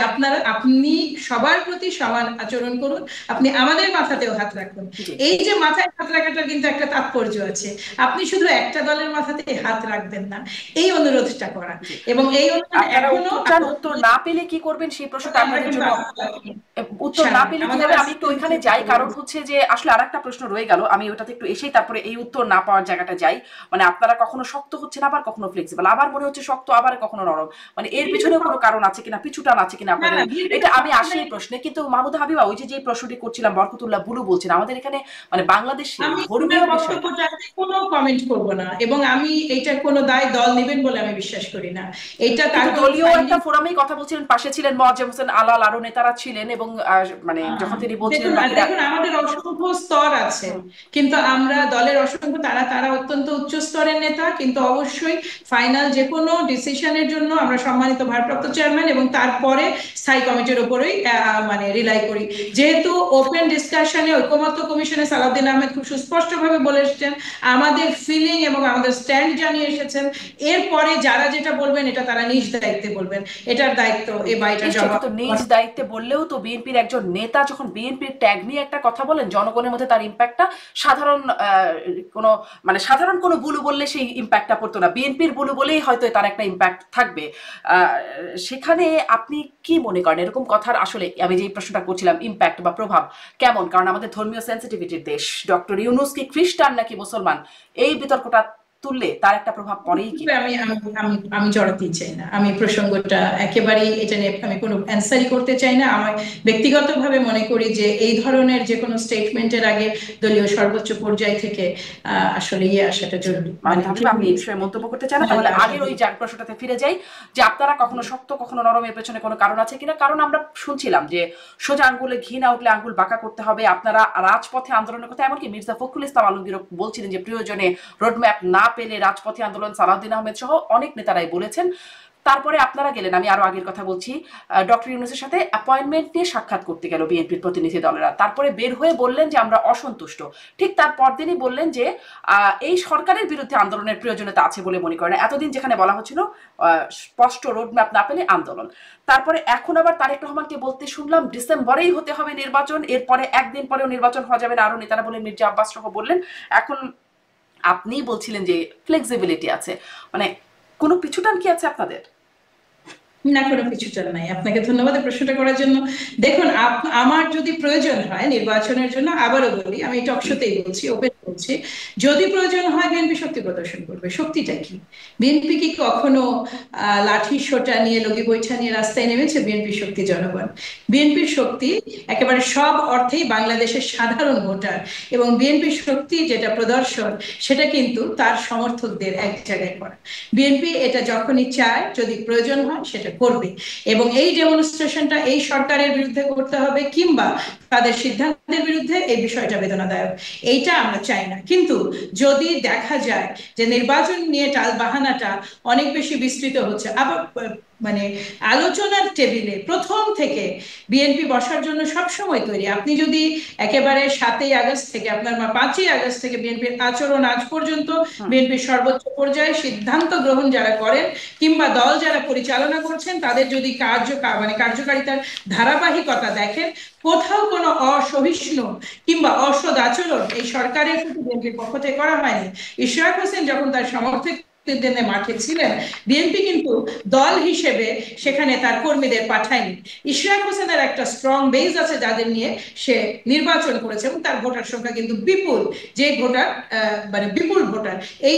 আপনি সবার প্রতি সমান আচরণ করুন, আপনি আমাদের মাথাতেও হাত রাখুন। এই যে মাথায় হাত রাখাটার কিন্তু একটা তাৎপর্য আছে, আপনি শুধু একটা দলের মাথাতে হাত রাখবেন না, এই অনুরোধটা করা। এবং এই অনুরোধ এখনো উত্তর না পেলে কি করবেন সেই প্রশ্নটা আপনাদের জন্য, উত্তর না পেলে কি হবে? আমি একটু ওইখানে যাই, কারণ হচ্ছে যে আসলে আরেকটা প্রশ্ন রয়ে গেল, আমি ওটাতে একটু এসেই তারপরে এই উত্তর না পাওয়ার জায়গাটা যাই। মানে আপনারা কখনো শক্ত হচ্ছেন, আবার কখনো ফ্লেক্সিবল, আবার মনে হচ্ছে শক্ত, আবার কখনো নরম, মানে এর পিছনে কোনো কারণ আছে কিনা, পিছুটান আছে কিনা আপনাদের, এটা আমি আসি এই প্রশ্নে। কিন্তু মাহমুদা হাবিবা, ওই যে প্রশ্নটি করছিলাম, বরকতুল্লাহ বুলু বলছেন আমাদের এখানে মানে বাংলাদেশে ধর্মীয় বিষয় কোনো কমেন্ট করব না এবং আমি এইটার কোনো দায় দল নেবেন বলে আমি বিশ্বাস করি না। এটা তার দলীয় একটা ফোরামেই কথা বলছিলেন, পাশে ছিলেন মোয়াজ্জেম হোসেন আলাল, আরো নেতারা ছিলেন এবং মানে যখন তিনি বলছিলেন, দেখুন আমাদের অসংখ্য স্তর আছে, কিন্তু আমরা দলের অসংখ্য তারা অত্যন্ত উচ্চ স্তরের নেতা, কিন্তু অবশ্যই ফাইনাল যে কোনো ডিসিশনের জন্য আমরা সম্মানিত ভারপ্রাপ্ত চেয়ারম্যান এবং তারপরে স্থায়ী কমিটির উপরেই মানে রিলাই করি। যেহেতু ওপেন ডিসকাশনে ঐকমত্য কমিশনে সালাউদ্দিন আহমেদ খুব সুস্পষ্টভাবে বলে এসেছেন, আমাদের ফিলিং এবং আমাদের স্ট্যান্ড জানিয়ে এসেছেন, এরপরে যারা যেটা বলবেন এটা তারা নিজ দায়িত্বে বলবেন, এটার দায়িত্ব এ বাড়িটার জবাব। নিজ দায়িত্বে বললেও তো বিএনপির একজন নেতা যখন বিএনপির ট্যাগ নিয়ে একটা কথা বলেন, জনগণের মধ্যে তার ইম্প্যাক্টটা সাধারণ কোনো বুলু বললে সেই ইম্প্যাক্টটা পড়তো না, বিএনপির বুলু বলেই হয়তো তার একটা ইম্প্যাক্ট থাকবে। সেখানে আপনি কি মনে করেন এরকম কথার আসলে, আমি যে প্রশ্নটা করছিলাম, ইম্প্যাক্ট বা প্রভাব কেমন? কারণ আমাদের ধর্মীয় সেন্সিটিভিটির দেশ, ডক্টর ইউনূস কি খ্রিস্টান নাকি মুসলমান, এই বিতর্কটা তুললে তার একটা প্রভাব পড়েই কি? আমি জড়াতেই চাই না, আমি প্রসঙ্গটা একেবারেই এটা নিয়ে আমি কোনো অ্যান্সারই করতে চাই না। আমি ব্যক্তিগতভাবে মনে করি যে এই ধরনের যে কোনো স্টেটমেন্টের আগে দলীয় সর্বোচ্চ পর্যায় থেকে আসলে আসাটা জরুরি। আমি এই বিষয়ে মন্তব্য করতে চাই না, তাহলে আগের ওই প্রশ্নটাতে ফিরে যাই যে আপনারা কখনো শক্ত কখনো নরম, এর পেছনে কোনো কারণ আছে কিনা? কারণ আমরা শুনছিলাম যে সোজা আঙ্গুলে ঘি না উঠলে আঙ্গুল বাঁকা করতে হবে, আপনারা রাজপথে আন্দোলনের কথা, এমনকি মির্জা ফখরুল ইসলাম আলমগীর বলছিলেন যে প্রয়োজনে রোডম্যাপ না পেলে রাজপথে আন্দোলন, সালাউদ্দিন আহমেদ সহ অনেক নেতারাই বলেছেন। তারপরে আপনারা গেলেন, আমি আরো আগের কথা বলছি, ডক্টর ইউনূসের সাথে অ্যাপয়েন্টমেন্ট নিয়ে সাক্ষাৎ করতে গেল বিএনপির প্রতিনিধি দলেরা, তারপরে বের হয়ে বললেন যে আমরা অসন্তুষ্ট। ঠিক তার পরদিনই বললেন যে এই সরকারের বিরুদ্ধে আন্দোলনের প্রয়োজনীয়তা আছে বলে মনে করেন, এতদিন যেখানে বলা হচ্ছিল স্পষ্ট রোডম্যাপ না পেলে আন্দোলন। তারপরে এখন আবার তারেক রহমানকে বলতে শুনলাম ডিসেম্বরেই হতে হবে নির্বাচন, এরপরে একদিন পরেও নির্বাচন হওয়া যাবে না, আরো নেতারা বললেন, মির্জা আব্বাস সহ বললেন। এখন আপনি বলছিলেন যে ফ্লেক্সিবিলিটি আছে, মানে কোনো পিছুটান কি আছে আপনাদের? না, কোনো পিছুটান নাই। আপনাকে ধন্যবাদ প্রশ্নটা করার জন্য। দেখুন, আমার যদি প্রয়োজন হয় নির্বাচনের জন্য, আবারও বলি, আমি টকশোতেই বলছি, ওপেন বলছি, যদি প্রয়োজন হয় বিএনপি শক্তি প্রদর্শন করবে। শক্তিটা কি? বিএনপি কি কখনো লাঠি সোঁটা নিয়ে, লগি বৈঠা নিয়ে রাস্তায় নেমেছে? বিএনপির শক্তি জনগণ। বিএনপির শক্তি একেবারে সব অর্থেই বাংলাদেশের সাধারণ ভোটার, এবং বিএনপির শক্তি যেটা প্রদর্শন সেটা কিন্তু তার সমর্থকদের এক জায়গায় করা। বিএনপি এটা যখনই চায়, যদি প্রয়োজন হয় সেটা করবে, এবং এই ডেমনস্ট্রেশনটা এই সরকারের বিরুদ্ধে করতে হবে কিংবা তাদের সিদ্ধান্তের বিরুদ্ধে, এই বিষয়টা বেদনাদায়ক, এইটা আমরা চাই না। কিন্তু যদি দেখা যায় যে নির্বাচন নিয়ে টাল বাহানাটা অনেক বেশি বিস্তৃত হচ্ছে, আবার মানে আলোচনার টেবিলে প্রথম থেকে বিএনপি বসার জন্য সব সময় তৈরি। আপনি যদি একেবারে 7ই আগস্ট থেকে, আপনার 5ই আগস্ট থেকে বিএনপির আচরণ আজ পর্যন্ত, বিএনপির সর্বোচ্চ পর্যায়ে সিদ্ধান্ত গ্রহণ যারা করেন কিংবা দল যারা পরিচালনা করছেন, তাদের যদি কার্যকারিতার ধারাবাহিকতা দেখেন, কোথাও কোনো অসহিষ্ণু কিংবা অসৎ আচরণ এই সরকারের প্রতি বিএনপির পক্ষ থেকে করা হয়নি। ইশরাক হোসেন যখন তার সমর্থক মাঠে ছিলেন, বিএনপি কিন্তু দল হিসেবে সেখানে তার কর্মীদের পাঠায়নি। ইশরাক হোসেনের একটা স্ট্রং বেস আছে যাদের নিয়ে সে নির্বাচন করেছে, এবং তার ভোটার সংখ্যা কিন্তু বিপুল, যে ভোটার বিপুল ভোটার। এই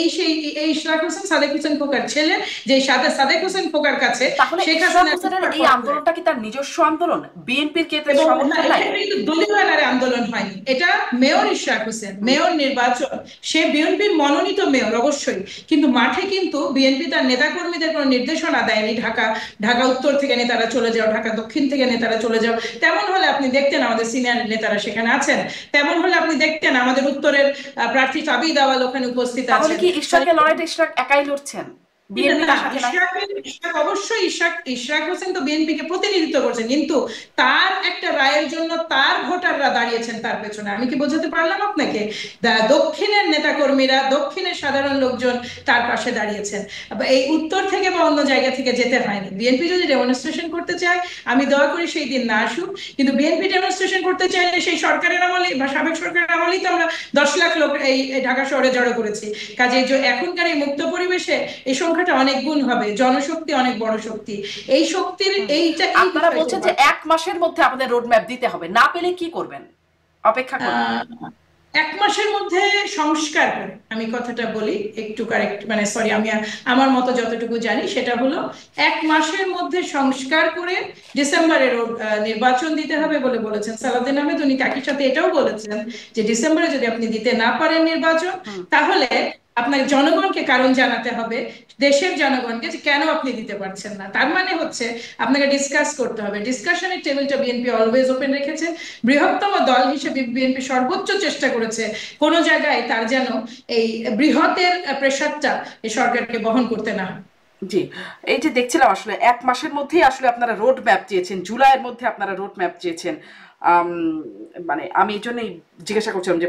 ইশরাক হোসেন সাদেক হোসেন খোকার ছেলে, যে সাদেক হোসেন খোকার কাছে শেখ হাসিনার এই আন্দোলনটা কি তার নিজস্ব আন্দোলন? বিএনপির কে তার সমর্থন নাই? দলীয় আন্দোলন হয়নি, এটা মেয়র ইশরাক হোসেন, মেয়র নির্বাচন, সে বিএনপির মনোনীত মেয়র অবশ্যই, কিন্তু মাঠে কিন্তু বিএনপি তার নেতাকর্মীদের কোনো নির্দেশনা দেয়নি ঢাকা উত্তর থেকে নেতারা চলে যাও, ঢাকা দক্ষিণ থেকে নেতারা চলে যাও। তেমন হলে আপনি দেখতেন আমাদের সিনিয়র নেতারা সেখানে আছেন, তেমন হলে আপনি দেখতেন আমাদের উত্তরের প্রার্থী তাবিদ আওয়াল ওখানে উপস্থিত আছেন। তাহলে কি ইশরাকের লড়াইটা ইশরাক একাই লড়ছেন? অবশ্যই ইশরাক হোসেন তো বিএনপিকে প্রতিনিধিত্ব করছেন, কিন্তু তার একটা রায়ের জন্য তার ভোটাররা দাঁড়িয়েছেন তার পেছনে। আমি কি বোঝাতে পারলাম আপনাকে? দক্ষিণের নেতাকর্মীরা, দক্ষিণের সাধারণ লোকজন তার পাশে দাঁড়িয়েছেন। এই উত্তর থেকে বা অন্য জায়গা থেকে যেতে হয়নি। বিএনপি যদি ডেমনস্ট্রেশন করতে চায়, আমি দয়া করি সেই দিন না আসুক, কিন্তু বিএনপি ডেমনস্ট্রেশন করতে চাইলে সেই সরকারের আমলে বা সাবেক সরকারের আমলেই তো আমরা 10 লাখ লোক এই ঢাকা শহরে জড়ো করেছি। কাজে এখনকার এই মুক্ত পরিবেশে এই সংখ্যাটা অনেক গুণ হবে। জনশক্তি অনেক বড় শক্তি। এই শক্তির আপনারা বলছেন যে 1 মাসের মধ্যে আপনাদের রোডম্যাপ দিতে হবে, না পেলে কি করবেন? অপেক্ষা করবেন? 1 মাসের মধ্যে সংস্কার করে, আমি কথাটা বলি একটু কারেক্ট, সরি, আমি আমার মতো যতটুকু জানি সেটা হলো 1 মাসের মধ্যে সংস্কার করে ডিসেম্বরে নির্বাচন দিতে হবে বলে বলেছেন সালাউদ্দিন আহমেদ। উনি কাকির সাথে এটাও বলেছেন যে ডিসেম্বরে যদি আপনি দিতে না পারেন নির্বাচন, তাহলে আপনাকে জনগণকে কারণ জানাতে হবে, দেশের জনগণকে, যে কেন আপনি দিতে পারছেন না। তার মানে হচ্ছে আপনাকে ডিসকাস করতে হবে। ডিসকাশনের টেবিলটা বিএনপি অলওয়েজ ওপেন রেখেছে। বৃহত্তম দল হিসেবে বিএনপি সর্বোচ্চ চেষ্টা করেছে কোনো জায়গায় তার যেন এই বৃহতের প্রেশারটা এই সরকারকে বহন করতে না হয়। জি, এই যে দেখছিলাম আসলে 1 মাসের মধ্যেই আসলে আপনারা রোড ম্যাপ চেয়েছেন, জুলাইয়ের মধ্যে আপনারা রোড ম্যাপ চেয়েছেন। আমি এই জন্যই জিজ্ঞাসা করছিলাম যে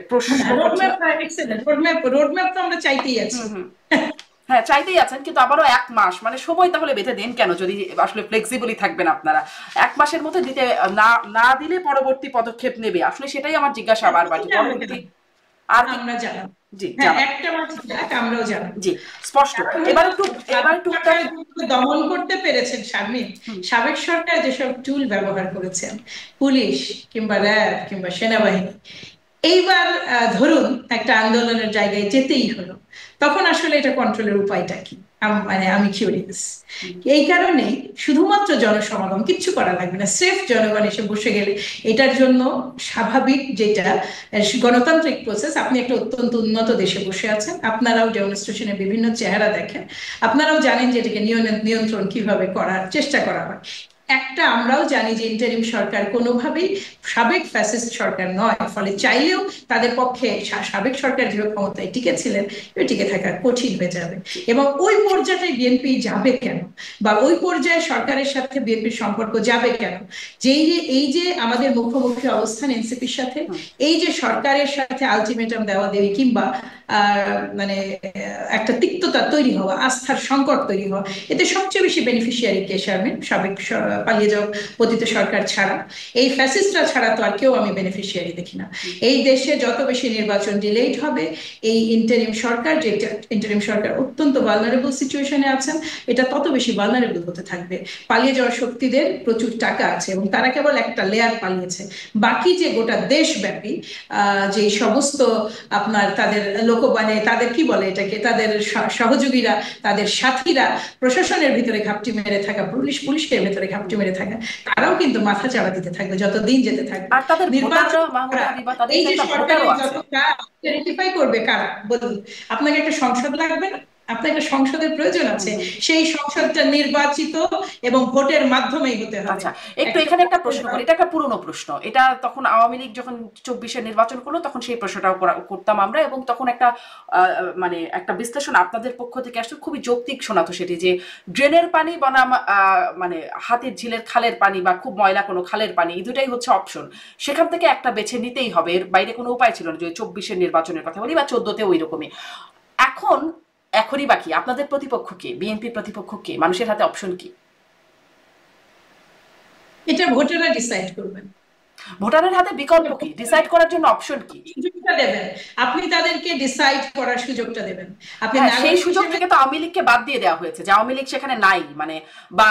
রোডম্যাপ তো আমরা চাইতেই আছি। হ্যাঁ, চাইতেই আছেন, কিন্তু আবারও 1 মাস সময় তাহলে বেঁধে দেন কেন, যদি আসলে ফ্লেক্সিবলি থাকবেন আপনারা? 1 মাসের মধ্যে দিতে না দিলে পরবর্তী পদক্ষেপ নেবে, আসলে সেটাই আমার জিজ্ঞাসা বারবার। আর আমরা জানাব, জি, একটা মাস আমরাও জানাব, জি, স্পষ্ট। এবার দমন করতে পেরেছেন শারমিন, সাবেক সরকার যেসব টুল ব্যবহার করেছেন, পুলিশ কিংবা র্যাব কিংবা সেনাবাহিনী, এইবার ধরুন একটা আন্দোলনের জায়গায় যেতেই হলো, তখন আসলে এটা কন্ট্রোলের উপায়টা কি? আমি কিউরিয়াস। এই কারণে শুধুমাত্র জনসমাগম, কিচ্ছু করা লাগবে না, স্রেফ জনগণ এসে বসে গেলে এটার জন্য স্বাভাবিক যেটা গণতান্ত্রিক প্রসেস। আপনি একটা অত্যন্ত উন্নত দেশে বসে আছেন, আপনারাও ডেমনস্ট্রেশনের বিভিন্ন চেহারা দেখেন, আপনারাও জানেন যে এটাকে নিয়ন্ত্রণ কিভাবে করার চেষ্টা করা হয়। আমরাও জানি যে ইন্টারিম সরকার কোনোভাবেই সাবেক ফ্যাসিস্ট সরকার নয়, ফলে চাইলেও তাদের পক্ষে সাবেক সরকার যেভাবে ক্ষমতায় টিকেছিলেন টিকে থাকা কঠিন হয়ে যাবে। এবং ওই পর্যায়ে বিএনপি যাবে কেন, বা ওই পর্যায়ে সরকারের সাথে বিএনপির সম্পর্ক যাবে কেন? এই যে আমাদের মুখোমুখি অবস্থান এনসিপির সাথে, এই যে সরকারের সাথে আলটিমেটাম দেওয়া দেওয়ি কিংবা একটা তিক্ততা তৈরি হওয়া, আস্থার সংকট তৈরি হওয়া, এতে সবচেয়ে বেশি বেনিফিশিয়ারি কে শারমিন? সাবেক পালিয়ে যাওয়া পতিত সরকার ছাড়া, এই ফ্যাসিস্টরা ছাড়া তো আর কেউ আমি বেনিফিশিয়ারি দেখি না। এই দেশে যত বেশি নির্বাচন ডিলেট হবে, এই ইন্টারিম সরকার, যে ইন্টারিম সরকার অত্যন্ত ভালনারেবল সিচুয়েশনে আছেন, এটা তত বেশি ভালনারেবল হতে থাকবে। পালিয়ে যাওয়ার শক্তিদের প্রচুর টাকা আছে এবং তারা কেবল একটা লেয়ার পালিয়েছে। বাকি যে গোটা দেশব্যাপী যে সমস্ত আপনার তাদের মানে তাদের কি বলে এটাকে, তাদের সহযোগীরা, তাদের সাথীরা, প্রশাসনের ভিতরে ঘাপটি মেরে থাকা, পুলিশের ভিতরে ঘাপটি মেরে থাকা, তারাও কিন্তু মাথা চাড়া দিতে থাকবে যত দিন যেতে থাকবে। আর তাদের নির্বাচন ভোটাররা, মাহমুদা হাবিবা, তাদের এই যে একটা সরকারের ভোটারও যত আছে। কাজ আইডেন্টিফাই করবে কারা, বলুন। আপনাকে একটা সংসদ লাগবে না? আপনার একটা সংসদের প্রয়োজন আছে। সেই সংসদটা নির্বাচিত এবং ভোটের মাধ্যমেই হতে হবে। আচ্ছা, একটু এখানে একটা প্রশ্ন করি, এটা একটা পুরনো প্রশ্ন, এটা তখন আওয়ামী লীগ যখন 24-এ নির্বাচন করলো তখন সেই প্রশ্নটাও করতাম আমরা, এবং তখন একটা মানে একটা বিশ্লেষণ আপনাদের পক্ষ থেকে আসলে খুবই যৌক্তিক শোনাতো সেটি, যে ড্রেনের পানি বনাম মানে হাতির ঝিলের খালের পানি বা খুব ময়লা কোনো খালের পানি, এই দুটাই হচ্ছে অপশন, সেখান থেকে একটা বেছে নিতেই হবে, এর বাইরে কোনো উপায় ছিল না। যে 24-এর নির্বাচনের কথা বলি বা 14-তেও ওই রকমই। এখনই বাকি আপনাদের প্রতিপক্ষ কে, বিএনপির প্রতিপক্ষ কে, মানুষের হাতে অপশন কি? এটা ভোটাররা ডিসাইড করবেন। ভোটারের হাতে বিকল্প কি, ডিসাইড করার জন্য অপশন কি? সুযোগটা দেবেন, আপনি তাদেরকে ডিসাইড করার সুযোগটা দেবেন। আপনি হ্যাঁ, সেই নাগরিক সুযোগ হিসেবে থেকে তো আওয়ামী লীগকে বাদ দিয়ে দেওয়া হয়েছে, যে আওয়ামী লীগ সেখানে নাই, মানে বা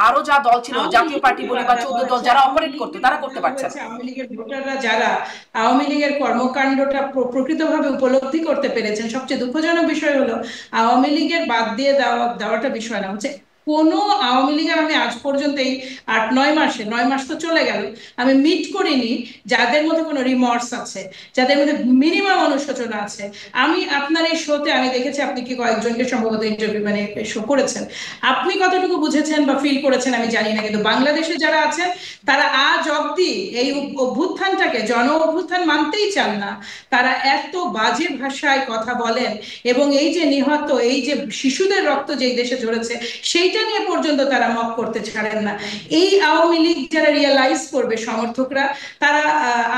আরো যা দল ছিল, জাতীয় পার্টি বলি বা 14 দল যারা অপারেট করতো, তারা করতে পারছে না। আওয়ামী লীগের ভোটাররা যারা আওয়ামী লীগের কর্মকাণ্ডটা প্রকৃতভাবে উপলব্ধি করতে পেরেছেন, সবচেয়ে দুঃখজনক বিষয় হলো আওয়ামী লীগের বাদ দিয়ে দেওয়াটা বিষয় না, হচ্ছে কোনো আওয়ামী লীগের আমি আজ পর্যন্ত এই 8-9 মাসে, 9 মাস তো চলে গেল, আমি মিট করিনি যাদের মধ্যে কোনো রিমর্স আছে, যাদের মধ্যে মিনিমাম অনুশোচনা আছে। আমি আপনার এই শোতে আমি দেখেছি আপনি কি কয়েকজনকে সম্ভবত ইন্টারভিউ মানে শো করেছেন, আপনি কতটুকু বুঝেছেন বা ফিল করেছেন আমি জানি না, কিন্তু বাংলাদেশে যারা আছেন তারা আজ অব্দি এই অভ্যুত্থানটাকে জন অভ্যুত্থান মানতেই চান না। তারা এত বাজে ভাষায় কথা বলেন এবং এই যে নিহত, এই যে শিশুদের রক্ত যেই দেশে ঝরেছে, সেইটা নিয়ে পর্যন্ত তারা মক করতে ছাড়েন না। এই আওয়ামী লীগ যারা রিয়েলাইজ করবে, সমর্থকরা, তারা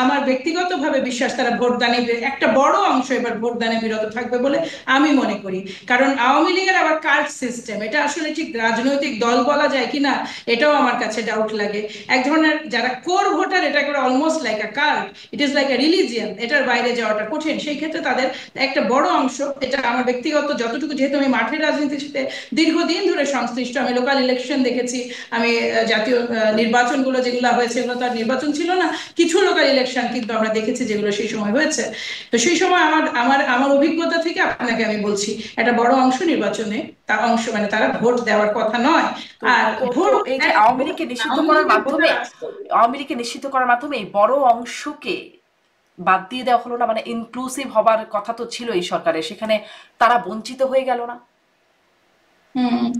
আমার ব্যক্তিগতভাবে বিশ্বাস তারা ভোটদানে একটা বড় অংশ এবার ভোটদানে বিরত থাকবে বলে আমি মনে করি। কারণ আওয়ামী লীগের আবার কার্ড সিস্টেম, এটা আসলে ঠিক রাজনৈতিক দল বলা যায় কিনা এটাও আমার কাছে ডাউট লাগে। এক ধরনের যারা কোর ভোটার, এটা করে almost like a cult, it is like a religion, এটার বাইরে যাওয়াটা কঠিন। সেই ক্ষেত্রে তাদের একটা বড় অংশ, এটা আমার ব্যক্তিগত যতটুকু, যেহেতু আমি মাঠের রাজনীতির সাথে দীর্ঘদিন ধরে সংশ্লিষ্ট, আমি লোকাল ইলেকশন দেখেছি, আমি জাতীয় নির্বাচনগুলো যেগুলো হয়েছে এগুলো তো আর নির্বাচন ছিল না, কিছু লোকাল ইলেকশন কিন্তু আমরা দেখেছি যেগুলো সেই সময় হয়েছে। তো সেই সময় আমার আমার আমার অভিজ্ঞতা থেকে আপনাকে আমি বলছি, একটা বড় অংশ নির্বাচনে তার অংশ মানে তারা ভোট দেওয়ার কথা নয়। আর ভোট, এই যে আওয়ামী লীগকে নিষিদ্ধ করার মাধ্যমে, আওয়ামী লীগকে নিষিদ্ধ করার মাধ্যমে এই বড় অংশকে বাদ দিয়ে দেওয়া হলো না, মানে ইনক্লুসিভ হবার কথা তো ছিল এই সরকারের, সেখানে তারা বঞ্চিত হয়ে গেল না?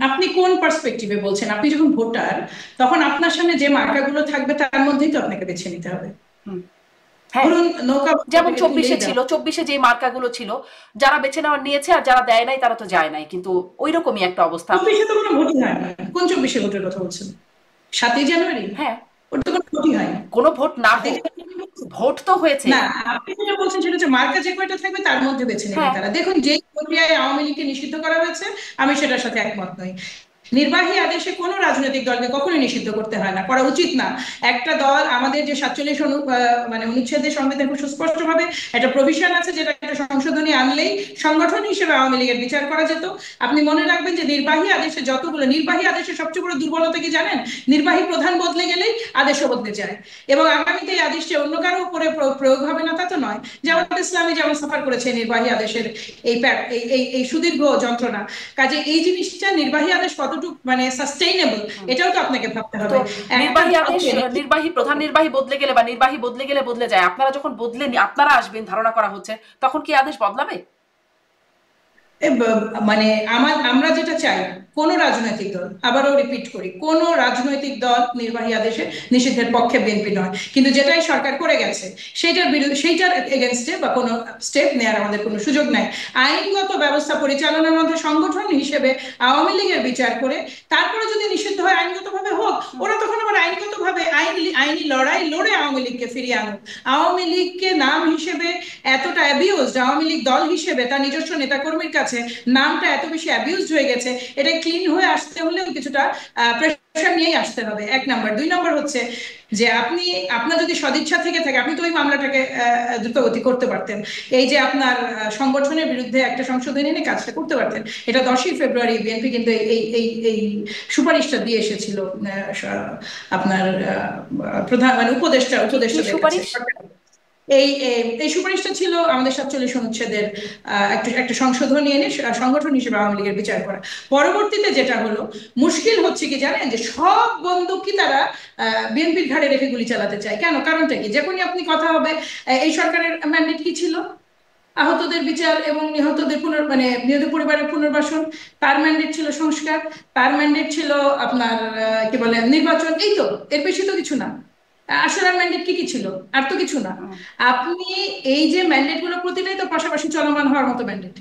আপনি কোন পার্সপেক্টিভে বলছেন? আপনি যখন ভোটার, তখন আপনার সামনে যে মার্কাগুলো থাকবে তার মধ্যেই তো আপনাকে বেছে নিতে হবে। হ্যাঁ, ধরুন নৌকা, যেমন 24-এ ছিল, 24-এ যে মার্কাগুলো ছিল, যারা বেছে নেওয়ার নিয়েছে আর যারা দেয় নাই তারা তো যায় নাই, কিন্তু ওই রকমই একটা অবস্থা। 24-এ তো কোনো ভোটই হয় না। কোন 24-এ ভোটের কথা বলছেন? 7ই জানুয়ারি? হ্যাঁ, ওটা তো কোনো ভোটই হয় না। কোনো ভোট না হোক, ভোট তো হয়েছে। না, আপনি যেটা বলছেন সেটা হচ্ছে মার্কা যে কয়টা থাকবে তার মধ্যে বেছে নেবে হ্যাঁ, তারা। দেখুন, যে প্রক্রিয়ায় আওয়ামী লীগকে নিষিদ্ধ করা হয়েছে আমি সেটার সাথে একমত নই। নির্বাহী আদেশে কোনো রাজনৈতিক দলকে কখনোই নিষিদ্ধ করতে হয় না, করা উচিত না। একটা দল, আমাদের যে 47 মানে অনুচ্ছেদের সংবিধান খুব সুস্পষ্টভাবে একটা প্রভিশন আছে, যেটা একটা সংশোধনী আনলেই সংগঠন হিসেবে আওয়ামী লীগের বিচার করা যেত। আপনি মনে রাখবেন যে নির্বাহী আদেশে যতগুলো, নির্বাহী আদেশের সবচেয়ে বড় দুর্বলতা কি জানেন? নির্বাহী প্রধান বদলে গেলেই আদেশও বদলে যায়, এবং আগামীতে এই আদেশটি অন্য কারো উপরে প্রয়োগ হবে না তা তো নয়। জামাত ইসলামী যেমন সাফার করেছে নির্বাহী আদেশের এই এই সুদীর্ঘ যন্ত্রণা। কাজে এই জিনিসটা, নির্বাহী আদেশ কতটুকু মানে সাস্টেইনেবল, এটাও তো আপনাকে ভাবতে হবে। নির্বাহী আদেশ, নির্বাহী প্রধান নির্বাহী বদলে গেলে বা নির্বাহী বদলে গেলে বদলে যায়, আপনারা যখন আপনারা আসবেন ধারণা করা হচ্ছে, তখন কি আদেশ বদলাবে? মানে আমরা যেটা চাই, কোন রাজনৈতিক দল, আবারও রিপিট করি, কোন রাজনৈতিক দল নির্বাহী আদেশে নিষিদ্ধের পক্ষে বিএনপি নয়, কিন্তু যেটাই সরকার করে গেছে সেইটার বিরুদ্ধে, সেইটার এগেনস্টে বা কোনো স্টেপ নেওয়ার আমাদের কোনো সুযোগ নাই। আইনগত ব্যবস্থা পরিচালনার মধ্যে সংগঠন হিসেবে আওয়ামী লীগের বিচার করে তারপরে যদি নিষিদ্ধ হয় আইনগতভাবে হোক, ওরা তখন আবার আইনগতভাবে আইনি লড়াই লড়ে আওয়ামী লীগকে ফিরিয়ে আনুক। আওয়ামী লীগকে নাম হিসেবে এতটা অ্যাবিউজড, আওয়ামী লীগ দল হিসেবে তার নিজস্ব নেতাকর্মীর কাছে নামটা এত বেশি অ্যাবিউজড হয়ে গেছে, এটা ক্লিন হয়ে আসতে হলেও কিছুটা প্রেশার নিয়েই আসতে হবে, 1 নাম্বার। 2 নাম্বার হচ্ছে যে আপনার যদি সদিচ্ছা থেকে থাকে, আপনি তো ওই মামলাটাকে দ্রুতগতি করতে পারতেন। এই যে আপনার সংগঠনের বিরুদ্ধে একটা সংশোধনী এনে কাজটা করতে পারতেন। এটা 10ই ফেব্রুয়ারি বিএনপি কিন্তু এই সুপারিশটা দিয়ে এসেছিল আপনার প্রধান মানে উপদেষ্টাদের কাছে। সুপারিশ? এই এই সুপারিশটা ছিল আমাদের 47 অনুচ্ছেদের একটা সংশোধনী এনে সংগঠন হিসেবে আওয়ামী লীগের বিচার করা। পরবর্তীতে যেটা হলো, মুশকিল হচ্ছে কি জানেন, যে সব বন্দুকই তারা বিএনপির ঘাড়ে রেখে গুলি চালাতে চায়। কেন? কারণটা কি? যখনই আপনি কথা হবে, এই সরকারের ম্যান্ডেট কি ছিল? আহতদের বিচার এবং নিহতদের মানে নিহত পরিবারের পুনর্বাসন। তার ম্যান্ডেট ছিল সংস্কার। তার ম্যান্ডেট ছিল আপনার কি বলে নির্বাচন। এই তো, এর বেশি তো কিছু না। আসলে ম্যান্ডেট কি কি ছিল? আর তো কিছু না। আপনি এই যে ম্যান্ডেট গুলো প্রতিটাই তো পাশাপাশি চলমান হওয়ার মতো ম্যান্ডেট।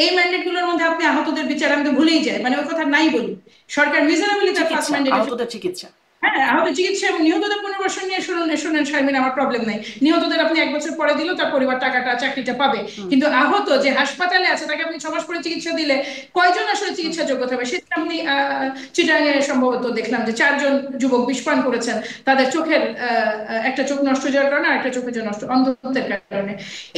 এই ম্যান্ডেট গুলোর মধ্যে আপনি আহতদের বিচার, আমি তো ভুলেই যাই, মানে ওই কথা নাই বলি। সরকার মিজারাবলি তার ফার্স্ট ম্যান্ডেট, আহতদের চিকিৎসা, হ্যাঁ আহত চিকিৎসা এবং নিহতদের পুনর্বাসন নিয়ে শোনেন শারমিন, আমার প্রবলেম নাই। নিহতদের আপনি 1 বছর পরে দিলেও তার পরিবার টাকাটা চাকরিটা পাবে, কিন্তু আহত যে হাসপাতালে আছে তাকে আপনি 6 মাস পরে চিকিৎসা দিলে কয়জন আসলে চিকিৎসা যোগ্য হবে? সেটা আপনি চিটাগাঙে সম্ভবত দেখলাম যে 4 জন যুবক বিষ পান করেছেন, তাদের চোখের একটা চোখ নষ্ট যাওয়ার কারণে আর একটা চোখের জন্য নষ্ট, অন্ধত্বের কারণে।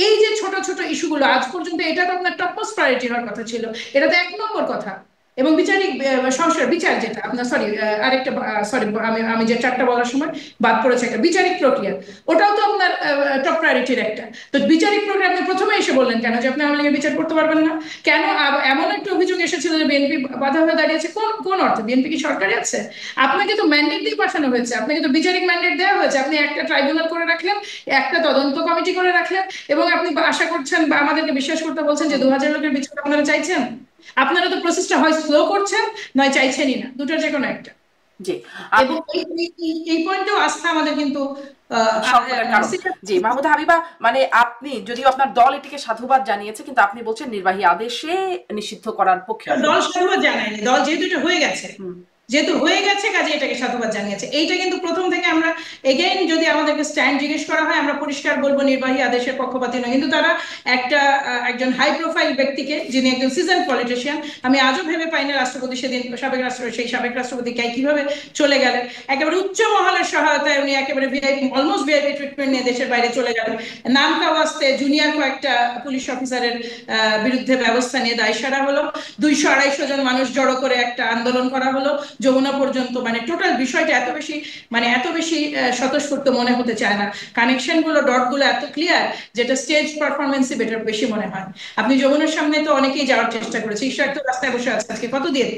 এই যে ছোট ছোট ইস্যুগুলো আজ পর্যন্ত, এটা তো আপনার টপ মোস্ট প্রায়োরিটি হওয়ার কথা ছিল, এটা তো 1 নম্বর কথা। এবং বিচারিক সংস্কার, বিচার যেটা আপনার, সরি আরেকটা, সরি আমি যে 4টা বলার সময় বাদ পড়েছে একটা, বিচারিক প্রক্রিয়া, ওটাও তো আপনার টপ প্রায়োরিটির একটা। তো বিচারিক প্রক্রিয়া আপনি প্রথমে এসে বললেন কেন যে আপনি আওয়ামী লীগের বিচার করতে পারবেন না? কেন? এমন একটা অভিযোগ এসেছিল যে বিএনপি বাধা হয়ে দাঁড়িয়েছে। কোন অর্থে? বিএনপি কি সরকারে আছে? আপনাকে তো ম্যান্ডেট দিয়ে পাঠানো হয়েছে, আপনাকে তো বিচারিক ম্যান্ডেট দেওয়া হয়েছে। আপনি একটা ট্রাইব্যুনাল করে রাখলেন, একটা তদন্ত কমিটি করে রাখলেন, এবং আপনি আশা করছেন বা আমাদেরকে বিশ্বাস করতে বলছেন যে 2000 লোকের বিচার আপনারা চাইছেন। আপনারা তো প্রসেসটা হয় স্লো করছেন, নয় চাইছেনই না, দুটোর যে কোনো একটা। জি, এবং এই পয়েন্টেও আস্থা আমাদের কিন্তু সংকটের কারণ। জি, মাহমুদা হাবিবা, মানে আপনি যদিও আপনার দল এটিকে সাধুবাদ জানিয়েছে, কিন্তু আপনি বলছেন নির্বাহী আদেশে নিষিদ্ধ করার পক্ষে। দল সাধুবাদ জানায়নি, দল যেহেতু এটা হয়ে গেছে, কাজে এটাকে সাধুবাদ জানিয়েছে। এইটা কিন্তু প্রথম থেকে আমরা, এগেইন যদি আমাদেরকে স্ট্যান্ড জিজ্ঞেস করা হয়, আমরা পরিষ্কার বলবো নির্বাহী আদেশের পক্ষপাতী নয়। কিন্তু তারা একজন হাই প্রোফাইল ব্যক্তিকে, যিনি একজন সিজন পলিটিশিয়ান, আমি আজও ভেবে পাই না রাষ্ট্রপতি সেদিন, সাবেক রাষ্ট্রপতি কিভাবে চলে গেলেন। একেবারে উচ্চ মহলের সহায়তায় উনি একেবারে অলমোস্ট ভিআইপি ট্রিটমেন্ট নিয়ে দেশের বাইরে চলে গেলেন। নাম কাওয়াস্তে জুনিয়র কয়েকটা পুলিশ অফিসারের বিরুদ্ধে ব্যবস্থা নিয়ে দায় সারা হলো। 200-250 জন মানুষ জড়ো করে একটা আন্দোলন করা হলো যমুনা পর্যন্ত। মানে টোটাল বিষয়টা এত বেশি স্বতঃস্ফূর্ত মনে হতে চায় না। কানেকশন গুলো, ডট গুলো এত ক্লিয়ার, যেটা স্টেজ পারফরমেন্সই বেটার বেশি মনে হয়। আপনি যমুনার সামনে তো অনেকেই যাওয়ার চেষ্টা করেছে, ইশরাক তো রাস্তায় বসে আছে আজকে কত দিয়ে,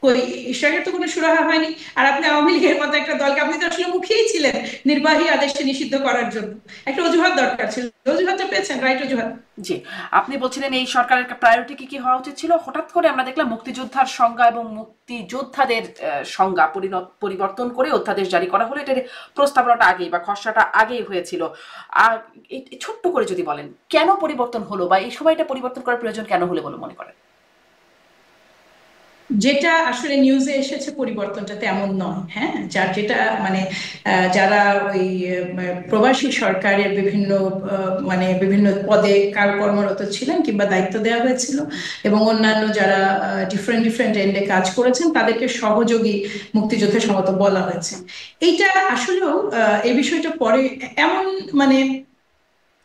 কই ইশরাকের তো কোনো সুরাহা হয়নি। আর আপনি আওয়ামী লীগের মতো একটা দলকে, আপনি তো আসলে মুখিয়েই ছিলেন নির্বাহী আদেশে নিষিদ্ধ করার জন্য। একটা অজুহাত দরকার ছিল, অজুহাতটা পেয়েছেন, রাইট অজুহাত। জি, আপনি বলছিলেন এই সরকারের প্রায়োরিটি কি কি হওয়া উচিত ছিল। হঠাৎ করে আমরা দেখলাম মুক্তিযোদ্ধার সংজ্ঞা এবং মুক্তিযোদ্ধাদের সংজ্ঞা পরিবর্তন করে অধ্যাদেশ জারি করা হলো। এটার প্রস্তাবনাটা আগেই বা খসড়াটা আগেই হয়েছিল। আর ছোট্ট করে যদি বলেন কেন পরিবর্তন হলো, বা এই সময়টা পরিবর্তন করার প্রয়োজন কেন হলে বলে মনে করেন? যেটা আসলে নিউজে এসেছে পরিবর্তনটা তেমন নয়। হ্যাঁ, যেটা মানে যারা ওই প্রবাসী সরকারের বিভিন্ন পদে কর্মরত ছিলেন কিংবা দায়িত্ব দেওয়া হয়েছিল, এবং অন্যান্য যারা ডিফারেন্ট এন্ডে কাজ করেছেন, তাদেরকে সহযোগী মুক্তিযোদ্ধা সম্ভবত বলা হয়েছে। এইটা আসলেও এই বিষয়টা পরে এমন মানে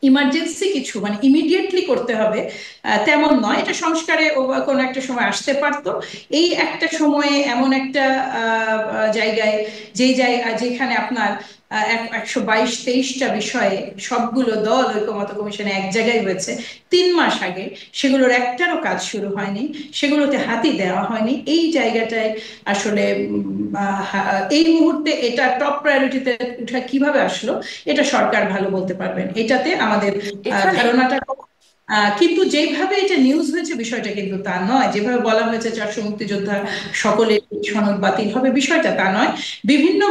ইমার্জেন্সি কিছু, মানে ইমিডিয়েটলি করতে হবে তেমন নয়। এটা সংস্কারে কোনো একটা সময় আসতে পারতো। এই একটা সময়ে এমন একটা জায়গায়, যেখানে আপনার 122-23টা বিষয়ে সবগুলো দল ঐকমত্য কমিশনে এক জায়গায় হয়েছে 3 মাস আগে, সেগুলোর একটারও কাজ শুরু হয়নি, সেগুলোতে হাতি দেওয়া হয়নি। এই জায়গাটায় আসলে এই মুহূর্তে এটা টপ প্রায়োরিটিতে উঠা কিভাবে আসলো, এটা সরকার ভালো বলতে পারবেন। এটাতে আমাদের ধারণাটা, কিন্তু যেভাবে এটা নিউজ হয়েছে বিষয়টা কিন্তু তা নয়। যেভাবে বলা হয়েছে 400 মুক্তিযোদ্ধা সকলের সনদ বাতিল হবে, বিষয়টা তা নয়। বিভিন্ন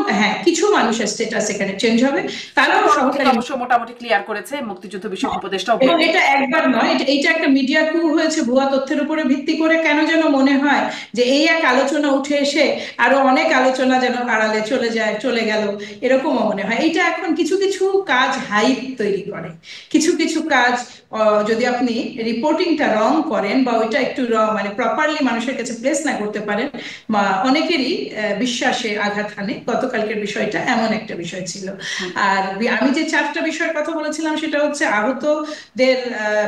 কিছু মানুষের স্ট্যাটাস এখানে চেঞ্জ হবে, তারাও সহকারী অবশ্য মোটামুটি ক্লিয়ার করেছে মুক্তিযুদ্ধ বিষয়ক উপদেষ্টা। এবং এটা একবার নয়, এইটা একটা মিডিয়া কু হয়েছে ভুয়া তথ্যের উপরে ভিত্তি করে। কেন যেন মনে হয় যে এই এক আলোচনা উঠে এসে আরো অনেক আলোচনা যেন আড়ালে চলে গেল, এরকমও মনে হয়। এইটা এখন কিছু কিছু কাজ হাইপ তৈরি করে, কিছু কিছু কাজ, যদি আপনি রিপোর্টিংটা রং করেন বা ওইটা একটু মানে প্রপারলি মানুষের কাছে প্লেস না করতে পারেন, বা অনেকেরই বিশ্বাসে আঘাত হানে। গতকালকের বিষয়টা এমন একটা বিষয় ছিল। আর আমি যে 4টা বিষয়ের কথা বলেছিলাম সেটা হচ্ছে আহতদের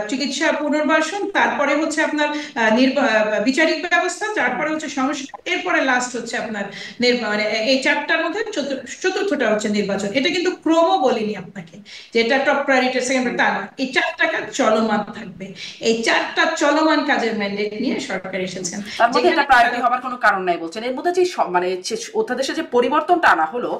চিকিৎসা পুনর্বাসন, তারপরে হচ্ছে আপনার বিচারিক ব্যবস্থা, তারপরে হচ্ছে সংস্কার, এরপরে লাস্ট হচ্ছে আপনার মানে এই 4টার মধ্যে চতুর্থটা হচ্ছে নির্বাচন। এটা কিন্তু ক্রম বলিনি আপনাকে যে এটা টপ প্রায়োরিটি, সেকেন্ড, তা না, এই 4টা কাজ চলমান থাকবে। এই 4টা চলমান কাজের ম্যান্ডেট নিয়ে সরকার এসেছেন। তার মধ্যে এটা প্রায়োরিটি হওয়ার কোনো কারণ নাই বলছেন। এর মধ্যে যে মানে অধ্যাদেশে যে পরিবর্তনটা আনা হলো,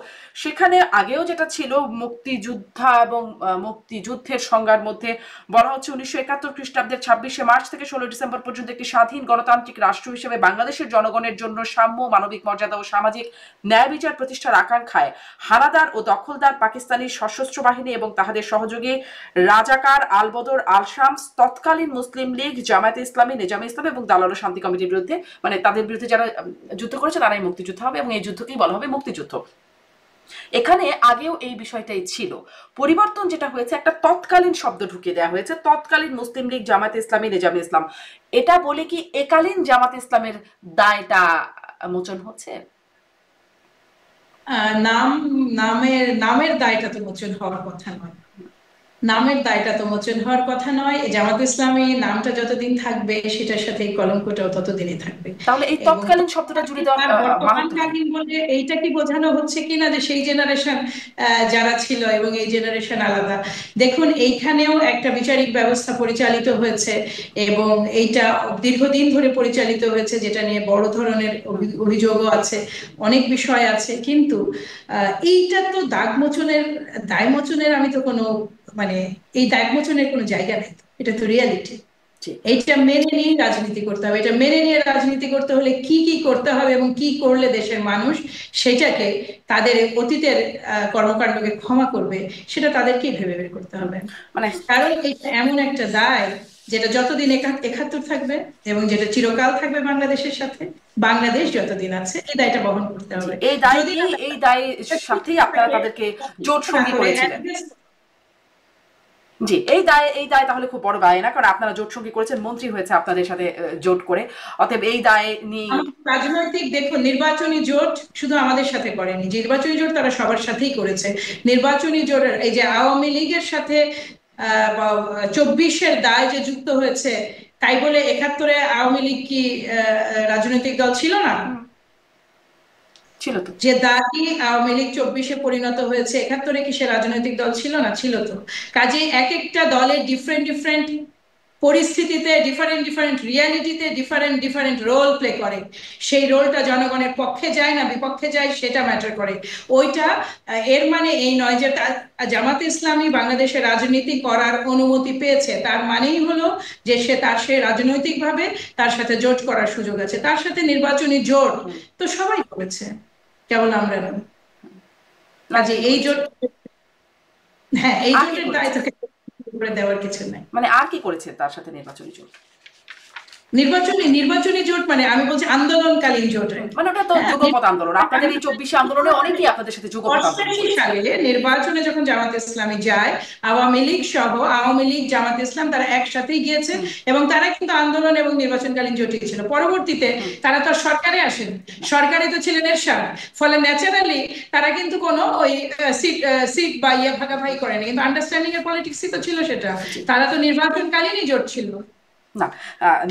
সেখানে আগেও যেটা ছিল মুক্তিযোদ্ধা এবং মুক্তিযুদ্ধের সংজ্ঞার মধ্যে বলা হচ্ছে 1971 খ্রিস্টাব্দের 26শে মার্চ থেকে 16 ডিসেম্বর পর্যন্ত একটি স্বাধীন গণতান্ত্রিক রাষ্ট্র হিসেবে বাংলাদেশের জনগণের জন্য সাম্য, মানবিক মর্যাদা ও সামাজিক ন্যায় বিচার প্রতিষ্ঠার আকাঙ্ক্ষায় হানাদার ও দখলদার পাকিস্তানি সশস্ত্র বাহিনী এবং তাহাদের সহযোগী রাজাকার, আলবদর, আল শামস, তৎকালীন মুসলিম লীগ, জামায়াতে ইসলামী, নিজামে ইসলাম এবং দালাল শান্তি কমিটির বিরুদ্ধে, মানে তাদের বিরুদ্ধে যারা যুদ্ধ করেছে তারাই মুক্তিযুদ্ধ হবে এবং এই যুদ্ধকেই বলা হবে মুক্তিযুদ্ধ। এখানে আগেও এই বিষয়টাই ছিল। পরিবর্তন যেটা হয়েছে, একটা তৎকালীন শব্দ ঢুকিয়ে দেওয়া হয়েছে, তৎকালীন মুসলিম লীগ, জামায়াতে ইসলামী, নিজামে ইসলাম। এটা বলে কি একালীন জামাত ইসলামের দায়টা মোচন হচ্ছে? নামের দায়টা তো মোচন হওয়ার কথা নয়। নামের দায়টা তো মোচন হওয়ার কথা নয়। জামাত ইসলামী নামটা যতদিন থাকবে সেটার সাথে এই কলঙ্কটাও ততদিনই থাকবে। তাহলে এই তৎকালীন শব্দটা জুড়ে দেওয়ার বর্তমানকালীন বলে এইটা কি বোঝানো হচ্ছে কিনা যে সেই জেনারেশন যারা ছিল এবং এই জেনারেশন আলাদা? দেখুন, এইখানেও একটা বিচারিক ব্যবস্থা পরিচালিত হয়েছে এবং এইটা দীর্ঘদিন ধরে পরিচালিত হয়েছে, যেটা নিয়ে বড় ধরনের অভিযোগও আছে, অনেক বিষয় আছে। কিন্তু এইটা তো দায় মোচনের আমি তো কোনো মানে এই দায় মোচনের কোনো জায়গা নেই। এটা তো রিয়ালিটি। এইটা মেনে নিয়ে রাজনীতি করতে হবে। এটা মেনে নিয়ে রাজনীতি করতে হলে কি কি করতে হবে এবং কি করলে দেশের মানুষ সেটাকে, তাদের অতীতের কর্মকাণ্ডকে ক্ষমা করবে, সেটা তাদেরকেই ভেবে বের করতে হবে। মানে কারণ এটা এমন একটা দায় যেটা যতদিন 71 থাকবে এবং যেটা চিরকাল থাকবে বাংলাদেশের সাথে, বাংলাদেশ যতদিন আছে এই দায়টা বহন করতে হবে। এই দায়ের সাথেই আপনারা তাদেরকে জোট সঙ্গী করেছিলেন। জি, এই দায় তাহলে খুব বড় দায় না, কারণ আপনারা জোট সঙ্গী করেছেন, মন্ত্রী হয়েছে আপনাদের সাথে জোট করে, অতএব এই দায় নিয়ে রাজনৈতিক, দেখুন, নির্বাচনী জোট শুধু আমাদের সাথে করেনি। নির্বাচনী জোট তারা সবার সাথেই করেছে। নির্বাচনী জোট এই যে আওয়ামী লীগের সাথে 24-এর দায় যে যুক্ত হয়েছে, তাই বলে 71-এ আওয়ামী লীগ কি রাজনৈতিক দল ছিল না? ছিল তো। যে দাবি আওয়ামী লীগ 24-এ পরিণত হয়েছে, 71-এ কি সে রাজনৈতিক দল ছিল না? ছিল তো। কাজে এক একটা দলের ডিফারেন্ট পরিস্থিতিতে, ডিফারেন্ট রিয়ালিটিতে ডিফারেন্ট রোল প্লে করে। সেই রোলটা জনগণের পক্ষে যায় না বিপক্ষে যায় সেটা ম্যাটার করে। ওইটা এর মানে এই নয় যে জামাতে ইসলামী বাংলাদেশে রাজনীতি করার অনুমতি পেয়েছে, তার মানেই হলো যে সে রাজনৈতিকভাবে তার সাথে জোট করার সুযোগ আছে। তার সাথে নির্বাচনী জোট তো সবাই করেছে, কেবল আমরা না। কাজে এই জোট, হ্যাঁ, এই জোটের দায় তাকে করে দেওয়ার কিছু নাই। মানে আর কি করেছে তার সাথে নির্বাচনী জোট? নির্বাচনী জোট মানে আমি বলছি আন্দোলনকালীন জোট, মানে ওটা তো যুগপৎ আন্দোলন। আপনাদের এই 24 আন্দোলনে অনেকেই আপনাদের সাথে যুগপৎ আন্দোলন করেছে। সালে নির্বাচনে যখন জামাত ইসলামী যায়, আওয়ামী লীগ সহ আওয়ামী লীগ, জামাত ইসলাম তারা একসাথেই গিয়েছে এবং তারা কিন্তু আন্দোলন এবং নির্বাচনকালীন জোটই ছিল। পরবর্তীতে তারা তো সরকারে আসেন, সরকারে তো ছিলেন এরশাদ, ফলে ন্যাচারালি তারা কিন্তু কোনো ওই সিট বা ভাগাভাগি করেনি, কিন্তু আন্ডারস্ট্যান্ডিং এর পলিটিক্সই তো ছিল সেটা। তারা তো নির্বাচনকালীনই জোট ছিল না,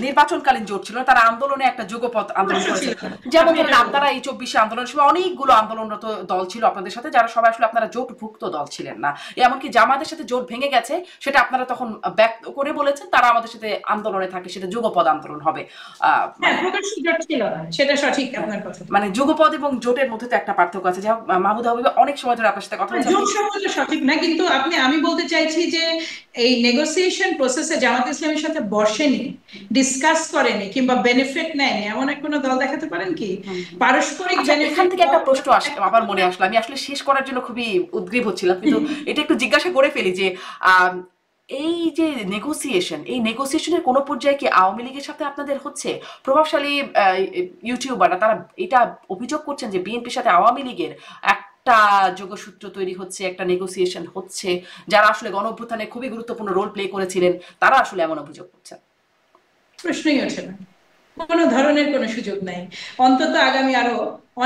নির্বাচনকালীন জোট ছিল, তারা আন্দোলনে একটা যুগপৎ আন্দোলন করেছে। যেমন ধরেন আপনারা এই 24 আন্দোলনের সময় অনেকগুলো আন্দোলনরত দল ছিল আপনাদের সাথে, যারা সবাই আসলে আপনারা জোটভুক্ত দল ছিলেন না। এমনকি জামাতের সাথে জোট ভেঙে গেছে সেটা আপনারা তখন ব্যক্ত করে বলেছেন তারা আমাদের সাথে আন্দোলনে থাকে, সেটা যুগপৎ আন্দোলন হবে। সেটা সঠিক আপনার কথা। মানে যুগপৎ এবং জোটের মধ্যে তো একটা পার্থক্য আছে। যাই হোক, মাহমুদা হাবিবা অনেক সময় ধরে আপনার সাথে কথা বলছি। জোট শব্দটা সঠিক না, কিন্তু আমি বলতে চাইছি যে এই নেগোসিয়েশন প্রসেসে জামাত ইসলামের সাথে বসেনি, ডিসকাস করেনি কিংবা বেনিফিট নেয়নি এমন কোনো দল দেখাতে পারেন কি? পারস্পরিক এখান থেকে একটা প্রশ্ন আবার মনে আসলো, আমি আসলে শেষ করার জন্য খুবই উদ্গ্রীব হচ্ছিলাম, কিন্তু এটা একটু জিজ্ঞাসা করে ফেলি যে এই যে নেগোসিয়েশন, এই নেগোসিয়েশনের কোনো পর্যায়ে কি আওয়ামী লীগের সাথে আপনাদের হচ্ছে? প্রভাবশালী ইউটিউবাররা তারা এটা অভিযোগ করছেন যে বিএনপির সাথে আওয়ামী লীগের একটা একটা যোগসূত্র তৈরি হচ্ছে, একটা নেগোসিয়েশন হচ্ছে, যারা আসলে গণ অভ্যুত্থানে খুবই গুরুত্বপূর্ণ রোল প্লে করেছিলেন তারা আসলে এমন অভিযোগ করছেন? প্রশ্নই ওঠে না, কোনো ধরনের কোনো সুযোগ নাই, অন্তত আগামী আরো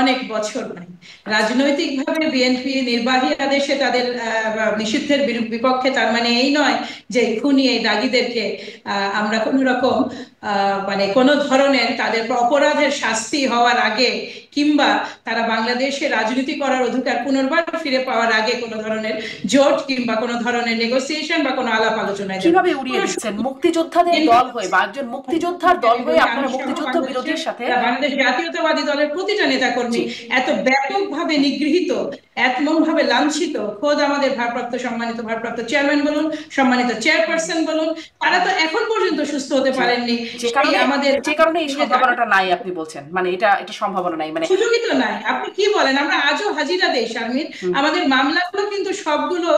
অনেক বছর নাই। রাজনৈতিকভাবে বিএনপি নির্বাহী আদেশে তাদের নিষিদ্ধের বিপক্ষে, তার মানে এই নয় যে খুনি এই দাগীদেরকে আমরা কোনো রকম মানে কোনো ধরনের তাদের অপরাধের শাস্তি হওয়ার আগে, কিংবা তারা বাংলাদেশে রাজনীতি করার অধিকার পুনর্বার ফিরে পাওয়ার আগে কোনো ধরনের জোট কিংবা কোনো ধরনের নেগোসিয়েশন বা কোনো আলাপ আলোচনায় যাবে। কিভাবে উড়িয়ে দিচ্ছেন মুক্তিযোদ্ধাদের দল হয়ে বা একজন মুক্তিযোদ্ধার দল হয়ে আপনারা মুক্তিযুদ্ধ বিরোধীর সাথে? বাংলাদেশ জাতীয়তাবাদী দলের প্রতিটা নেতাকর্মী এত ব্যাপকভাবে নিগৃহীত, এমন ভাবে লাঞ্ছিত, খোদ আমাদের ভারপ্রাপ্ত চেয়ারম্যান বলুন, সম্মানিত চেয়ারপারসন বলুন, তারা তো এখন পর্যন্ত সুস্থ হতে পারেননি। যে কারণে এই সম্ভাবনাটা নাই আপনি বলছেন, মানে এটা সম্ভাবনা নাই, মানে সুযোগই তো নাই। আপনি কি বলেন? আমরা আজও হাজিরা দেই শারমিন, আমাদের মামলাগুলো কিন্তু সবগুলো